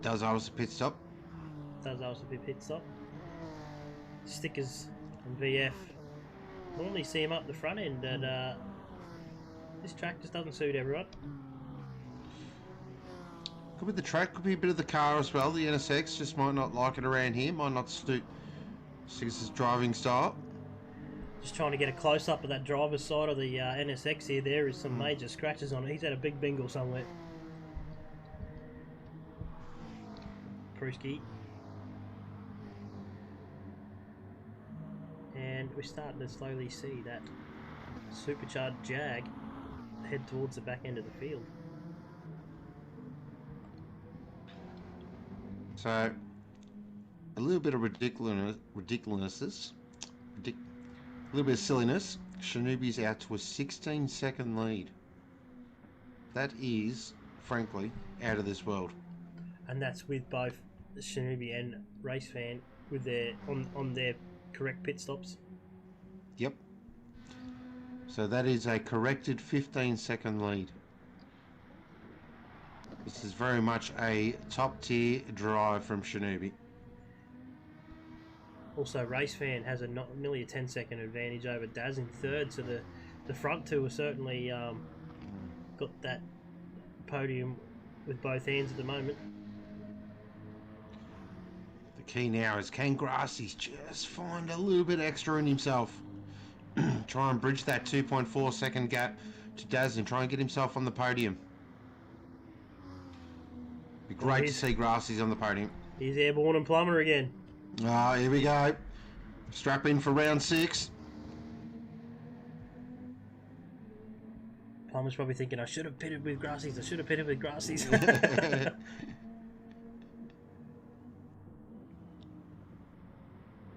Does Alsace pit stop? Does Alsace pit stop. Stickers and VF. Normally see him up the front end, and this track just doesn't suit everyone. Could be the track, could be a bit of the car as well. The NSX just might not like it around here, might not suit Stickers' driving style. Just trying to get a close-up of that driver's side of the NSX here. There is some major scratches on it. He's had a big bingle somewhere. Pruski. And we're starting to slowly see that supercharged Jag head towards the back end of the field. So, a little bit of ridiculousness, a little bit of silliness. Shinobi's out to a 16-second lead. That is, frankly, out of this world. And that's with both Shinobi and Race Fan with their on their correct pit stops. Yep. So that is a corrected 15-second lead. This is very much a top-tier drive from Shinobi. Also, Race Fan has nearly a 10-second advantage over Daz in third, so the front two are certainly got that podium with both hands at the moment. The key now is, can Grassies just find a little bit extra in himself? Try and bridge that 2.4 second gap to Daz and try and get himself on the podium. Be great to see Grassies on the podium. He's Airborne and Plummer again. Ah, here we go. Strap in for round 6. Plummer's probably thinking, I should have pitted with Grassies. I should have pitted with Grassies.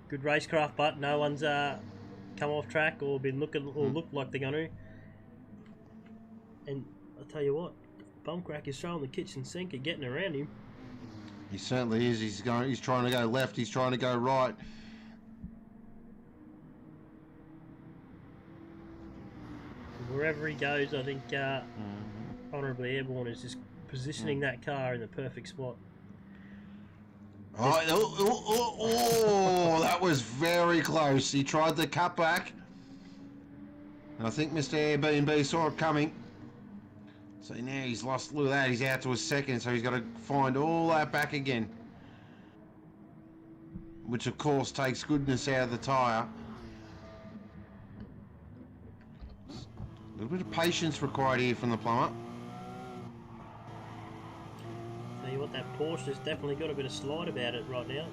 Good racecraft, but no one's come off track or been looking or looked like they're going to. And I'll tell you what, Bumcrack is throwing the kitchen sink at getting around him. He certainly is. He's trying to go left. He's trying to go right. Wherever he goes, I think Honourably Airborne is just positioning that car in the perfect spot. Oh, that was very close. He tried the cut back. And I think Mr. Airbnb saw it coming. So now he's lost, look at that, he's out to a second, so he's got to find all that back again. which of course takes goodness out of the tyre. A little bit of patience required here from the plumber. Tell you what, that Porsche has definitely got a bit of slide about it right now.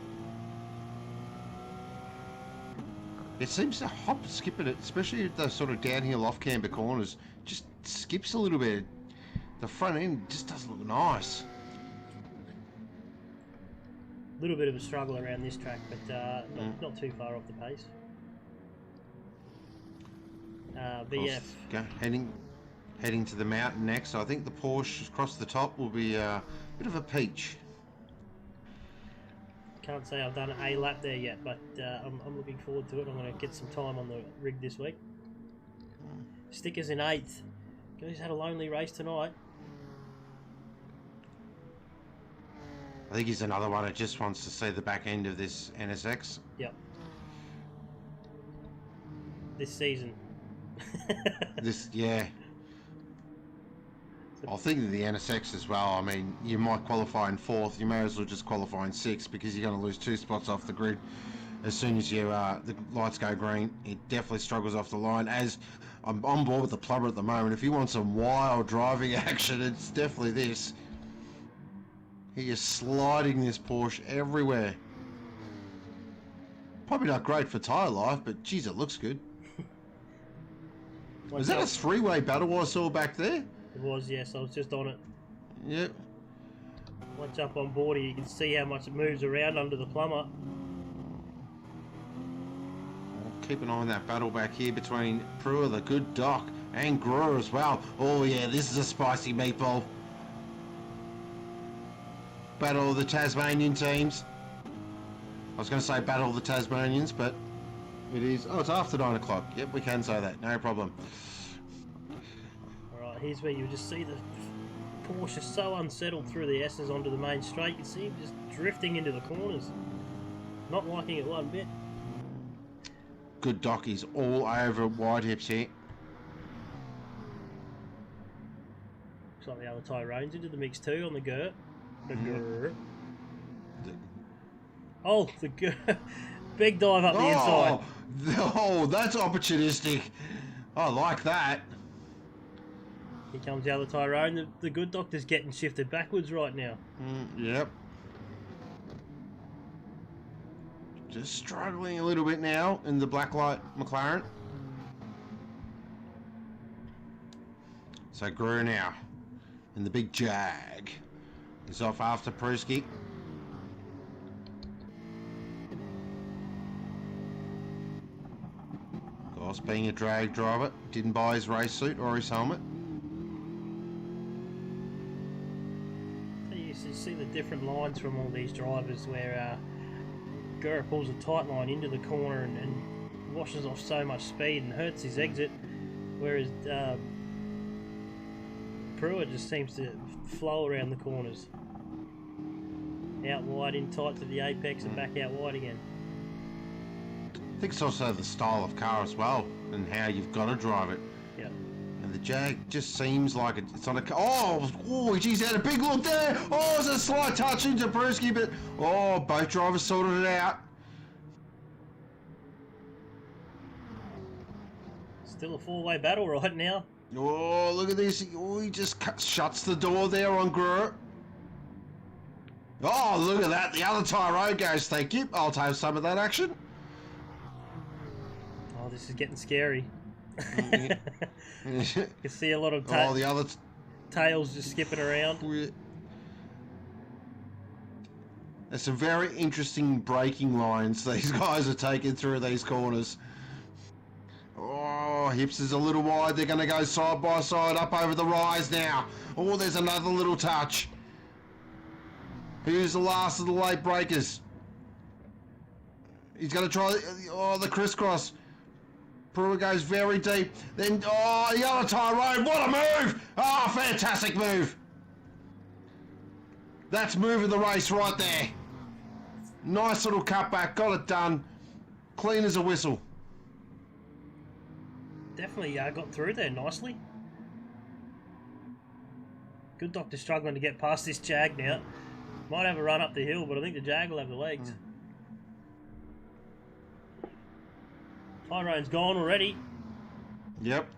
It seems to hop and skip at it, especially at the sort of downhill off-camber corners. Just skips a little bit. The front end just doesn't look nice. A little bit of a struggle around this track, but not too far off the pace. BF. Heading to the mountain next. I think the Porsche across the top will be a bit of a peach. Can't say I've done a lap there yet, but I'm looking forward to it. I'm going to get some time on the rig this week. Stickers in 8th. He's had a lonely race tonight. I think he's another one that just wants to see the back end of this NSX. Yep. This season. Yeah. I think of the NSX as well. I mean, you might qualify in 4th. You may as well just qualify in 6th because you're going to lose 2 spots off the grid as soon as you the lights go green. It definitely struggles off the line. As I'm on board with the plumber at the moment. If you want some wild driving action, it's definitely this. He is sliding this Porsche everywhere. Probably not great for tyre life, but geez, it looks good. Was that a 3-way battle I saw back there? It was, yes. I was just on it. Yep. Once up on board here, you can see how much it moves around under the plumber. Keep an eye on that battle back here between Brewer, the good Doc, and Brewer as well. Oh yeah, this is a spicy meatball. Battle of the Tasmanian teams. I was going to say battle of the Tasmanians, but it is... Oh, it's after 9 o'clock. Yep, we can say that. No problem. Alright, here's where you just see the Porsche so unsettled through the S's onto the main straight. You can see him just drifting into the corners. Not liking it one bit. Good Doc, he's all over wide hips here. Looks like the other Tyrone's into the mix too on the Gert. The Gert. Oh, the Gert. Big dive up the inside. Oh, that's opportunistic. I like that. Here comes the other Tyrone. The good Doctor's getting shifted backwards right now. Yep. Just struggling a little bit now in the blacklight McLaren. So Greer now in the big Jag. He's off after Pruski. Of course, being a drag driver, didn't buy his race suit or his helmet. You see the different lines from all these drivers where Gurr pulls a tight line into the corner and washes off so much speed and hurts his exit, whereas Pruitt just seems to flow around the corners. Out wide, in tight to the apex and back out wide again. I think it's also the style of car as well and how you've got to drive it. Yeah. And the Jag just seems like it's on a... Oh, geez, had a big look there. Oh, it's a slight touch into Pruski, but... Oh, both drivers sorted it out. Still a four-way battle right now. Oh, look at this. Oh, he just shuts the door there on Gruer. Oh, look at that. The other Tyrone goes, thank you. I'll take some of that action. Oh, this is getting scary. You can see a lot of the other tails just skipping around. There's some very interesting braking lines these guys are taking through these corners. Oh, hips is a little wide. They're going to go side by side up over the rise now. Oh, there's another little touch. Who's the last of the late breakers? He's going to try the crisscross. Brewer goes very deep. Then, the other Tyrone. What a move! Oh, fantastic move. That's moving the race right there. Nice little cutback. Got it done. Clean as a whistle. Definitely got through there nicely. Good Doctor struggling to get past this Jag now. Might have a run up the hill, but I think the Jag will have the legs. Tyrone's gone already. Yep.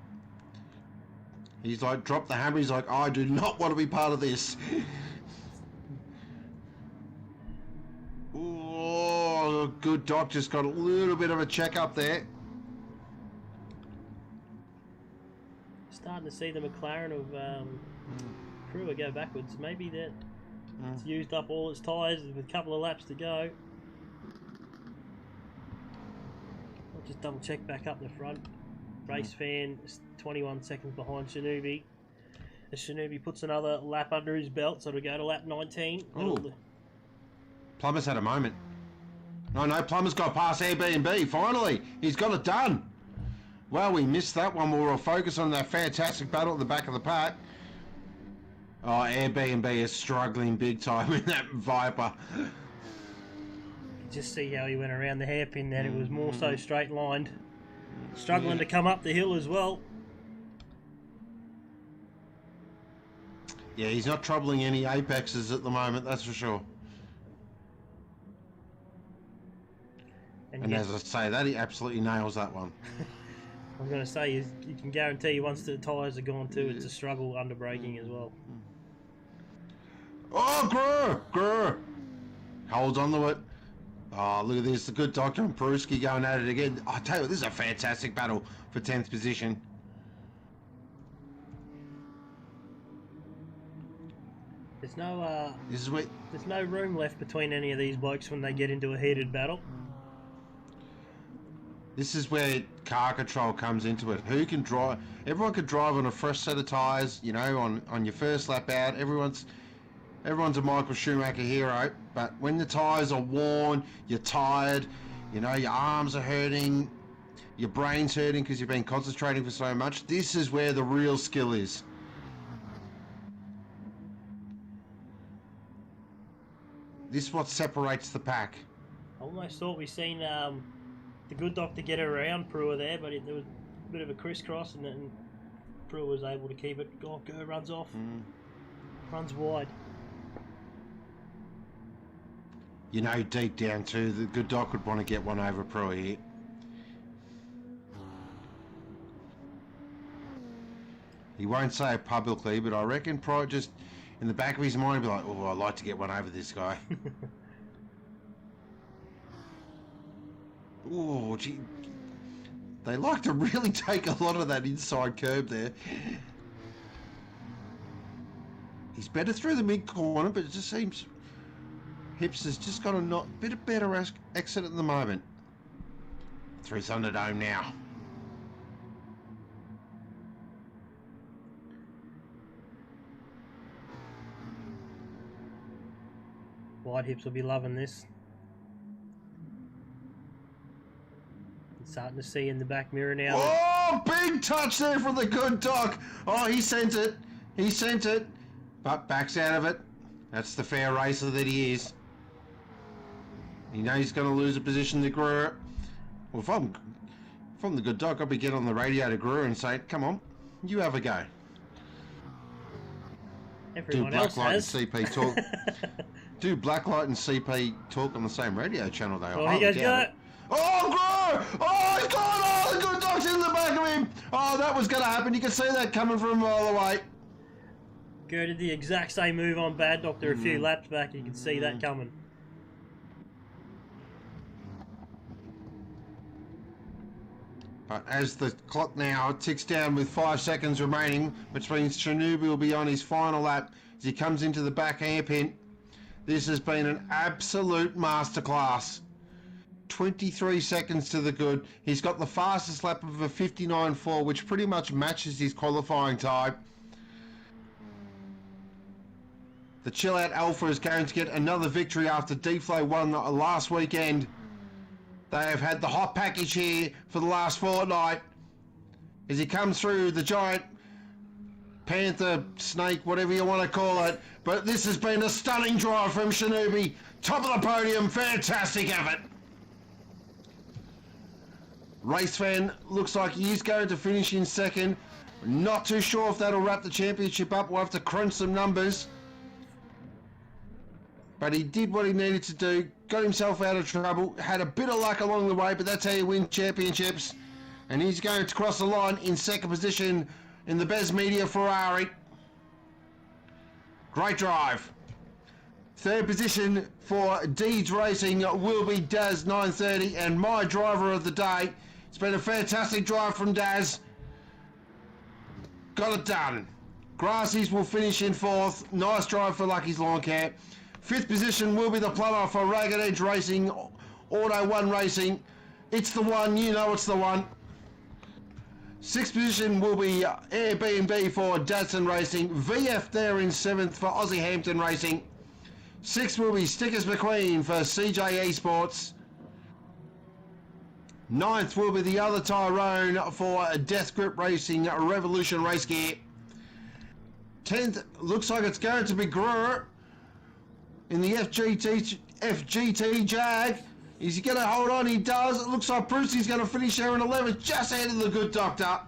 He's like, dropped the hammer. He's like, I do not want to be part of this. Oh, good doc just got a little bit of a check up there. Starting to see the McLaren of Crewer go backwards. Maybe that it's used up all its tyres with a couple of laps to go. I'll just double check back up the front. Race fan is 21 seconds behind Shinobi. As Shinobi puts another lap under his belt, so it'll go to lap 19. Ooh. Plummer's had a moment. No, Plummer's got past Airbnb. Finally, he's got it done. Well, we missed that one. We were focused on that fantastic battle at the back of the pack. Oh, Airbnb is struggling big time in that Viper. Just see how he went around the hairpin then. It was more so straight lined. Struggling to come up the hill as well. Yeah, he's not troubling any apexes at the moment, that's for sure. And as I say, that he absolutely nails that one. I'm going to say, you can guarantee once the tyres are gone too, it's a struggle under braking as well. Oh, Grr! Holds on to it. Oh, look at this. The good Doctor and Peruski going at it again. I tell you what, this is a fantastic battle for 10th position. There's no there's no room left between any of these blokes when they get into a heated battle. This is where car control comes into it. Who can drive? Everyone can drive on a fresh set of tyres, you know, on your first lap out. Everyone's a Michael Schumacher hero, but when the tyres are worn, you're tired, you know, your arms are hurting, your brain's hurting because you've been concentrating for so much. This is where the real skill is. This is what separates the pack. I almost thought we seen the good doctor get around Brewer there, but there was a bit of a crisscross, and then Brewer was able to keep it. Go runs off, runs wide. You know, deep down too, the good doc would want to get one over Pro here. He won't say it publicly, but I reckon Pro just in the back of his mind he'll be like, oh, I'd like to get one over this guy. Oh, gee. They like to really take a lot of that inside curb there. He's better through the mid corner, but it just seems Hips has just got a bit of better exit at the moment. Through Thunderdome now. Wide Hips will be loving this. Starting to see in the back mirror now. Oh, big touch there from the good doc. Oh, he sent it. He sent it. But backs out of it. That's the fair racer that he is. He knows he's going to lose a position to Greer. Well, if I'm the good doc, I'll be getting on the radio to Greer and say, come on, you have a go. Everyone do else Blacklight has. and CP talk. Do Blacklight and CP talk on the same radio channel? They Oh, he goes, go. Oh, Greer! Oh, he's gone! Oh, the good doc's in the back of him! Oh, that was going to happen. You can see that coming from a mile away. Go did the exact same move on Bad Doctor a few laps back. You can see that coming. But as the clock now ticks down with 5 seconds remaining, which means Shinobi will be on his final lap as he comes into the back hairpin. This has been an absolute masterclass. 23 seconds to the good. He's got the fastest lap of a 59.4, which pretty much matches his qualifying time. The Chill Out Alpha is going to get another victory after Deflo won last weekend. They have had the hot package here for the last fortnight. As he comes through the giant panther, snake, whatever you want to call it. But this has been a stunning drive from Shinobi. Top of the podium, fantastic effort. Race fan looks like he is going to finish in second. Not too sure if that'll wrap the championship up. We'll have to crunch some numbers. But he did what he needed to do. got himself out of trouble, had a bit of luck along the way, but that's how you win championships. And he's going to cross the line in second position in the Bez Media Ferrari. Great drive. Third position for Deeds Racing will be Daz 930 and my driver of the day. It's been a fantastic drive from Daz. Got it done. Grassies will finish in fourth. Nice drive for Lucky's Lawn Care. Fifth position will be the plumber for Ragged Edge Racing, Auto 1 Racing. It's the one, you know it's the one. Sixth position will be Airbnb for Dadson Racing. VF there in seventh for Aussie Hampton Racing. Sixth will be Stickers McQueen for CJ Esports. Ninth will be the other Tyrone for Death Grip Racing Revolution Race Gear. 10th looks like it's going to be Grur in the FGT Jag. Is he going to hold on? He does. It looks like Brucey's going to finish there in 11th, just ahead of the Good Doctor.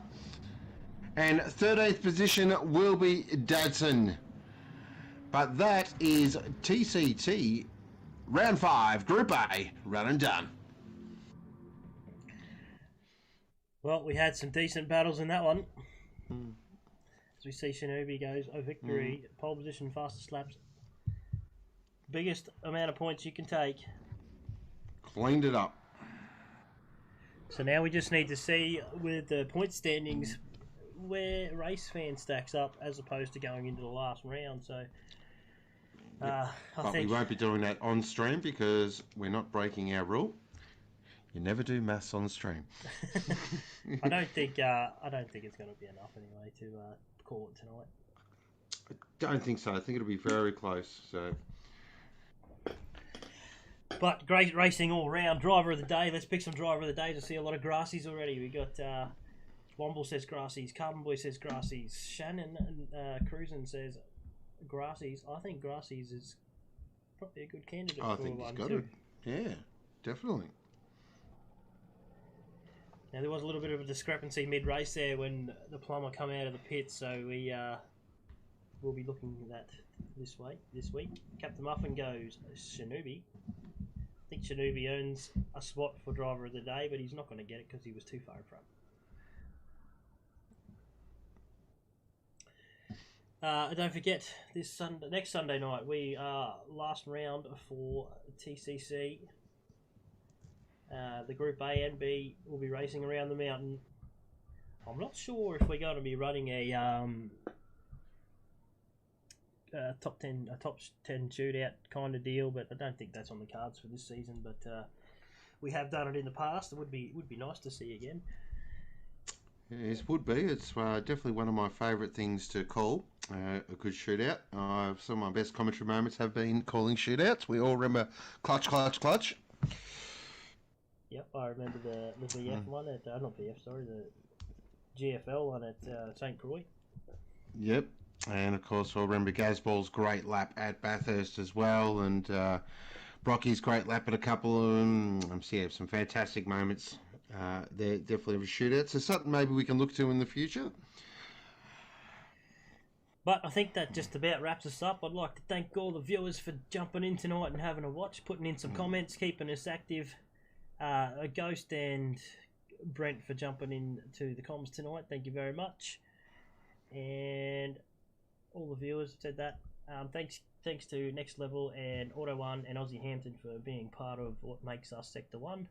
And 13th position will be Dadson. But that is TCT Round 5, Group A, run and done. Well, we had some decent battles in that one. As we see Shinobi goes a victory, pole position, fastest laps. Biggest amount of points you can take. Cleaned it up. So now we just need to see with the point standings where race fan stacks up as opposed to going into the last round. So I think we won't be doing that on stream because we're not breaking our rule. You never do maths on stream. I don't think it's going to be enough anyway to call it tonight. I don't think so. I think it'll be very close. So, but great racing all round. Driver of the day. Let's pick some driver of the day to see a lot of Grassies already. We got Womble says Grassies. Carbon Boy says Grassies. Shannon Cruisin says Grassies. I think Grassies is probably a good candidate. I for think he's one got too. it. Yeah, definitely. Now there was a little bit of a discrepancy mid-race there when the plumber come out of the pit, so we will be looking at that this week. Captain Muffin goes Shinobi. I think Shinobi earns a spot for driver of the day, but he's not going to get it because he was too far in front. Don't forget next Sunday night we are last round for TCC. The Group A and B will be racing around the mountain. I'm not sure if we're going to be running a top 10 shootout kind of deal, but I don't think that's on the cards for this season. But we have done it in the past. It would be nice to see again. Yes, would be. It's definitely one of my favourite things to call, a good shootout. Some of my best commentary moments have been calling shootouts. We all remember clutch, clutch, clutch. Yep, I remember the VF one at not VF, sorry, the GFL one at St. Croix. Yep, and of course I remember Gazball's great lap at Bathurst as well, and Brocky's great lap at a couple of them. Some fantastic moments. They're definitely a shootout. So something maybe we can look to in the future. But I think that just about wraps us up. I'd like to thank all the viewers for jumping in tonight and having a watch, putting in some comments, keeping us active. A Ghost and Brent for jumping into the comms tonight. Thank you very much. And all the viewers said that. Thanks to Next Level and Auto 1 and Aussie Hampton for being part of what makes us Sector 1.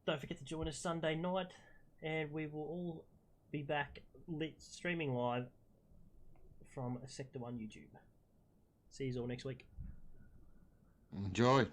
Don't forget to join us Sunday night, and we will all be back streaming live from Sector 1 YouTube. See you all next week. Enjoy.